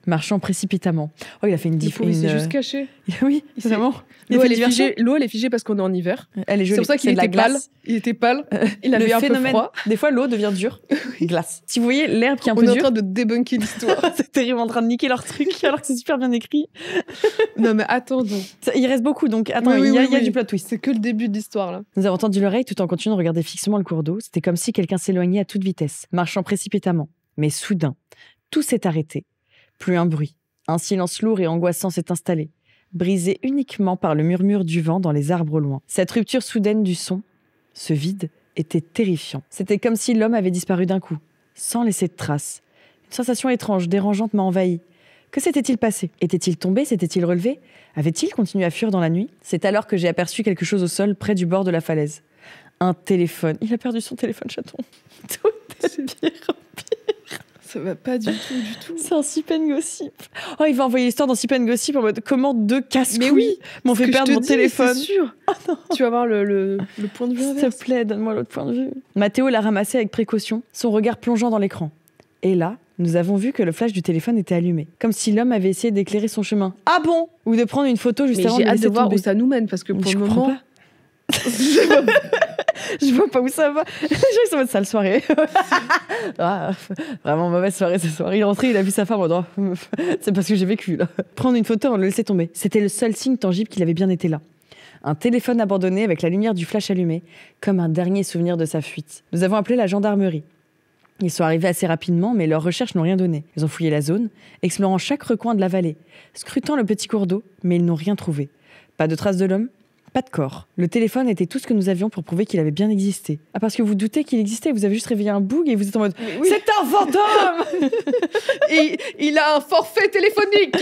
marchant précipitamment. Oh, il a fait une Il s'est juste caché. Oui, Il s'est- vraiment. Il L'eau, a fait elle est diversion. figée. L'eau, elle est figée parce qu'on est en hiver. Elle est C'est jolie. pour ça qu'il de la était pâle. glace. Il était pâle. Il avait Le un peu phénomène, froid. des fois, l'eau devient dure. Glace. Si vous voyez l'herbe qui est un On peu est en dure, train de débunker l'histoire. c'est terrible, en train de niquer leur truc, alors que c'est super bien écrit. Non, mais attendons. Il reste beaucoup, donc attends, Oui, il y a oui. du plot twist. C'est que le début de l'histoire, là. Nous avons tendu l'oreille tout en continuant de regarder fixement le cours d'eau. C'était comme si quelqu'un s'éloignait à toute vitesse, marchant précipitamment. Mais soudain, tout s'est arrêté. Plus un bruit. Un silence lourd et angoissant s'est installé, brisé uniquement par le murmure du vent dans les arbres au loin. Cette rupture soudaine du son, ce vide, était terrifiant. C'était comme si l'homme avait disparu d'un coup, sans laisser de traces. Une sensation étrange, dérangeante m'a envahi. Que s'était-il passé? Était-il tombé? S'était-il relevé? Avait-il continué à fuir dans la nuit? C'est alors que j'ai aperçu quelque chose au sol près du bord de la falaise. Un téléphone. Il a perdu son téléphone, chaton. Tout est pire. Ça va pas du tout. C'est un Sip and Gossip. Oh, il va envoyer l'histoire dans Sip and Gossip en mode comment 2 casse-couilles Mais oui, m'ont fait Que je perdre te mon dis, téléphone. C'est sûr. Tu vas voir le point de vue S'il inverse. te plaît, donne-moi l'autre point de vue. Mathéo l'a ramassé avec précaution, son regard plongeant dans l'écran. Et là, nous avons vu que le flash du téléphone était allumé. Comme si l'homme avait essayé d'éclairer son chemin. Ah bon? Ou de prendre une photo juste Mais avant de j'ai le hâte de laisser voir tomber. où ça nous mène parce que pour Je le comprends moment. Je vois pas où ça va. Les gens, ils sont en mode sale soirée. Ah, vraiment mauvaise soirée ce soir. Il est rentré, il a vu sa femme en droit. C'est parce que j'ai vécu là. Prendre une photo, on le laissait tomber. C'était le seul signe tangible qu'il avait bien été là. Un téléphone abandonné avec la lumière du flash allumée, comme un dernier souvenir de sa fuite. Nous avons appelé la gendarmerie. Ils sont arrivés assez rapidement, mais leurs recherches n'ont rien donné. Ils ont fouillé la zone, explorant chaque recoin de la vallée, scrutant le petit cours d'eau, mais ils n'ont rien trouvé. Pas de traces de l'homme, pas de corps. Le téléphone était tout ce que nous avions pour prouver qu'il avait bien existé. Ah, parce que vous doutez qu'il existait, vous avez juste réveillé un bug et vous êtes en mode Oui. c'est un fantôme. Et il a un forfait téléphonique.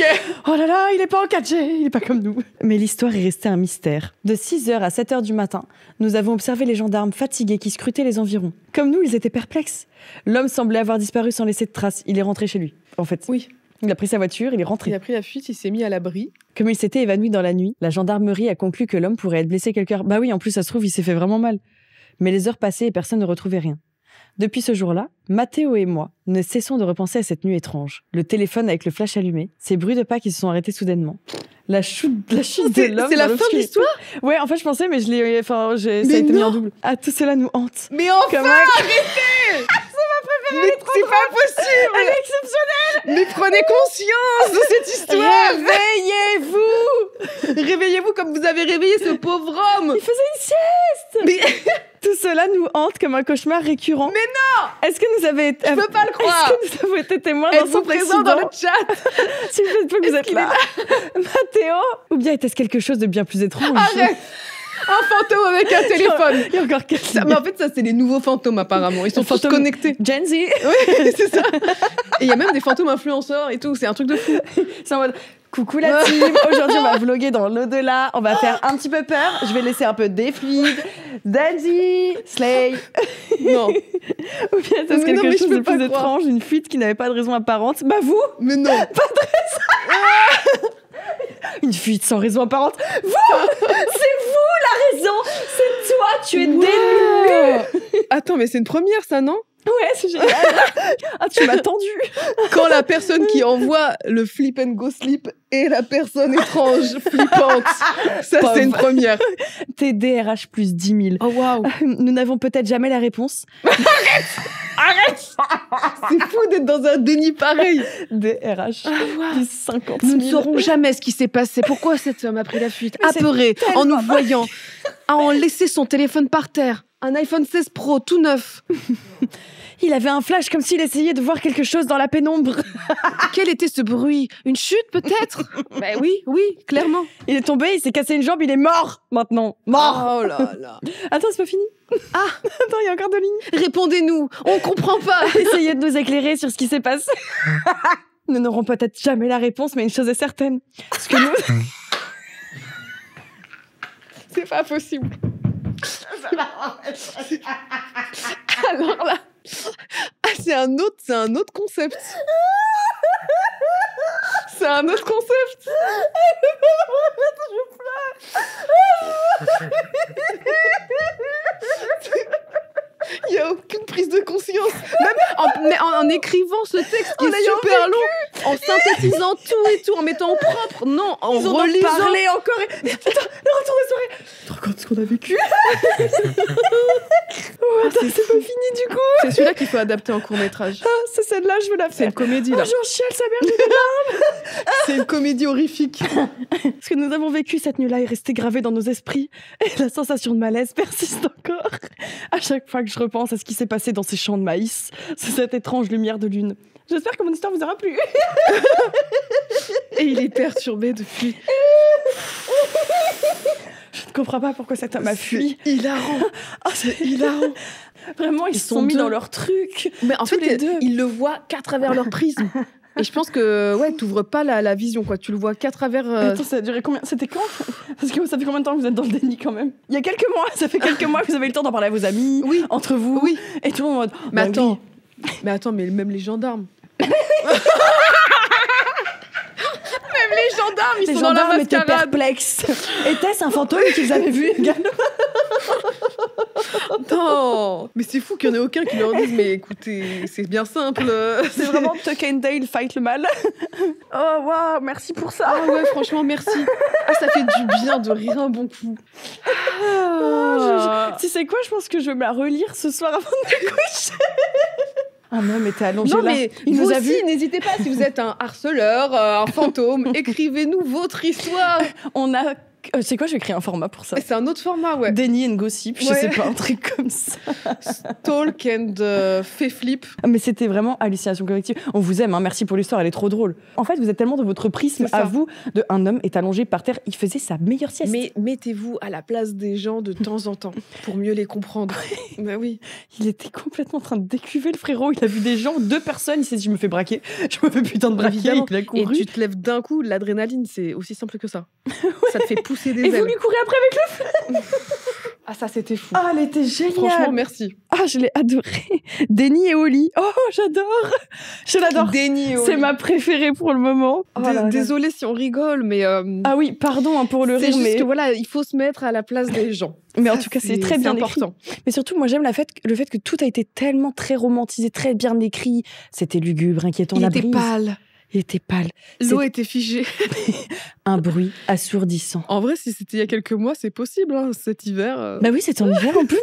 Oh là là, il est pas en 4G, il est pas comme nous. Mais l'histoire est restée un mystère. De 6h à 7h du matin, nous avons observé les gendarmes fatigués qui scrutaient les environs. Comme nous, ils étaient perplexes. L'homme semblait avoir disparu sans laisser de traces. Il est rentré chez lui, en fait. Oui. Il a pris sa voiture, il est rentré. Il a pris la fuite, il s'est mis à l'abri. Comme il s'était évanoui dans la nuit, la gendarmerie a conclu que l'homme pourrait être blessé quelque part. Bah oui, en plus, ça se trouve, il s'est fait vraiment mal. Mais les heures passaient et personne ne retrouvait rien. Depuis ce jour-là, Mathéo et moi ne cessons de repenser à cette nuit étrange. Le téléphone avec le flash allumé, ces bruits de pas qui se sont arrêtés soudainement. La chute de l'homme. C'est la fin de l'histoire. Ouais, en fait, je pensais, mais je l'ai. Enfin, ça a été mis en double. Ah, tout cela nous hante. Mais enfin, arrêtez. Mais c'est pas possible. Elle est exceptionnelle. Mais prenez conscience de cette histoire. Réveillez-vous. Réveillez-vous comme vous avez réveillé ce pauvre homme. Il faisait une sieste. Mais tout cela nous hante comme un cauchemar récurrent. Mais non. Est-ce que nous avons été... Je peux pas le croire. Est-ce que nous avons été témoins d'un Êtes-vous présent dans le chat? S'il vous plaît, que vous êtes là. Mathéo. Ou bien était-ce quelque chose de bien plus étrange? Arrête. Un fantôme avec un téléphone. Il y a encore quelqu'un. Mais en fait, ça, c'est les nouveaux fantômes, apparemment. Ils sont tous connectés. Gen Z. Oui, c'est ça. Et il y a même des fantômes influenceurs et tout. C'est un truc de fou. C'est en mode... Coucou la team, aujourd'hui on va vlogger dans l'au-delà, on va faire un petit peu peur, je vais laisser un peu des fluides, Danzy, Slay. Non. Ou bien c'est quelque chose de plus étrange, une fuite qui n'avait pas de raison apparente. Bah vous? Mais non. Pas de raison. Une fuite sans raison apparente. Vous. C'est vous la raison. C'est toi, tu es délu. Attends, mais c'est une première ça, non? Ouais, c'est génial. Ah, tu m'as tendu. Quand la personne qui envoie le flip and go slip est la personne étrange, flippante. Ça, c'est une première. TDRH plus 10 000. Oh, waouh. Nous n'avons peut-être jamais la réponse. Arrête. C'est fou d'être dans un déni pareil. DRH plus 50 000. Nous ne saurons jamais ce qui s'est passé. Pourquoi cet homme a pris la fuite, apeuré, en nous voyant, a laissé son téléphone par terre. Un iPhone 16 Pro tout neuf. Il avait un flash comme s'il essayait de voir quelque chose dans la pénombre. Quel était ce bruit? Une chute peut-être? Ben oui, clairement. Il est tombé, il s'est cassé une jambe, il est mort maintenant. Mort. Oh là là. Attends, c'est pas fini. Ah, attends, il y a encore 2 lignes. Répondez-nous, on comprend pas. Essayez de nous éclairer sur ce qui s'est passé. Nous n'aurons peut-être jamais la réponse, mais une chose est certaine. Parce que nous... C'est pas possible. Alors là, c'est un autre concept. C'est un autre concept. Il n'y a aucune prise de conscience. Même en écrivant ce texte qui est super long, en synthétisant tout et tout, en mettant au propre. Non, en relisant. Parler encore. Putain, le retour des soirées. Tu te rends compte de ce qu'on a vécu? Oh, attends, c'est pas fini du coup. C'est celui-là qu'il faut adapter en court-métrage. Ah, c'est celle-là, je veux la faire. C'est une comédie, là. Oh, j'en chiale, sa mère, j'ai des larmes. C'est une comédie horrifique. Ce que nous avons vécu cette nuit-là est resté gravé dans nos esprits. Et la sensation de malaise persiste encore. À chaque fois que je repense à ce qui s'est passé dans ces champs de maïs, c'est cette étrange lumière de lune. J'espère que mon histoire vous aura plu. Et il est perturbé depuis. Je ne comprends pas pourquoi cet homme a fui. C'est hilarant. Oh, c'est hilarant. Vraiment, ils se sont mis dans leur truc. Mais en fait, les deux. Ils le voient qu'à travers leur prisme. Et je pense que, ouais, t'ouvres pas la vision, quoi. Tu le vois qu'à travers... Attends, ça a duré combien? C'était quand? Parce que ça fait combien de temps que vous êtes dans le déni, quand même? Il y a quelques mois. Ça fait quelques mois que vous avez eu le temps d'en parler à vos amis, oui, entre vous. Oui. Et tout le monde. Mais bah, attends. Oui. Mais attends, mais même les gendarmes. Même les gendarmes, ils sont dans la mascarade. Étaient perplexes. Était-ce un fantôme qu'ils avaient vu également? Non. Mais c'est fou qu'il n'y en ait aucun qui leur dise, mais écoutez, c'est bien simple. C'est vraiment Tuck and Dale fight le mal. Oh, waouh, merci pour ça. Ah ouais, franchement, merci. Ah, ça fait du bien de rire un bon coup. Tu sais quoi, je pense que je vais me la relire ce soir avant de me coucher. Un homme était allongé là. Mais il nous a vu. N'hésitez pas, si vous êtes un harceleur, un fantôme, écrivez-nous votre histoire. On a... c'est quoi, je vais créer un format pour ça. C'est un autre format, ouais. Déni and gossip, je sais pas, un truc comme ça. Stalk and fait flip. Mais c'était vraiment hallucination collective. On vous aime, hein, merci pour l'histoire, elle est trop drôle. En fait, vous êtes tellement dans votre prisme à vous, de un homme est allongé par terre, il faisait sa meilleure sieste. Mais mettez-vous à la place des gens de temps en temps, pour mieux les comprendre. Bah oui. Il était complètement en train de décuver le frérot, il a vu des gens, 2 personnes, il s'est dit je me fais braquer, je me fais putain de braquer, évidemment. Il a couru. Et tu te lèves d'un coup, l'adrénaline, c'est aussi simple que ça. Ça te fait pousser des ailes. Et vous lui courez après avec le feu. Ah, ça, c'était fou. Ah, elle était géniale. Franchement, merci. Ah, je l'ai adorée. Denny et Oli. Oh, j'adore. Je l'adore. Denny et Oli. C'est ma préférée pour le moment. Oh là là. Désolée si on rigole, mais... Ah oui, pardon hein, pour le c'est rire, juste mais... que voilà, il faut se mettre à la place des gens. Mais en Ça, tout cas, c'est très bien important. écrit. Mais surtout, moi, j'aime le fait que tout a été tellement très romantisé, très bien écrit. C'était lugubre, inquiétant. Il la était brise. pâle. Il était pâle. L'eau était figée. Un bruit assourdissant. En vrai, si c'était il y a quelques mois, c'est possible, hein, cet hiver. Bah oui, c'était en hiver en plus.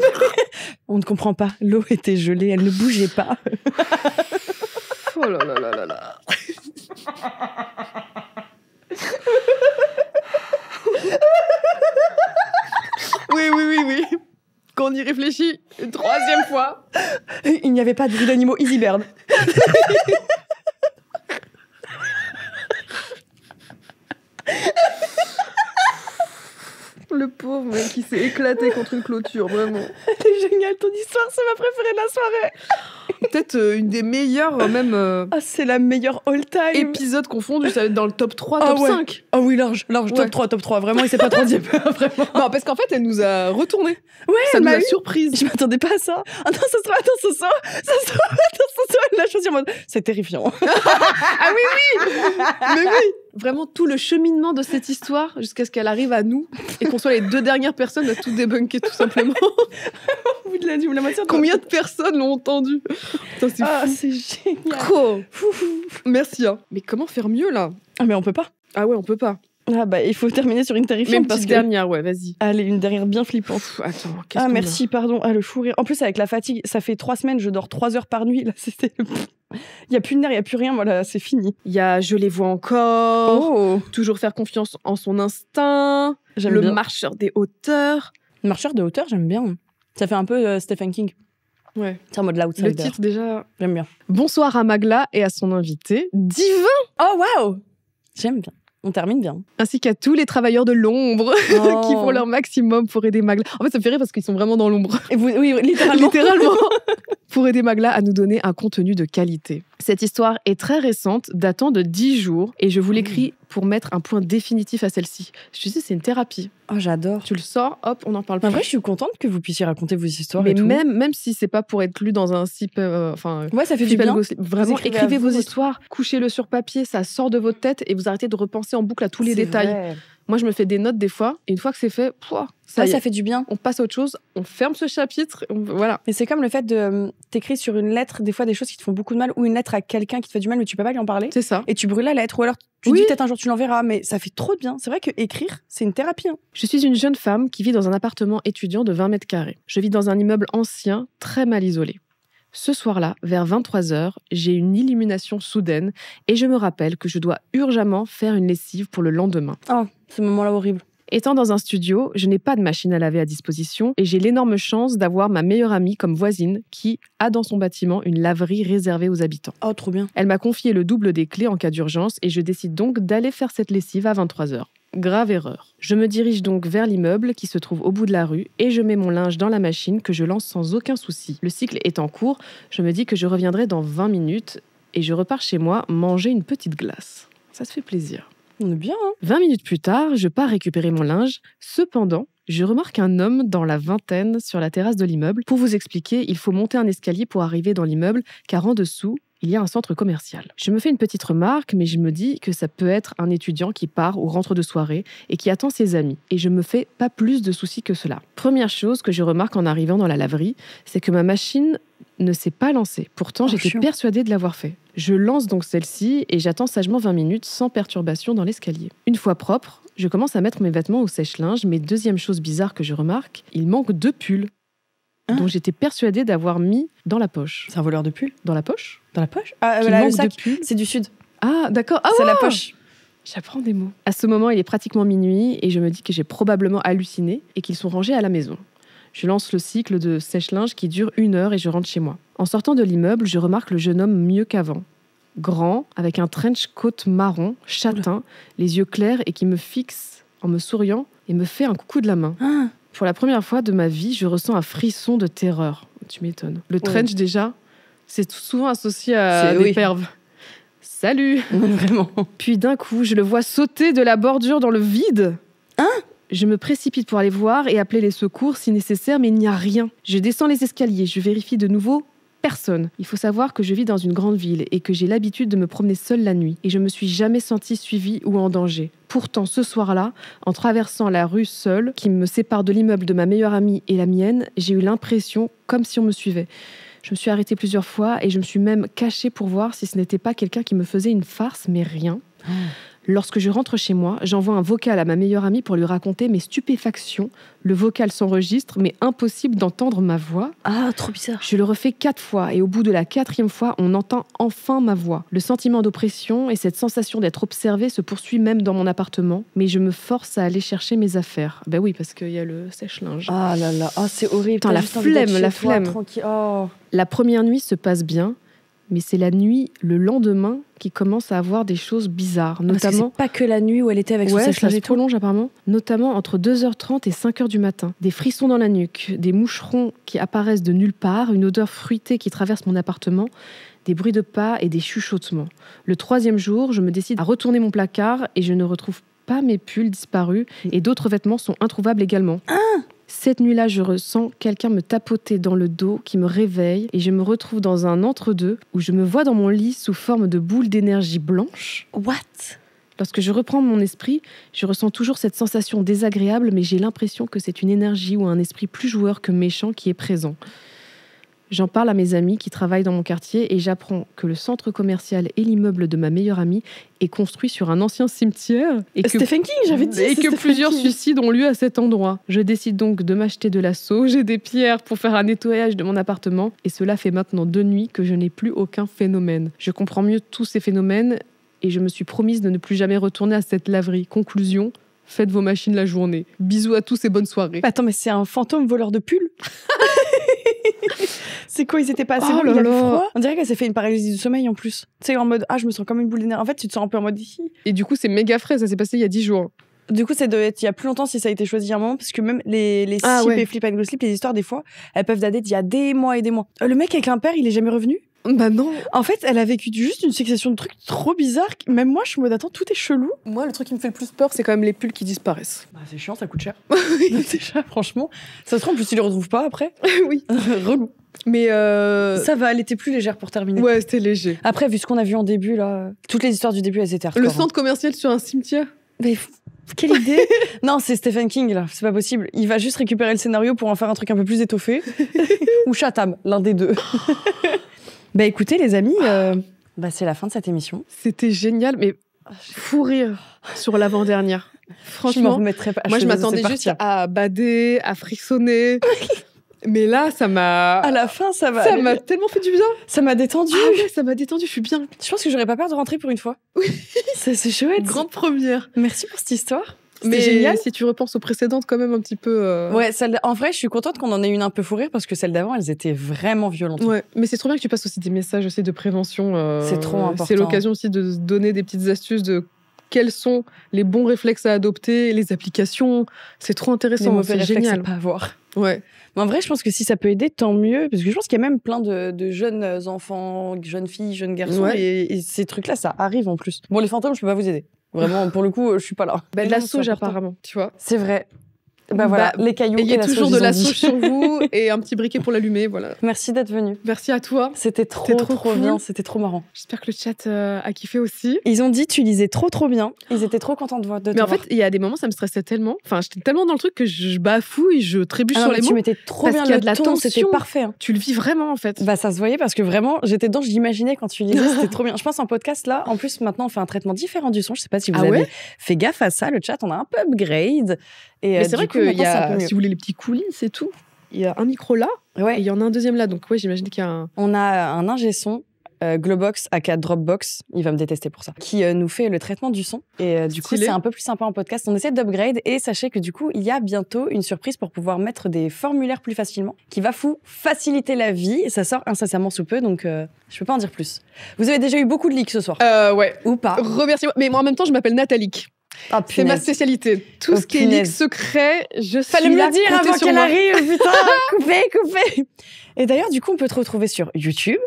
On ne comprend pas. L'eau était gelée, elle ne bougeait pas. Oh là là là là là. Oui. Quand on y réfléchit, une troisième fois. Il n'y avait pas de bruit d'animaux Easy Bird. Le pauvre mec qui s'est éclaté contre une clôture, vraiment. Elle est géniale, ton histoire, c'est ma préférée de la soirée. Peut-être une des meilleures, même Ah, c'est la meilleure all-time. épisodes confondus. Ça va être dans le top 3, Ah top ouais. 5. Ah oui, large. Ouais. Top 3. Vraiment, il s'est pas troisième. Vraiment. Non, parce qu'en fait, elle nous a retourné. Ouais, Ça elle nous m'a a eu. surprise. Je m'attendais pas à ça. Attends, ce soir. Elle l'a choisi en mode. C'est terrifiant. Ah oui. Mais oui. Vraiment tout le cheminement de cette histoire jusqu'à ce qu'elle arrive à nous et qu'on soit les 2 dernières personnes à tout débunker tout simplement. Au bout de la moitié. Combien de personnes l'ont entendu? Putain, c'est Ah, fou. c'est génial. Cool. Merci. Hein. Mais comment faire mieux là? Ah, mais on peut pas. Ah ouais, on peut pas. Ah, bah, il faut terminer sur une Mais terrifiante une parce petite que. dernière, ouais, vas-y. Allez, une dernière bien flippante. Attends, qu'est-ce Ah, qu'on merci, pardon. Ah, le fou rire. En plus, avec la fatigue, ça fait 3 semaines, je dors 3 heures par nuit. Là, c'était. Il n'y a plus de nerfs, il n'y a plus rien. Voilà, c'est fini. Il y a Je les vois encore. Oh, Toujours faire confiance en son instinct. j'aime Le bien. marcheur des hauteurs. Marcheur de hauteur, j'aime bien. Ça fait un peu Stephen King. Ouais. C'est en mode l'outsider. Le titre déjà. J'aime bien. Bonsoir à Magla et à son invité, Divin, Oh, waouh. J'aime bien. On termine bien. ainsi qu'à tous les travailleurs de l'ombre Oh. qui font leur maximum pour aider Magla. En fait, ça me fait rire parce qu'ils sont vraiment dans l'ombre. Et oui, littéralement. Littéralement. Pour aider Magla à nous donner un contenu de qualité. Cette histoire est très récente, datant de 10 jours, et je vous l'écris pour mettre un point définitif à celle-ci. Je te dis, c'est une thérapie. Oh, j'adore. Tu le sors, hop, on en parle En plus. vrai, je suis contente que vous puissiez raconter vos histoires Mais et tout. même si c'est pas pour être lu dans un site, Ouais, ça fait du Flip and bien. Go Sleep, vraiment, écrivez à écrivez vous vos votre- histoires, couchez-le sur papier, ça sort de votre tête et vous arrêtez de repenser en boucle à tous les C'est détails. vrai. Moi, je me fais des notes des fois, et une fois que c'est fait, ça Ouais, y est, ça fait du bien. on passe à autre chose, on ferme ce chapitre, voilà. Mais c'est comme le fait de t'écrire sur une lettre, des fois des choses qui te font beaucoup de mal, ou une lettre à quelqu'un qui te fait du mal, mais tu peux pas lui en parler. C'est ça. Et tu brûles la lettre, ou alors tu Oui. dis peut-être un jour tu l'enverras, mais ça fait trop de bien. C'est vrai que écrire, c'est une thérapie. Hein. Je suis une jeune femme qui vit dans un appartement étudiant de 20 mètres carrés. Je vis dans un immeuble ancien, très mal isolé. Ce soir-là, vers 23h, j'ai une illumination soudaine et je me rappelle que je dois urgemment faire une lessive pour le lendemain. Oh, ce moment-là horrible. Étant dans un studio, je n'ai pas de machine à laver à disposition et j'ai l'énorme chance d'avoir ma meilleure amie comme voisine qui a dans son bâtiment une laverie réservée aux habitants. Oh, trop bien. Elle m'a confié le double des clés en cas d'urgence et je décide donc d'aller faire cette lessive à 23h. Grave erreur. Je me dirige donc vers l'immeuble qui se trouve au bout de la rue et je mets mon linge dans la machine que je lance sans aucun souci. Le cycle est en cours, je me dis que je reviendrai dans 20 minutes et je repars chez moi manger une petite glace. Ça se fait plaisir. On est bien, hein. 20 minutes plus tard, je pars récupérer mon linge. Cependant, je remarque un homme dans la vingtaine sur la terrasse de l'immeuble. Pour vous expliquer, il faut monter un escalier pour arriver dans l'immeuble, car en dessous, il y a un centre commercial. Je me fais une petite remarque, mais je me dis que ça peut être un étudiant qui part ou rentre de soirée et qui attend ses amis. Et je me fais pas plus de soucis que cela. Première chose que je remarque en arrivant dans la laverie, c'est que ma machine ne s'est pas lancée. Pourtant, j'étais chiant. persuadée de l'avoir fait. Je lance donc celle-ci et j'attends sagement 20 minutes sans perturbation dans l'escalier. Une fois propre, je commence à mettre mes vêtements au sèche-linge, mais deuxième chose bizarre que je remarque, il manque 2 pulls Hein dont j'étais persuadée d'avoir mis dans la poche. C'est un voleur de pull. Dans la poche Dans la poche. Ah, Qu'il voilà, le manque sac. de pulls. C'est du sud. Ah, d'accord. Ah c'est la ouais. poche. J'apprends des mots. À ce moment, il est pratiquement minuit et je me dis que j'ai probablement halluciné et qu'ils sont rangés à la maison. Je lance le cycle de sèche-linge qui dure 1 heure et je rentre chez moi. En sortant de l'immeuble, je remarque le jeune homme mieux qu'avant. Grand, avec un trench coat marron, châtain, les yeux clairs et qui me fixe en me souriant et me fait un coucou de la main. Ah, Pour la première fois de ma vie, je ressens un frisson de terreur. Tu m'étonnes. Le trench, déjà, c'est souvent associé à des pervs. Salut! vraiment. Puis d'un coup, je le vois sauter de la bordure dans le vide. Je me précipite pour aller voir et appeler les secours si nécessaire, mais il n'y a rien. Je descends les escaliers, je vérifie de nouveau. Personne. Il faut savoir que je vis dans une grande ville et que j'ai l'habitude de me promener seule la nuit. Et je me suis jamais sentie suivie ou en danger. Pourtant, ce soir-là, en traversant la rue seule, qui me sépare de l'immeuble de ma meilleure amie et la mienne, j'ai eu l'impression comme si on me suivait. Je me suis arrêtée plusieurs fois et je me suis même cachée pour voir si ce n'était pas quelqu'un qui me faisait une farce, mais rien. Lorsque je rentre chez moi, j'envoie un vocal à ma meilleure amie pour lui raconter mes stupéfactions. Le vocal s'enregistre, mais impossible d'entendre ma voix. Ah, trop bizarre. Je le refais 4 fois et au bout de la 4e fois, on entend enfin ma voix. Le sentiment d'oppression et cette sensation d'être observée se poursuit même dans mon appartement, mais je me force à aller chercher mes affaires. Ben oui, parce qu'il y a le sèche-linge. Ah là là, c'est horrible. Putain, la flemme. Tranquille. Oh. La première nuit se passe bien, mais c'est la nuit, le lendemain, qui commence à avoir des choses bizarres. Notamment, c'est pas que la nuit où elle était avec son sèche-linge et tout. Ça se prolonge apparemment. Notamment entre 2h30 et 5h du matin. Des frissons dans la nuque, des moucherons qui apparaissent de nulle part, une odeur fruitée qui traverse mon appartement, des bruits de pas et des chuchotements. Le 3e jour, je me décide à retourner mon placard et je ne retrouve pas mes pulls disparus et d'autres vêtements sont introuvables également. Cette nuit-là, je ressens quelqu'un me tapoter dans le dos, qui me réveille, et je me retrouve dans un entre-deux où je me vois dans mon lit sous forme de boule d'énergie blanche. What ? Lorsque je reprends mon esprit, je ressens toujours cette sensation désagréable, mais j'ai l'impression que c'est une énergie ou un esprit plus joueur que méchant qui est présent. J'en parle à mes amis qui travaillent dans mon quartier et j'apprends que le centre commercial et l'immeuble de ma meilleure amie est construit sur un ancien cimetière et que Stephen King, j'avais dit. Et que plusieurs suicides ont lieu à cet endroit. Je décide donc de m'acheter de la sauge et des pierres pour faire un nettoyage de mon appartement et cela fait maintenant 2 nuits que je n'ai plus aucun phénomène. Je comprends mieux tous ces phénomènes et je me suis promise de ne plus jamais retourner à cette laverie. Conclusion, faites vos machines la journée. Bisous à tous et bonne soirée. Attends, mais c'est un fantôme voleur de pulls. C'est quoi, ils étaient pas assez bons, il avait froid. On dirait qu'elle s'est fait une paralysie du sommeil en plus. Tu sais, en mode, je me sens comme une boule d'énergie. En fait, tu te sens un peu en mode ici. Et du coup, c'est méga frais, ça s'est passé il y a 10 jours. Du coup, ça doit être il y a plus longtemps si ça a été choisi à un moment, parce que même les Sip et Flip and Go Sleep, les histoires, des fois, elles peuvent dater d'il y a des mois et des mois. Le mec avec l'impair, il est jamais revenu? Bah non. En fait, elle a vécu juste une succession de trucs trop bizarres. Même moi, je suis en mode, attends, tout est chelou. Moi, le truc qui me fait le plus peur, c'est quand même les pulls qui disparaissent. Bah, c'est chiant, ça coûte cher. Déjà, franchement. Ça se trouve, en plus, tu les retrouves pas après. Oui. Relou. Mais ça va, elle était plus légère pour terminer. Ouais, c'était léger. Après, vu ce qu'on a vu en début, là, toutes les histoires du début, elles étaient hardcore. Le centre commercial sur un cimetière. Mais quelle idée. Non, c'est Stephen King, là. C'est pas possible. Il va juste récupérer le scénario pour en faire un truc un peu plus étoffé. Ou Chatham, l'un des deux. Bah écoutez, les amis, c'est la fin de cette émission. C'était génial, mais fou rire sur l'avant-dernière. Franchement, je m'en remettrais pas. Moi, je m'attendais juste à bader, à frissonner. Mais là, ça m'a... À la fin, ça m'a tellement fait du bien. Ça m'a détendu. Ah ouais, ça m'a détendu, je suis bien. Je pense que j'aurais pas peur de rentrer pour une fois. Oui. C'est chouette. Grande première. Merci pour cette histoire. Mais génial. Si tu repenses aux précédentes, quand même un petit peu... Ouais, en vrai, je suis contente qu'on en ait une un peu fou rire parce que celles d'avant, elles étaient vraiment violentes. Ouais, mais c'est trop bien que tu passes aussi des messages aussi de prévention. C'est trop important. C'est l'occasion aussi de se donner des petites astuces de quels sont les bons réflexes à adopter, les applications. C'est trop intéressant, c'est génial. Pas à voir. Ouais. Mais en vrai, je pense que si ça peut aider, tant mieux. Parce que je pense qu'il y a même plein de jeunes enfants, jeunes filles, jeunes garçons. Ouais. Et ces trucs-là, ça arrive en plus. Bon, les fantômes, je peux pas vous aider. Vraiment, pour le coup, je suis pas là. De la sauge, apparemment, tu vois. C'est vrai. Bah voilà, les cailloux et la sauge. Toujours de la sauge sur vous et un petit briquet pour l'allumer, voilà. Merci d'être venu. Merci à toi. C'était trop cool. Bien, c'était trop marrant. J'espère que le chat a kiffé aussi. Ils ont dit tu lisais trop bien. Ils étaient trop contents de te voir. Mais en fait, il y a des moments, ça me stressait tellement. Enfin, j'étais tellement dans le truc que je bafouille, je trébuche sur les mots. Tu mettais trop bien le ton, c'était parfait. Hein. Tu le vis vraiment, en fait. Bah ça se voyait parce que vraiment, j'étais dedans, je l'imaginais quand tu lisais, c'était trop bien. Je pense en podcast là, en plus maintenant on fait un traitement différent du son. Je sais pas si vous avez fait gaffe à ça. Le chat, on a un peu upgrade. Mais c'est vrai qu'il y a, si vous voulez les petits coulisses et tout, il y a un micro là, et il y en a un deuxième là. Donc ouais, j'imagine qu'il y a un... On a un ingé son, Globox, aka Dropbox, il va me détester pour ça, qui nous fait le traitement du son. Et du coup, c'est un peu plus sympa en podcast. On essaie d'upgrade et sachez que du coup, il y a bientôt une surprise pour pouvoir mettre des formulaires plus facilement, qui va vous faciliter la vie. Et ça sort incessamment sous peu, donc je peux pas en dire plus. Vous avez déjà eu beaucoup de leaks ce soir. Ouais. Ou pas. Remerciez-moi. Mais moi en même temps, je m'appelle Nathalie. Ah, c'est ma spécialité. Tout ce qui est leak secret, je suis Fallait me là. le dire avant qu'elle arrive, putain. Coupez. Et d'ailleurs, du coup, on peut te retrouver sur YouTube,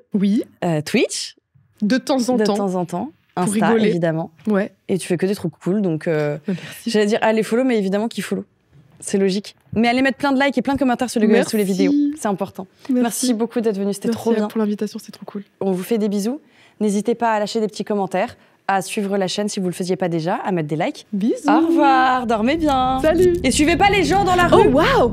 Twitch, de temps en temps, Insta, évidemment. Ouais. Et tu fais que des trucs cool, donc Merci. j'allais dire allez follow, mais évidemment qui follow. C'est logique. Mais allez mettre plein de likes et plein de commentaires sous les vidéos. C'est important. Merci beaucoup d'être venu, c'était trop bien. Pour l'invitation, c'est trop cool. On vous fait des bisous. N'hésitez pas à lâcher des petits commentaires, à suivre la chaîne si vous ne le faisiez pas déjà, à mettre des likes. Bisous. Au revoir, dormez bien. Salut. Et suivez pas les gens dans la rue. Oh, waouh.